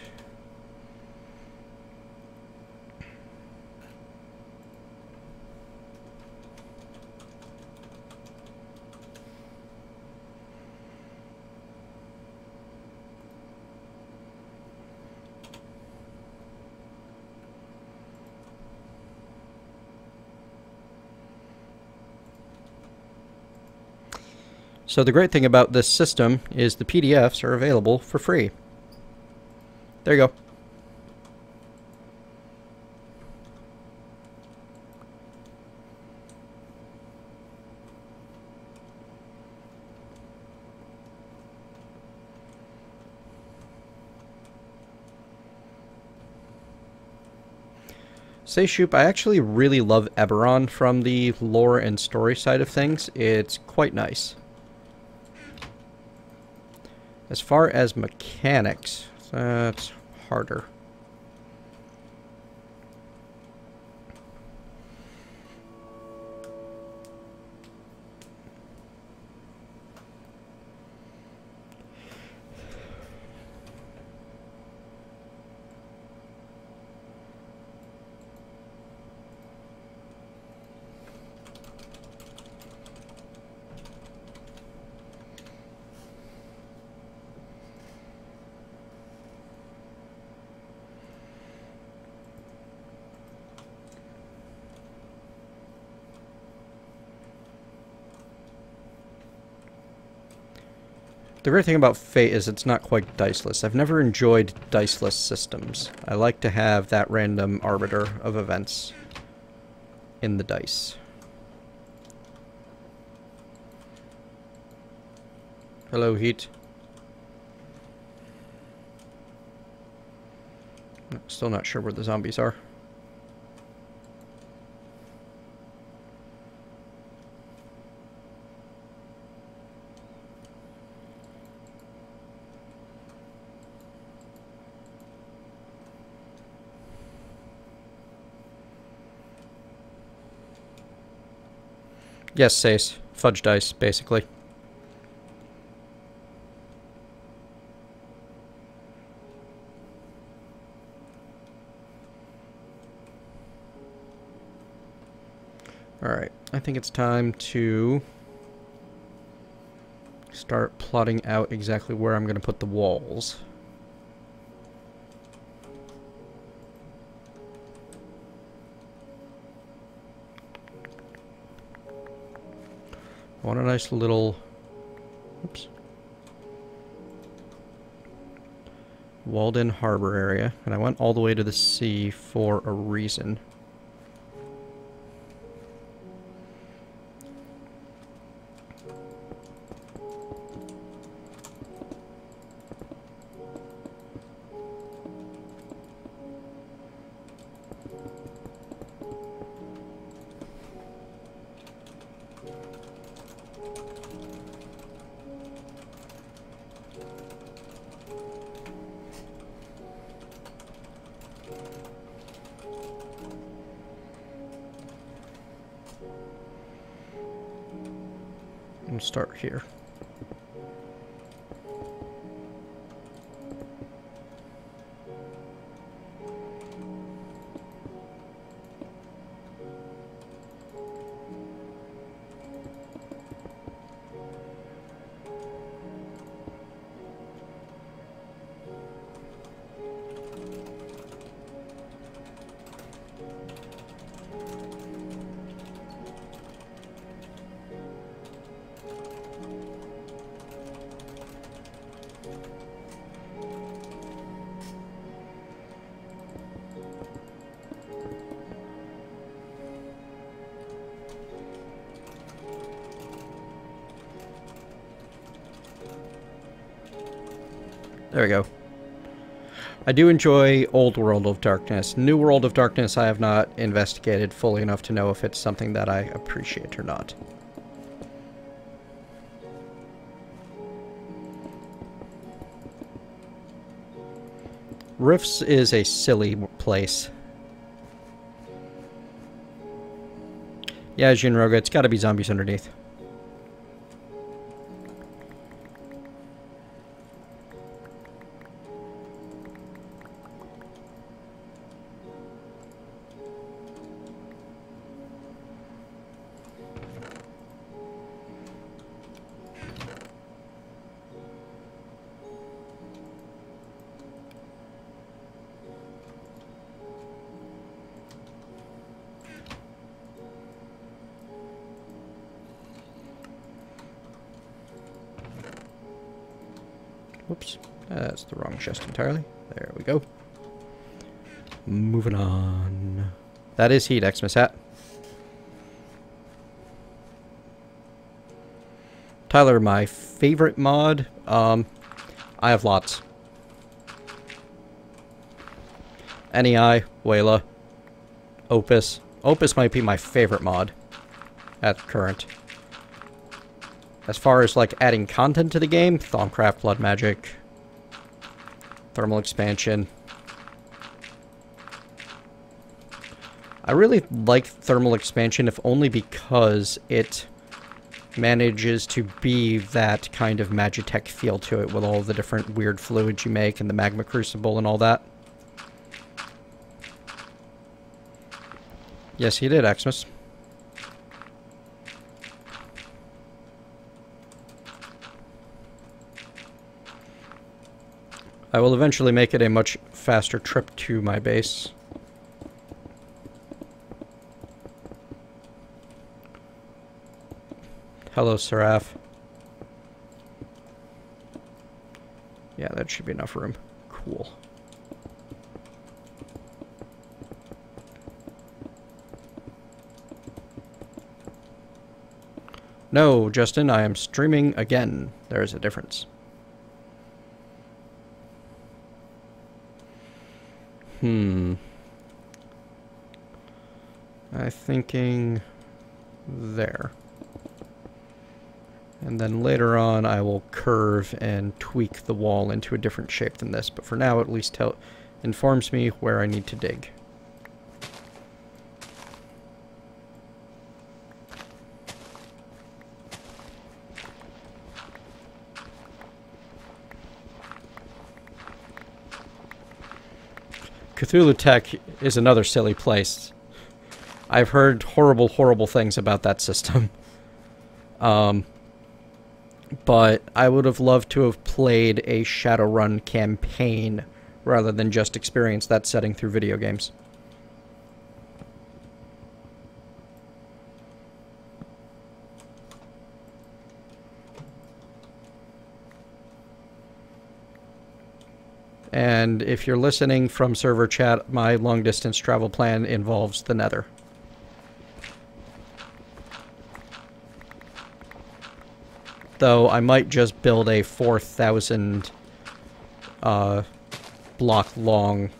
Speaker 1: So the great thing about this system is the PDFs are available for free. There you go. Say Shoop, I actually really love Eberron from the lore and story side of things. It's quite nice. As far as mechanics, that's harder. The great thing about Fate is it's not quite diceless. I've never enjoyed diceless systems. I like to have that random arbiter of events in the dice. Hello, Heat. Still not sure where the zombies are. Yes, Sace. Fudge dice, basically. Alright, I think it's time to start plotting out exactly where I'm going to put the walls. I want a nice little... Oops. Walden Harbor area, and I went all the way to the sea for a reason. We'll start here. There we go. I do enjoy Old World of Darkness. New World of Darkness I have not investigated fully enough to know if it's something that I appreciate or not. Rifts is a silly place. Yeah, Jinroga, it's gotta be zombies underneath. Whoops, that's the wrong chest entirely. There we go. Moving on. That is heat, Xmas hat. Tyler, my favorite mod? I have lots. NEI, Wayla, Opus. Opus might be my favorite mod at current. As far as, like, adding content to the game, Thaumcraft, Blood Magic, Thermal Expansion. I really like Thermal Expansion, if only because it manages to be that kind of Magitech feel to it, with all the different weird fluids you make, and the Magma Crucible and all that. Yes, you did, Xmas. I will eventually make it a much faster trip to my base. Hello, Seraph. Yeah, that should be enough room. Cool. No, Justin, I am streaming again. There is a difference. I'm thinking there. And then later on I will curve and tweak the wall into a different shape than this, but for now at least informs me where I need to dig. Cthulhu Tech is another silly place. I've heard horrible, horrible things about that system. But I would have loved to have played a Shadowrun campaign rather than just experience that setting through video games. And if you're listening from server chat, my long-distance travel plan involves the Nether. Though I might just build a 4,000 block long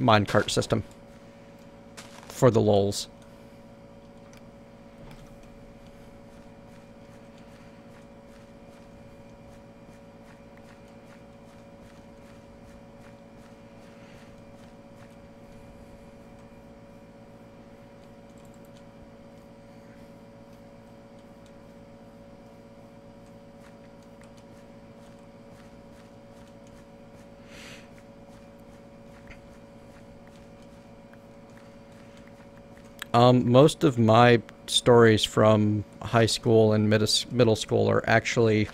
Speaker 1: minecart system for the lols. Most of my stories from high school and middle school are actually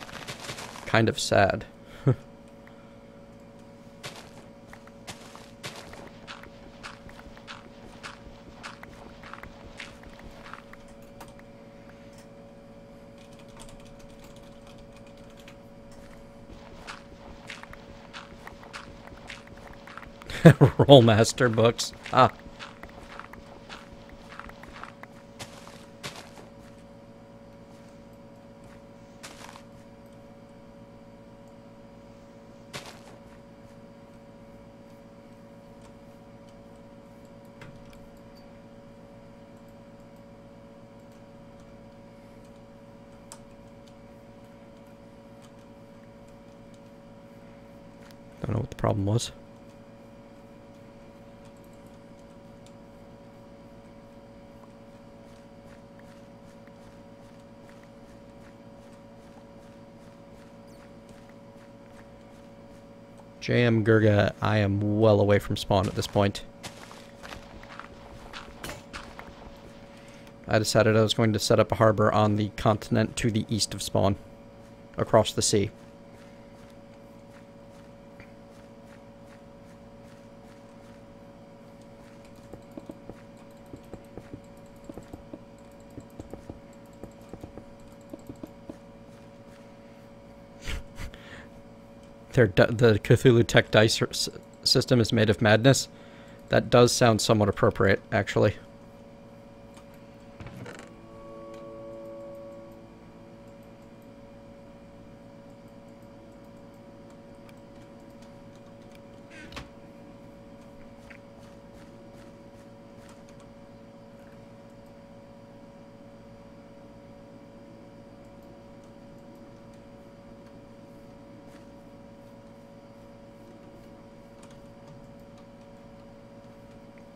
Speaker 1: kind of sad. Rollmaster books. Ah. Don't know what the problem was. JM Gurga, I am well away from spawn at this point. I decided I was going to set up a harbor on the continent to the east of spawn, across the sea. The Cthulhu Tech dice system is made of madness. That does sound somewhat appropriate, actually.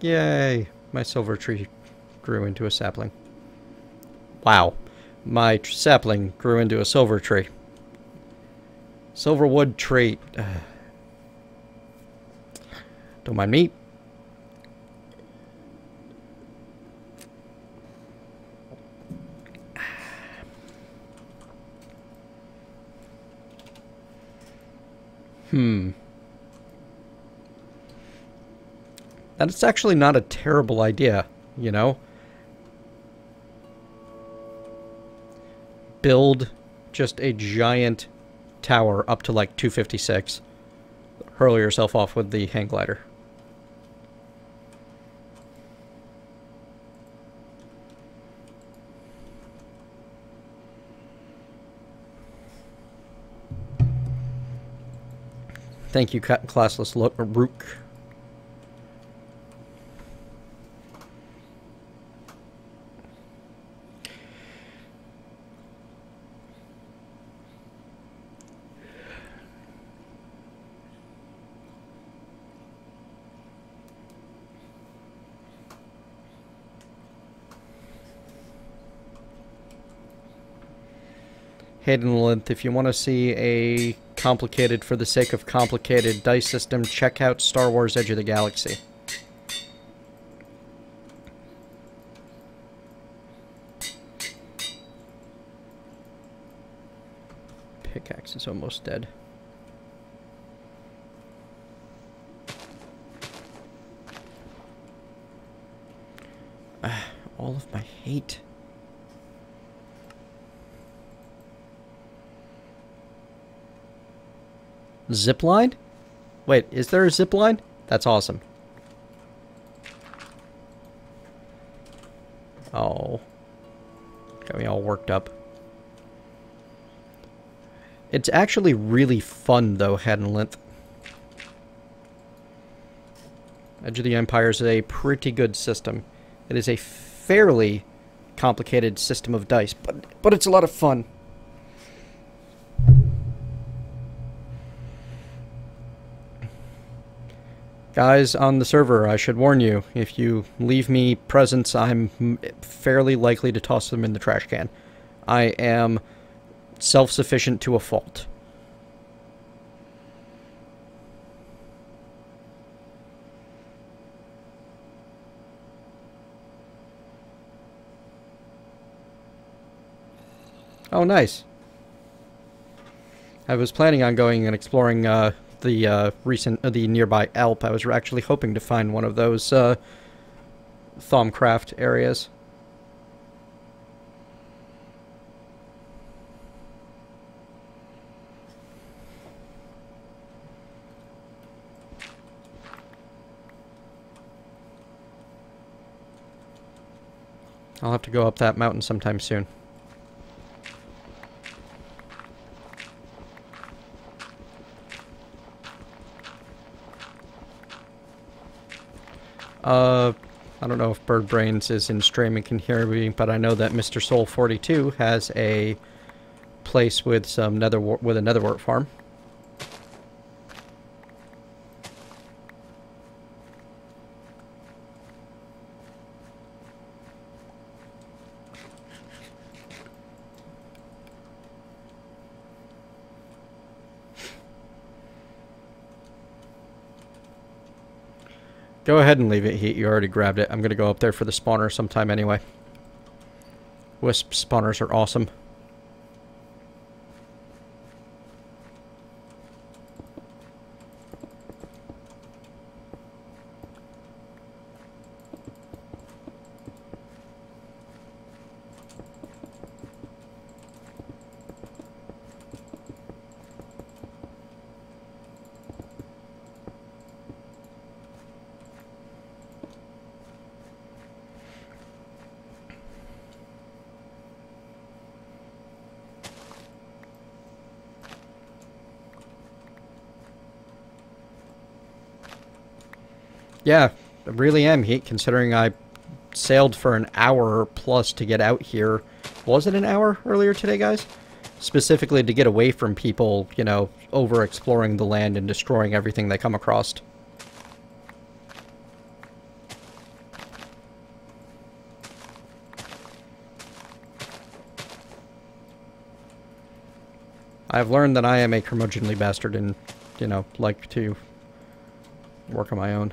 Speaker 1: Yay! My silver tree grew into a sapling. Wow. My sapling grew into a silver tree. Silverwood tree. Don't mind me. That's actually not a terrible idea, you know? Build just a giant tower up to like 256. Hurl yourself off with the hang glider. Thank you, classless Rook. Hayden Length, if you want to see a complicated for the sake of complicated dice system, check out Star Wars Edge of the Galaxy. Pickaxe is almost dead. All of my hate. Zipline? Wait, is there a zip line? That's awesome. Oh. Got me all worked up. It's actually really fun, though, Head and Length. Edge of the Empire is a pretty good system. It is a fairly complicated system of dice, but it's a lot of fun. Guys on the server, I should warn you, if you leave me presents, I'm fairly likely to toss them in the trash can. I am self-sufficient to a fault. Oh, nice. I was planning on going and exploring the nearby Alp. I was actually hoping to find one of those Thaumcraft areas. I'll have to go up that mountain sometime soon. I don't know if Bird Brains is in stream and can hear me, but I know that Mr. Soul 42 has a place with some a netherwort farm. Go ahead and leave it, Heat. You already grabbed it. I'm going to go up there for the spawner sometime anyway. Wisp spawners are awesome. Yeah, I really am, Heat, considering I sailed for an hour plus to get out here. Was it an hour earlier today, guys? Specifically to get away from people, you know, over-exploring the land and destroying everything they come across. I've learned that I am a curmudgeonly bastard and, you know, like to work on my own.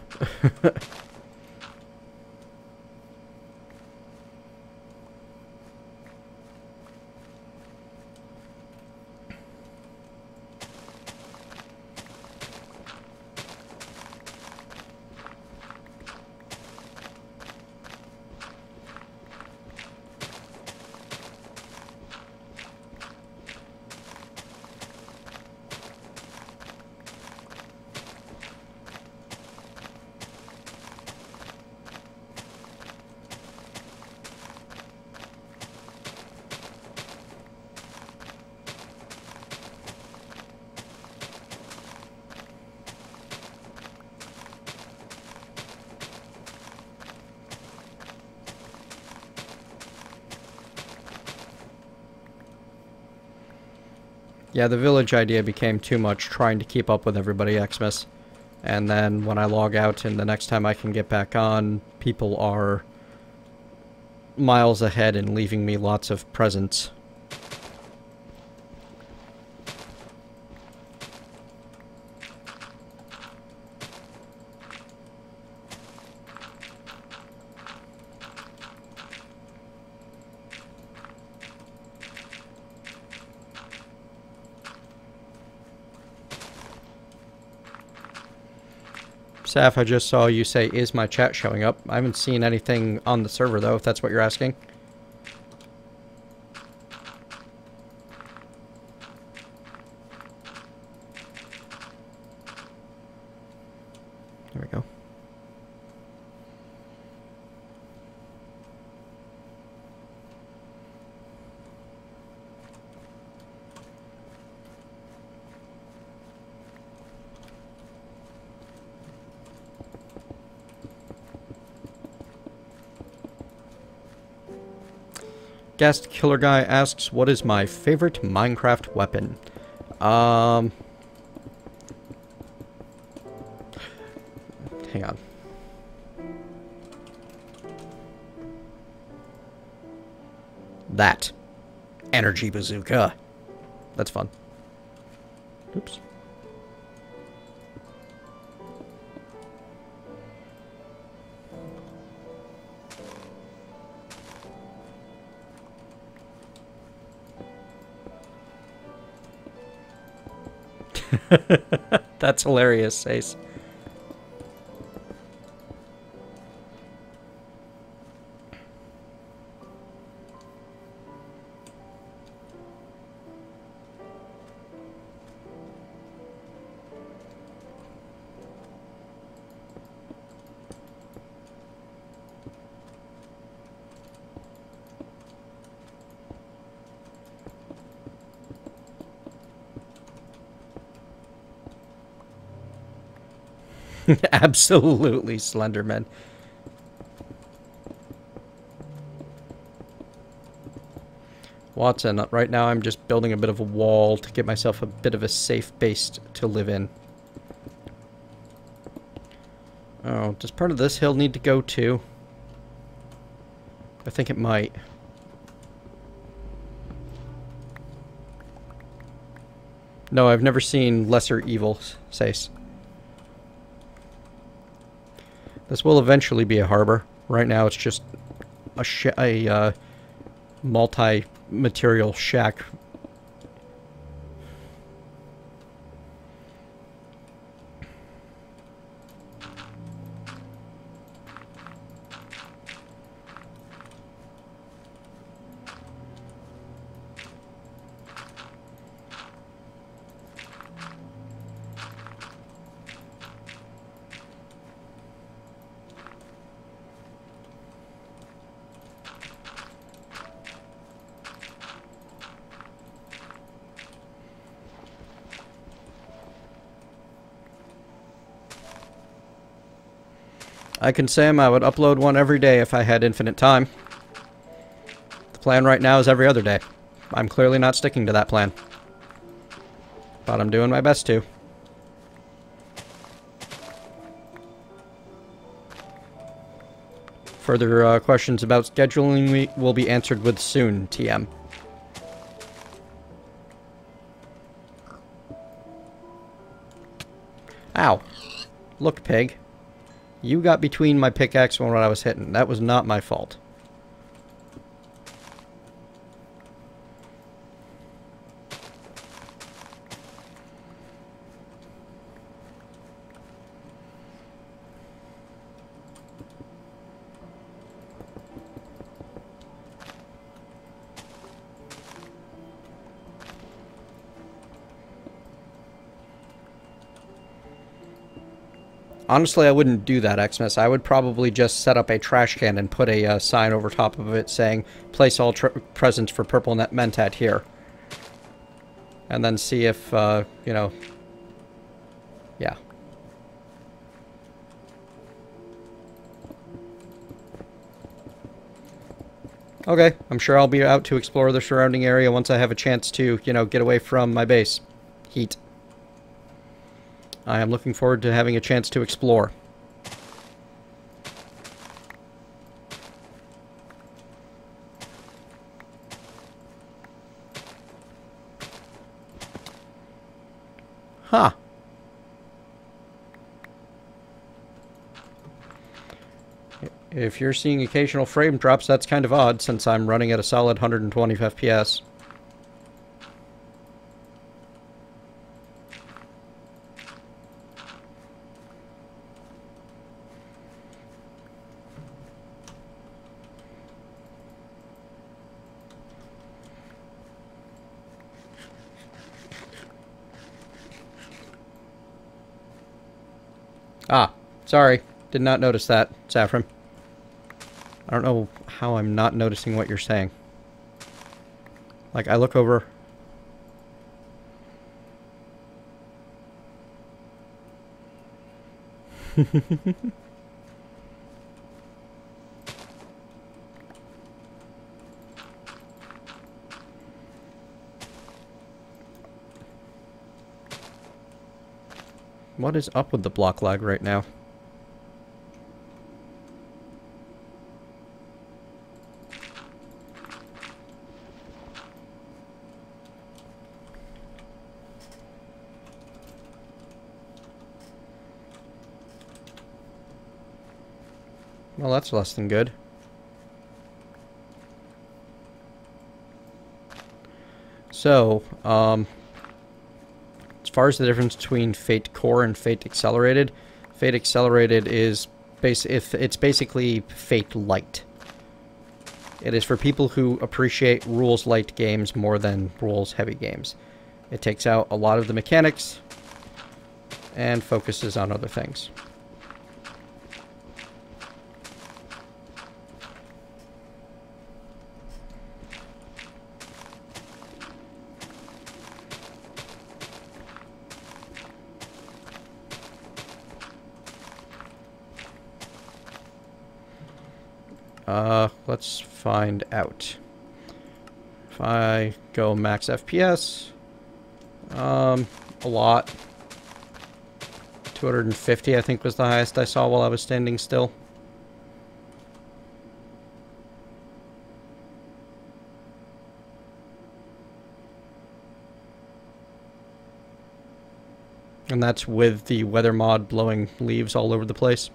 Speaker 1: Yeah, the village idea became too much trying to keep up with everybody Xmas. And then when I log out and the next time I can get back on, people are miles ahead and leaving me lots of presents. Saf, I just saw you say, is my chat showing up? I haven't seen anything on the server, though, if that's what you're asking. Guest Killer Guy asks, what is my favorite Minecraft weapon? Hang on. That. Energy bazooka. That's fun. Oops. That's hilarious, Ace. Absolutely, Slenderman. Watson, right now I'm just building a bit of a wall to get myself a bit of a safe base to live in. Oh, does part of this hill need to go too? I think it might. No, I've never seen Lesser Evil, Sace. This will eventually be a harbor. Right now it's just a multi-material shack. I can say I would upload one every day if I had infinite time. The plan right now is every other day. I'm clearly not sticking to that plan. But I'm doing my best to. Further questions about scheduling will be answered with soon, TM. Ow. Look, pig. You got between my pickaxe and what I was hitting. That was not my fault. Honestly, I wouldn't do that, Xmas. I would probably just set up a trash can and put a sign over top of it saying, place all presents for Purple Net Mentat here. And then see if, you know, yeah. Okay, I'm sure I'll be out to explore the surrounding area once I have a chance to, you know, get away from my base. Heat. I am looking forward to having a chance to explore. Huh. If you're seeing occasional frame drops, that's kind of odd since I'm running at a solid 120 FPS. Ah, sorry. Did not notice that, Saffron. I don't know how I'm not noticing what you're saying. Like, I look over... What is up with the block lag right now? Well, that's less than good. So, as far as the difference between Fate Core and Fate Accelerated is it's basically Fate Light. It is for people who appreciate rules light games more than rules heavy games. It takes out a lot of the mechanics and focuses on other things. Let's find out. If I go max FPS, a lot. 250, I think, was the highest I saw while I was standing still. And that's with the weather mod blowing leaves all over the place.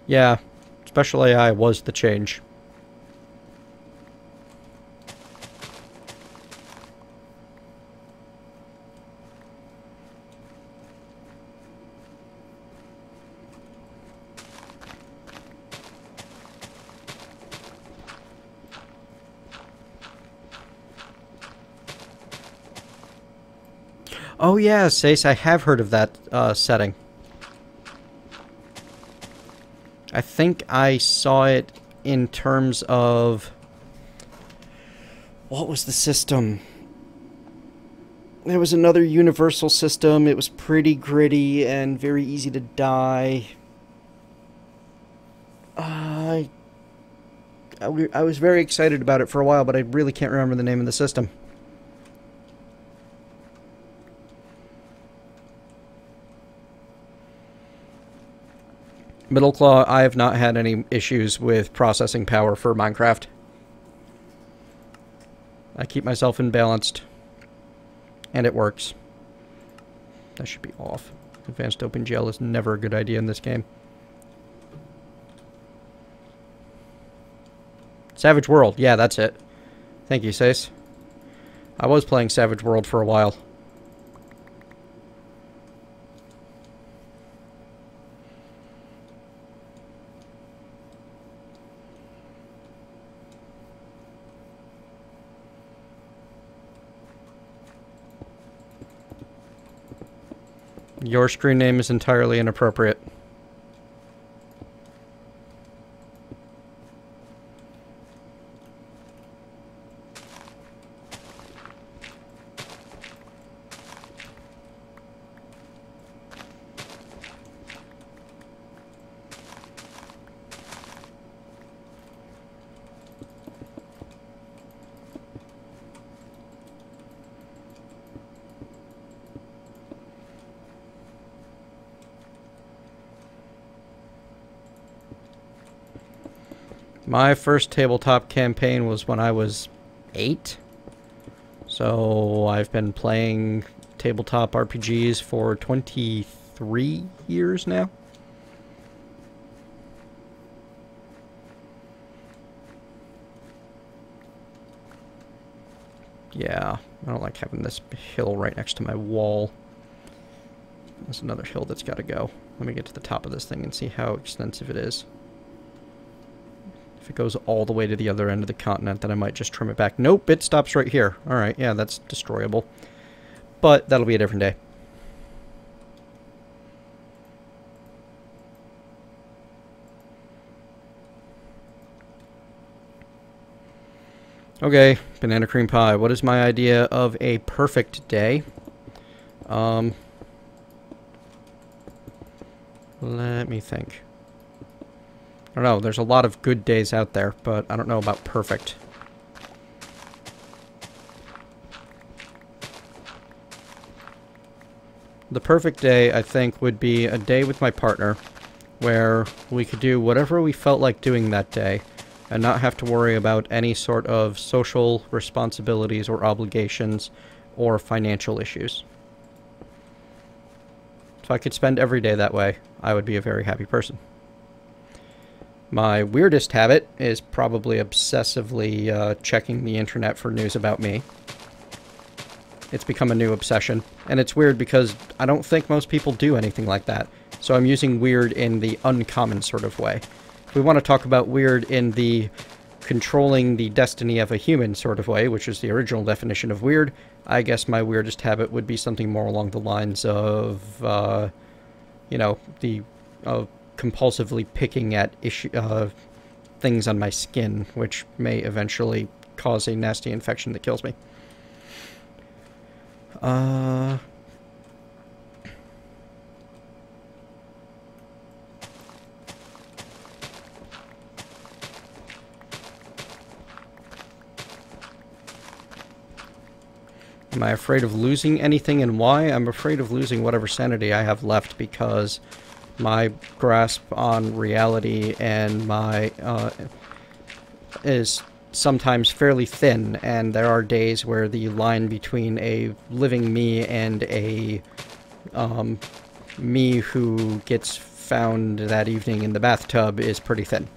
Speaker 1: Yeah, Special AI was the change. Oh yeah, Sace, I have heard of that setting. I think I saw it in terms of... What was the system? There was another universal system. It was pretty gritty and very easy to die. I was very excited about it for a while, but I really can't remember the name of the system. Middle Claw, I have not had any issues with processing power for Minecraft. I keep myself imbalanced. And it works. That should be off. Advanced Open Gel is never a good idea in this game. Savage World. Yeah, that's it. Thank you, Sace. I was playing Savage World for a while. Your screen name is entirely inappropriate. My first tabletop campaign was when I was 8. So I've been playing tabletop RPGs for 23 years now. Yeah, I don't like having this hill right next to my wall. There's another hill that's got to go. Let me get to the top of this thing and see how extensive it is. If it goes all the way to the other end of the continent, then I might just trim it back. Nope, it stops right here. Alright, yeah, that's destroyable. But that'll be a different day. Okay, banana cream pie. What is my idea of a perfect day? Let me think. I don't know, there's a lot of good days out there, but I don't know about perfect. The perfect day, I think, would be a day with my partner where we could do whatever we felt like doing that day and not have to worry about any sort of social responsibilities or obligations or financial issues. If I could spend every day that way, I would be a very happy person. My weirdest habit is probably obsessively checking the internet for news about me. It's become a new obsession, and it's weird because I don't think most people do anything like that, so I'm using weird in the uncommon sort of way. If we want to talk about weird in the controlling the destiny of a human sort of way, which is the original definition of weird, I guess my weirdest habit would be something more along the lines of, you know, the compulsively picking at things on my skin, which may eventually cause a nasty infection that kills me. Am I afraid of losing anything, and why? I'm afraid of losing whatever sanity I have left because my grasp on reality and my is sometimes fairly thin, and there are days where the line between a living me and a me who gets found that evening in the bathtub is pretty thin.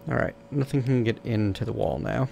Speaker 1: Alright, nothing can get into the wall now.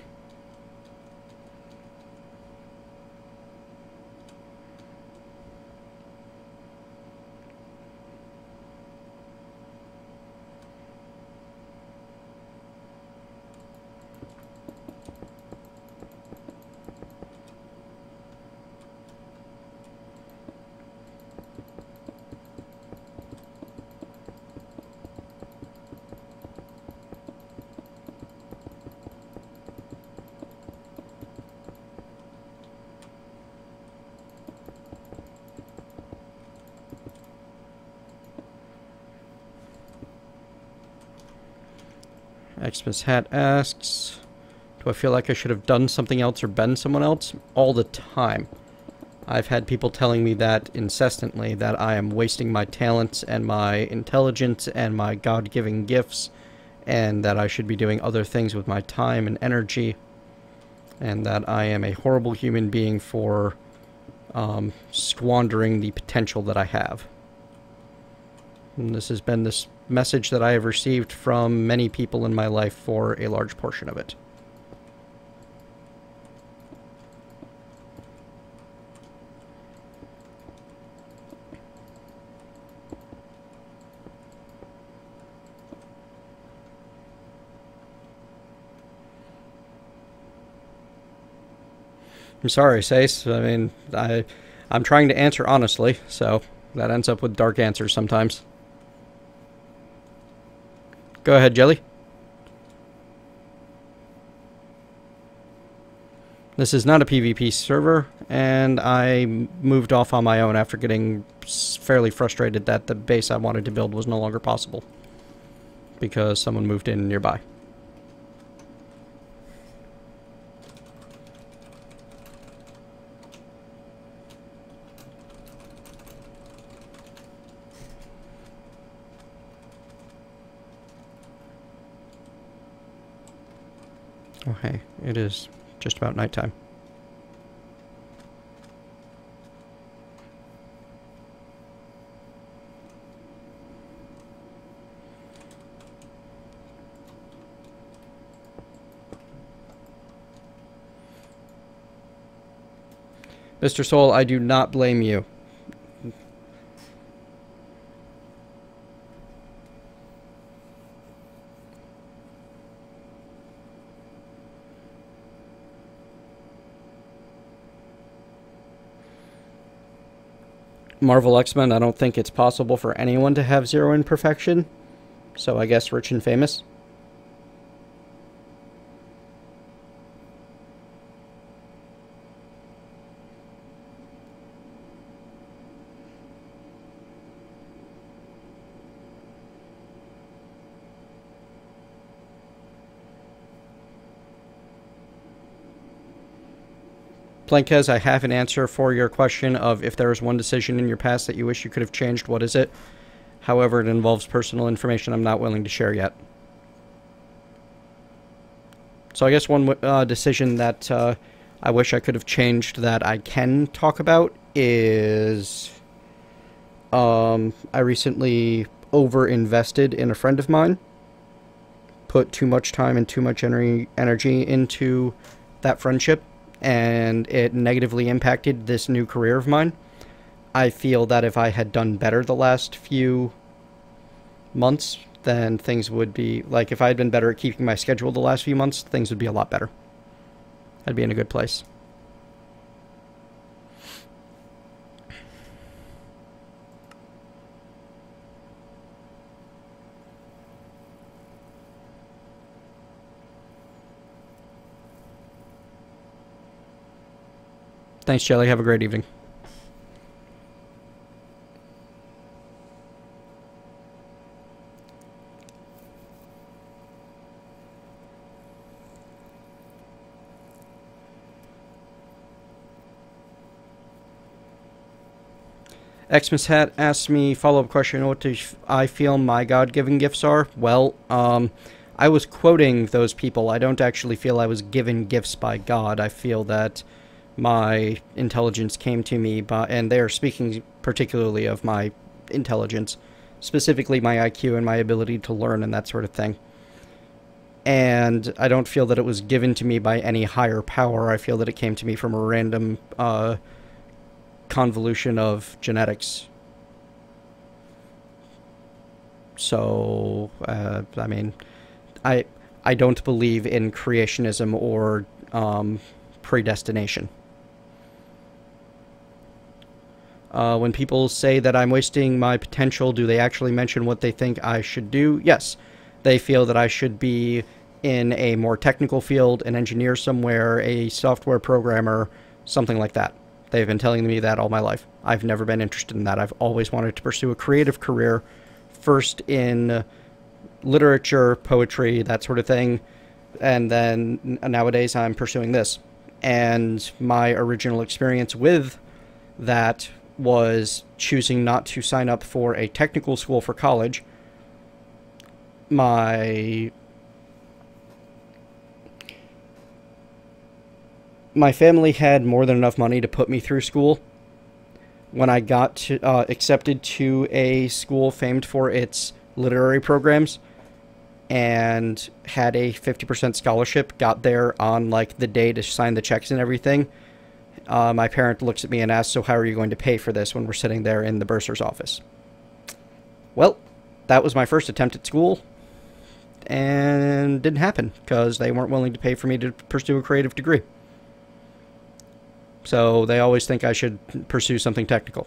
Speaker 1: Xmas Hat asks, do I feel like I should have done something else or been someone else? All the time. I've had people telling me that incessantly, that I am wasting my talents and my intelligence and my God-given gifts, and that I should be doing other things with my time and energy, and that I am a horrible human being for squandering the potential that I have. And this has been this message that I have received from many people in my life for a large portion of it. I'm sorry, Sace. I mean, I'm trying to answer honestly, so that ends up with dark answers sometimes. Go ahead, Jelly. This is not a PvP server, and I moved off on my own after getting fairly frustrated that the base I wanted to build was no longer possible because someone moved in nearby. Okay, it is just about nighttime. Mr. Soul, I do not blame you. Marvel X-Men, I don't think it's possible for anyone to have zero imperfection. So I guess rich and famous. Plankez, I have an answer for your question of if there was one decision in your past that you wish you could have changed, what is it? However, it involves personal information I'm not willing to share yet. So I guess one decision that I wish I could have changed that I can talk about is I recently over-invested in a friend of mine. Put too much time and too much energy into that friendship, and it negatively impacted this new career of mine. I feel that if I had done better the last few months, then things would be, like, if I had been better at keeping my schedule the last few months, things would be a lot better. I'd be in a good place. Thanks, Jelly. Have a great evening. Xmas Hat asked me, follow-up question, what do I feel my God-given gifts are? Well, I was quoting those people. I don't actually feel I was given gifts by God. I feel that my intelligence came to me by, and they are speaking particularly of my intelligence, specifically my IQ and my ability to learn and that sort of thing. And I don't feel that it was given to me by any higher power. I feel that it came to me from a random convolution of genetics. So, I mean, I don't believe in creationism or predestination. When people say that I'm wasting my potential, do they actually mention what they think I should do? Yes. They feel that I should be in a more technical field, an engineer somewhere, a software programmer, something like that. They've been telling me that all my life. I've never been interested in that. I've always wanted to pursue a creative career, first in literature, poetry, that sort of thing, and then nowadays I'm pursuing this. And my original experience with that was choosing not to sign up for a technical school for college. My family had more than enough money to put me through school. When I got to, accepted to a school famed for its literary programs and had a 50% scholarship, got there on like the day to sign the checks and everything, my parent looks at me and asks, so how are you going to pay for this, when we're sitting there in the bursar's office? Well, that was my first attempt at school, and didn't happen because they weren't willing to pay for me to pursue a creative degree. So they always think I should pursue something technical,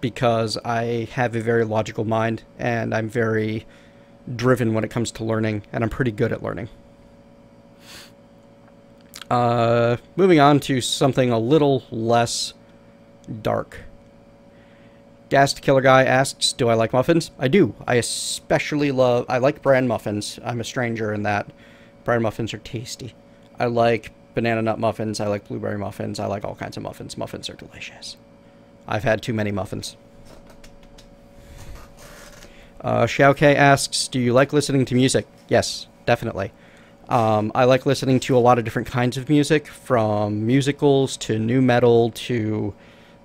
Speaker 1: because I have a very logical mind and I'm very driven when it comes to learning, and I'm pretty good at learning. Moving on to something a little less dark. Gassed Killer Guy asks, do I like muffins? I do. I especially I like bran muffins. I'm a stranger in that. Bran muffins are tasty. I like banana nut muffins. I like blueberry muffins. I like all kinds of muffins. Muffins are delicious. I've had too many muffins. Xiaoke asks, do you like listening to music? Yes, definitely. I like listening to a lot of different kinds of music, from musicals to new metal to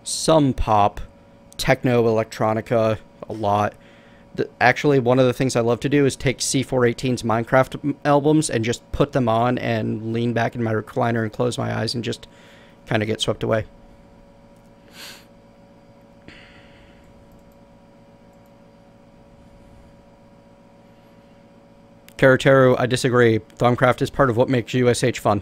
Speaker 1: some pop, techno, electronica, a lot. Actually, one of the things I love to do is take C418's Minecraft albums and just put them on and lean back in my recliner and close my eyes and just kind of get swept away. Karateru, I disagree. Thaumcraft is part of what makes USH fun.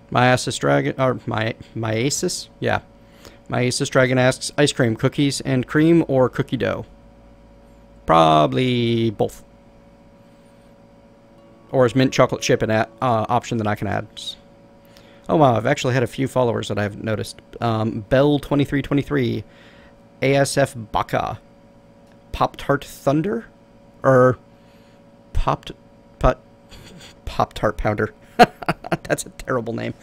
Speaker 1: My Asus Dragon, or my Asus? Yeah. My Asus Dragon asks, ice cream, cookies and cream, or cookie dough? Probably both. Or is mint chocolate chip an option that I can add? Oh wow, I've actually had a few followers that I've noticed. Bell2323, ASF Baka, Pop-Tart Thunder, or Pop-Tart Pounder. That's a terrible name.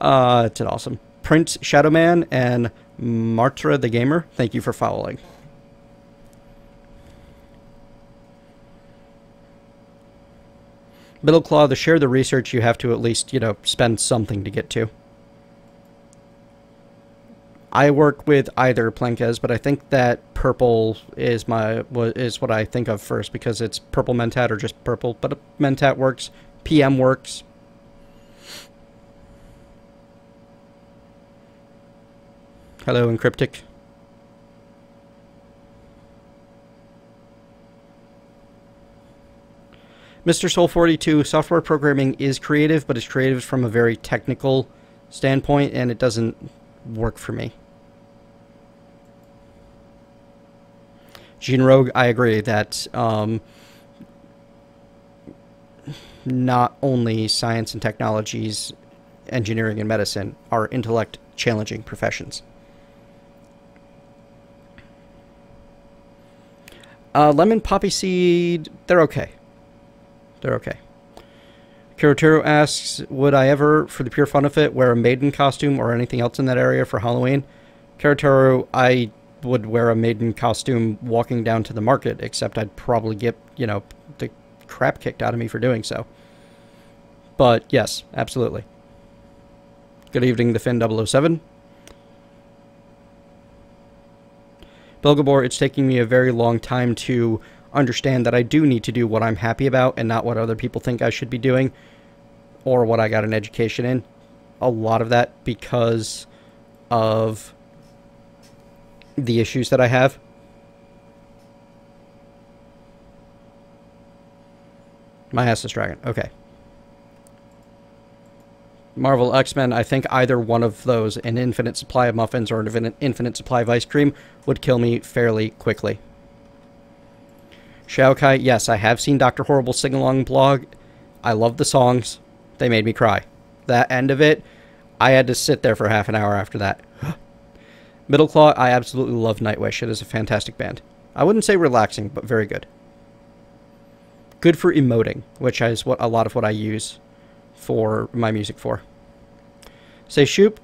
Speaker 1: It's an awesome. Prince Shadowman and Martra the Gamer, thank you for following. Middle Claw, to share the research, you have to at least, spend something to get to. I work with either Plankes, but I think that purple is what I think of first, because it's purple Mentat or just purple, but Mentat works, PM works. Hello, Encryptic. Mr. Soul 42, software programming is creative, but it's creative from a very technical standpoint, and it doesn't work for me. Gene Rogue, I agree that not only science and technologies, engineering and medicine are intellect challenging professions. Lemon Poppy Seed, they're okay. They're okay. Kirotero asks, would I ever, for the pure fun of it, wear a maiden costume or anything else in that area for Halloween? Kirotero, I would wear a maiden costume walking down to the market, except I'd probably get, the crap kicked out of me for doing so. But yes, absolutely. Good evening, the Finn 007. Belgabor, it's taking me a very long time to understand that I do need to do what I'm happy about and not what other people think I should be doing or what I got an education in. A lot of that because of the issues that I have. My Asus Dragon. Okay. Marvel X-Men, I think either one of those, an infinite supply of muffins or an infinite supply of ice cream, would kill me fairly quickly. Xiaokai, yes, I have seen Dr. Horrible's sing-along blog. I love the songs. They made me cry. That end of it, I had to sit there for half an hour after that. Middle Claw, I absolutely love Nightwish. It is a fantastic band. I wouldn't say relaxing, but very good. Good for emoting, which is a lot of what I use for my music for. Say Shoop,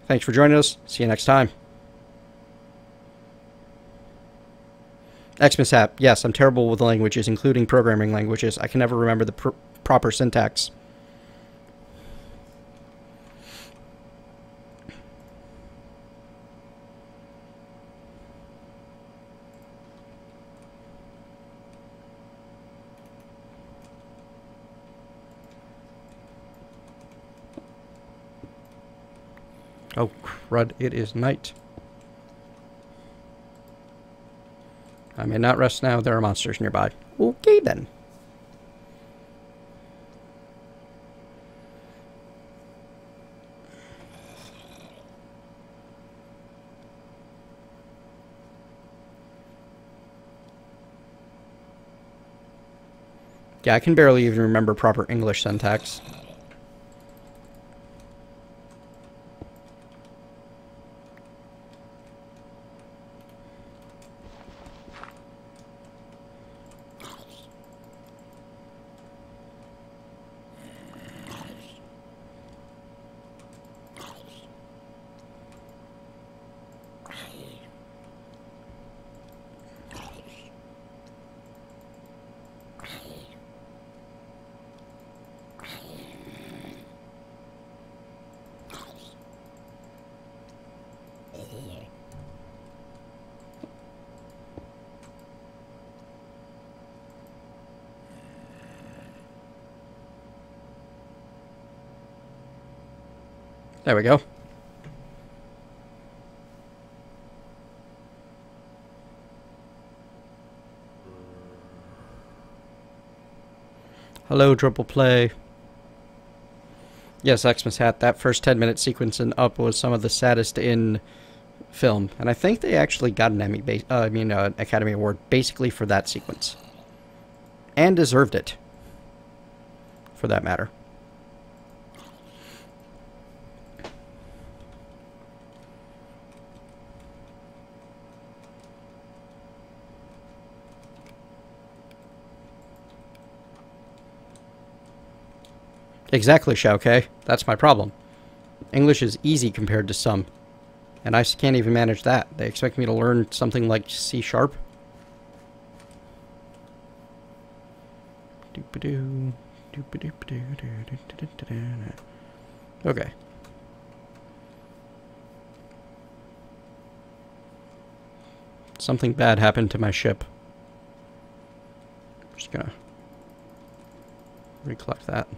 Speaker 1: thanks for joining us. See you next time. Xmishap, yes, I'm terrible with languages, including programming languages. I can never remember the proper syntax. Oh, crud, it is night. I may not rest now. There are monsters nearby. Okay, then. Yeah, I can barely even remember proper English syntax. There we go. Hello, Triple Play. Yes, Xmas Hat. That first 10-minute sequence in Up was some of the saddest in film, and I think they actually got an Academy Award basically for that sequence, and deserved it, for that matter. Exactly, Shao Kahn. That's my problem. English is easy compared to some, and I can't even manage that. They expect me to learn something like C#. Okay. Something bad happened to my ship. I'm just gonna recollect that.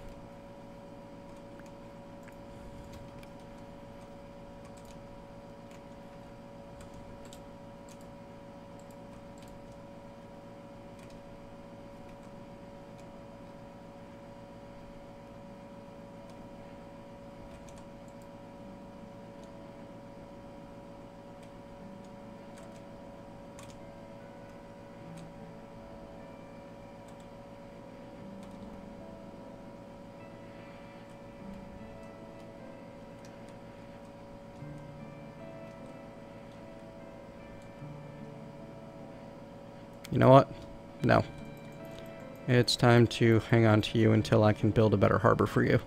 Speaker 1: You know what? No. It's time to hang on to you until I can build a better harbor for you.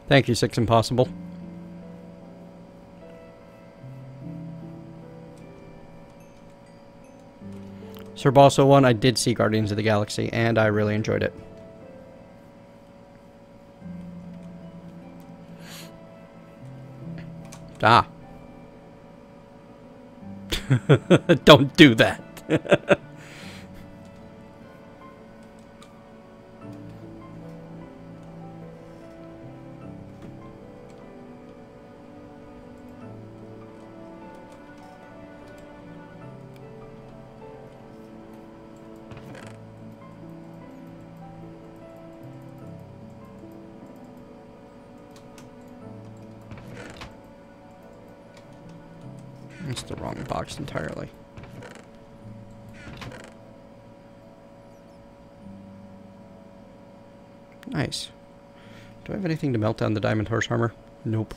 Speaker 1: Thank you, Six Impossible. Sir Bosso 1, I did see Guardians of the Galaxy, and I really enjoyed it. Ah. Don't do that. It's the wrong box entirely. Nice. Do I have anything to melt down the diamond horse armor? Nope.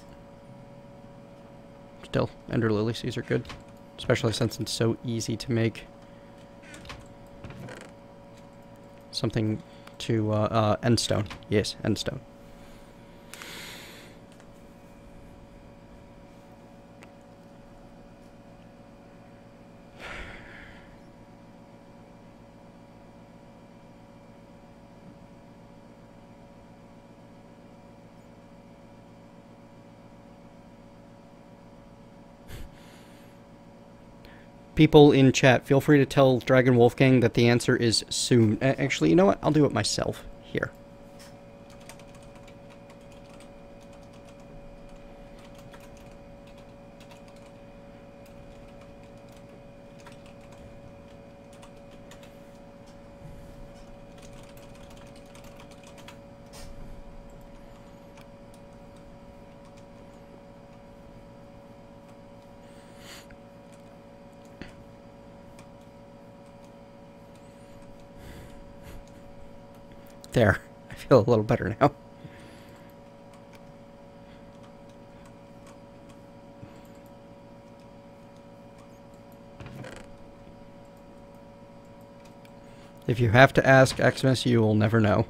Speaker 1: Still, Ender Lily Seeds are good. Especially since it's so easy to make something to, endstone. Yes, endstone. People in chat, feel free to tell Dragon Wolfgang that the answer is soon. Actually, you know what? I'll do it myself. Here. There. I feel a little better now. If you have to ask Xmas, you will never know.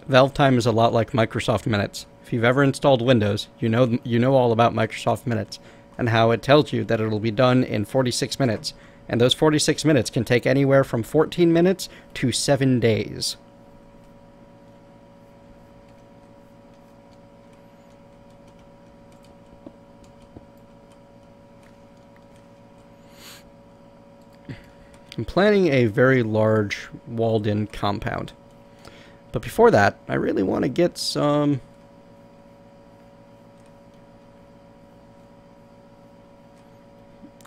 Speaker 1: Valve time is a lot like Microsoft Minutes. If you've ever installed Windows, you know all about Microsoft Minutes and how it tells you that it'll be done in 46 minutes. And those 46 minutes can take anywhere from 14 minutes to 7 days. I'm planning a very large walled-in compound. But before that, I really want to get some...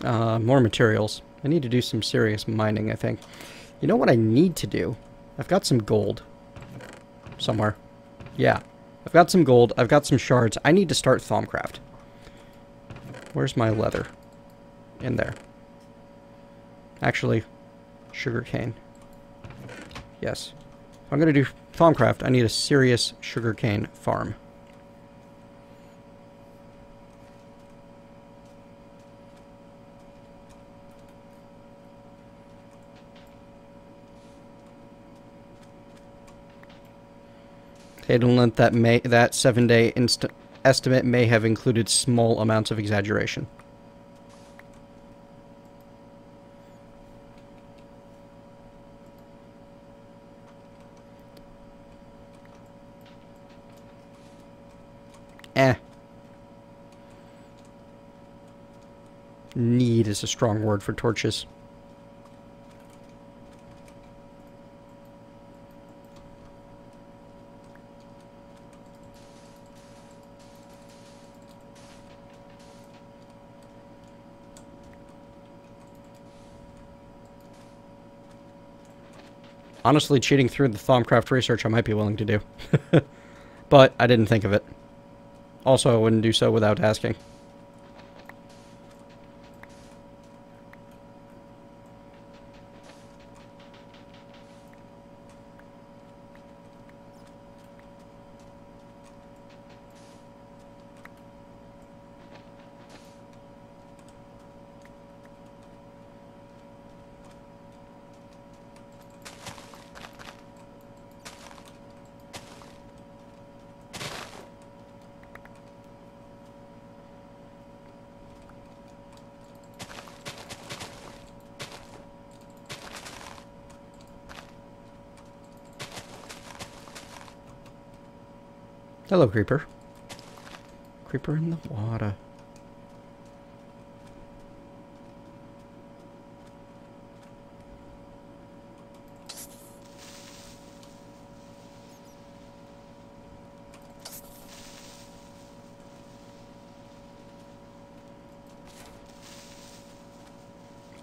Speaker 1: more materials. I need to do some serious mining, I think. You know what I need to do? I've got some gold. Somewhere. Yeah. I've got some gold. I've got some shards. I need to start Thaumcraft. Where's my leather? In there. Actually, sugarcane. Yes. If I'm going to do Thaumcraft, I need a serious sugarcane farm. Hadelnut, that 7-day estimate may have included small amounts of exaggeration. Need is a strong word for torches. Honestly, cheating through the Thaumcraft research I might be willing to do. But I didn't think of it. Also, I wouldn't do so without asking. Hello, Creeper. Creeper in the water.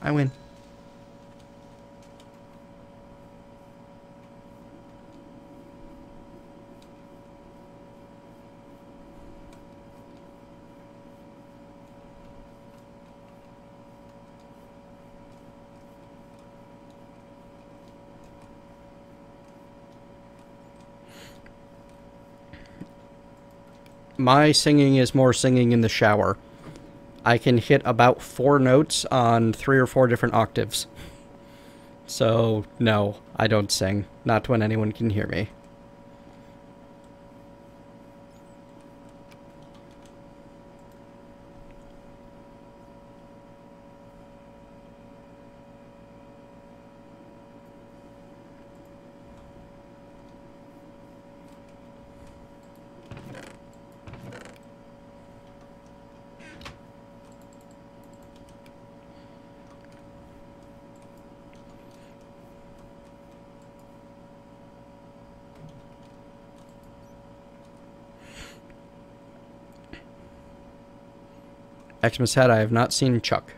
Speaker 1: I win. My singing is more singing in the shower. I can hit about 4 notes on 3 or 4 different octaves. So, no, I don't sing. Not when anyone can hear me. Xmas Head, I have not seen Chuck.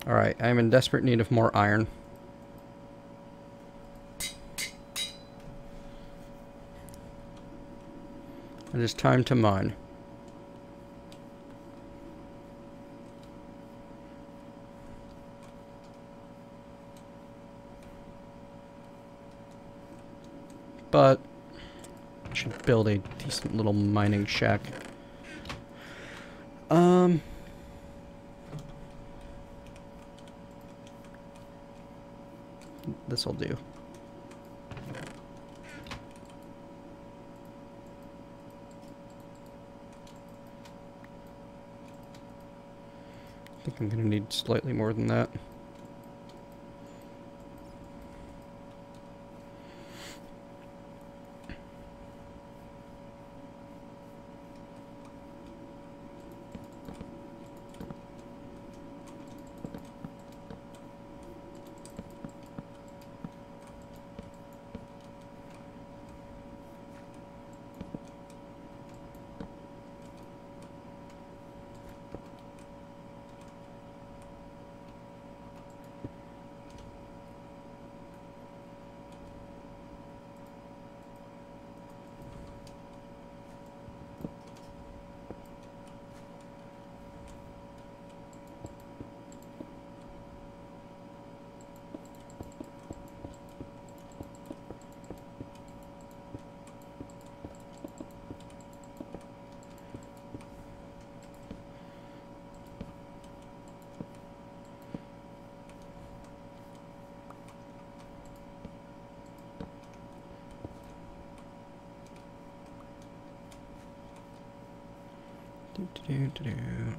Speaker 1: Alright, I am in desperate need of more iron. It is time to mine. but I should build a decent little mining shack. This'll do. I think I'm gonna need slightly more than that.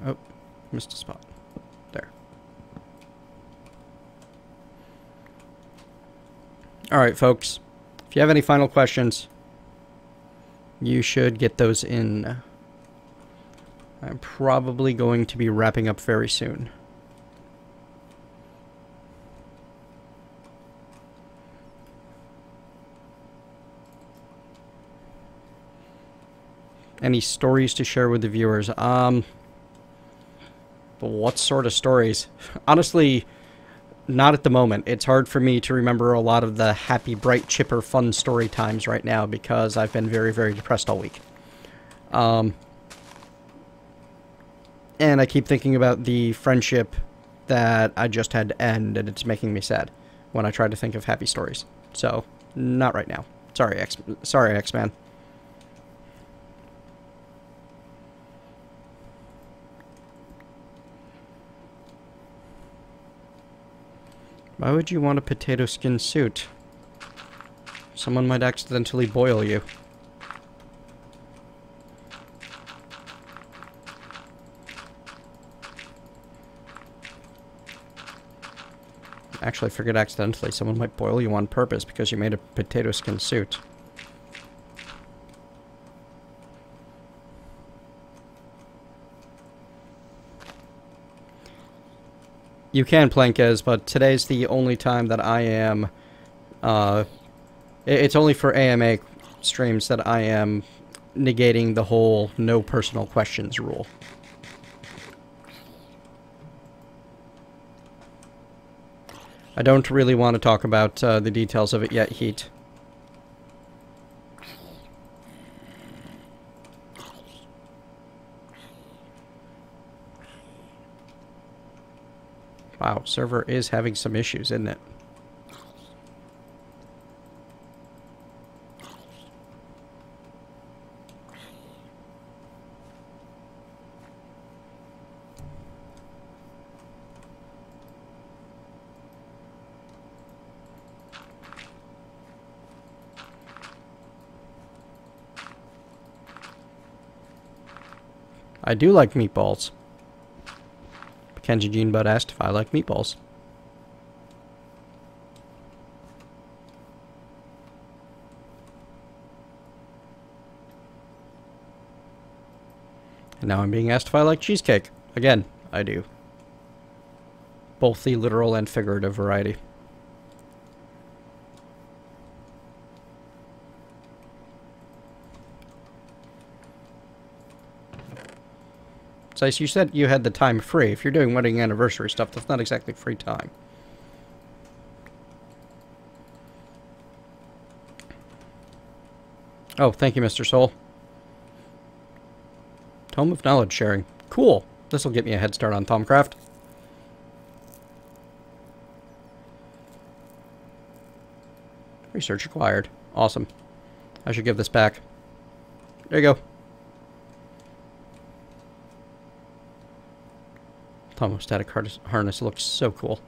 Speaker 1: Oh, missed a spot. There. Alright, folks. If you have any final questions, you should get those in. I'm probably going to be wrapping up very soon. Any stories to share with the viewers? What sort of stories? Honestly, not at the moment. It's hard for me to remember a lot of the happy, bright, chipper, fun story times right now because I've been very, very depressed all week. And I keep thinking about the friendship that I just had to end, and it's making me sad when I try to think of happy stories. So, not right now. Sorry, X-Man. Why would you want a potato skin suit? Someone might accidentally boil you. Actually, forget accidentally. Someone might boil you on purpose because you made a potato skin suit. You can, Plankez, but today's the only time that I am, it's only for AMA streams that I am negating the whole no personal questions rule. I don't really want to talk about the details of it yet, Heat. Wow, server is having some issues, isn't it? I do like meatballs. Kenji Jean Bud asked if I like meatballs. And now I'm being asked if I like cheesecake. Again, I do. Both the literal and figurative variety. So you said you had the time free. If you're doing wedding anniversary stuff, that's not exactly free time. Oh, thank you, Mr. Soul. Tome of Knowledge Sharing. Cool. This will get me a head start on Thaumcraft. Research acquired. Awesome. I should give this back. There you go. Thermostatic harness looks so cool.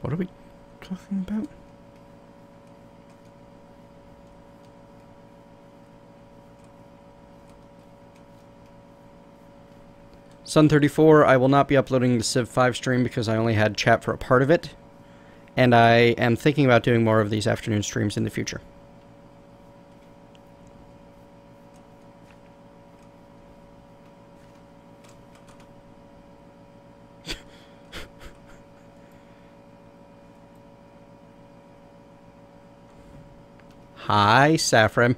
Speaker 1: What are we talking about? Sun34, I will not be uploading the Civ 5 stream because I only had chat for a part of it. And I am thinking about doing more of these afternoon streams in the future. Hi, Saffron.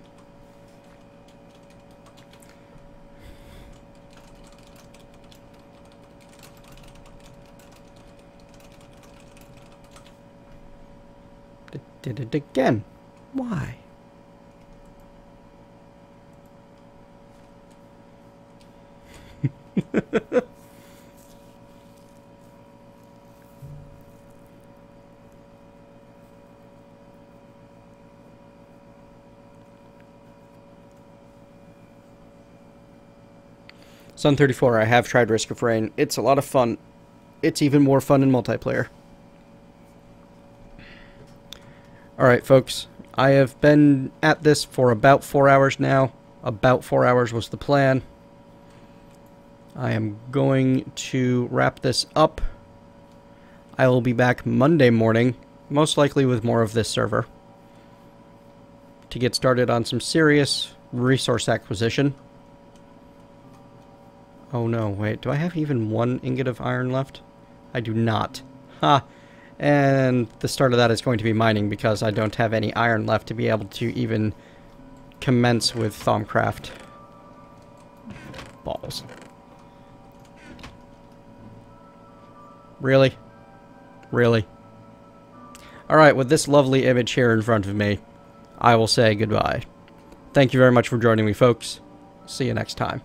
Speaker 1: Did it again. Why? Sun34, I have tried Risk of Rain. It's a lot of fun. It's even more fun in multiplayer. Alright, folks. I have been at this for about 4 hours now. About 4 hours was the plan. I am going to wrap this up. I will be back Monday morning, most likely with more of this server, to get started on some serious resource acquisition. Oh no, wait, do I have even 1 ingot of iron left? I do not. Ha! And the start of that is going to be mining because I don't have any iron left to be able to even commence with Thaumcraft. Balls. Really? Really? Alright, with this lovely image here in front of me, I will say goodbye. Thank you very much for joining me, folks. See you next time.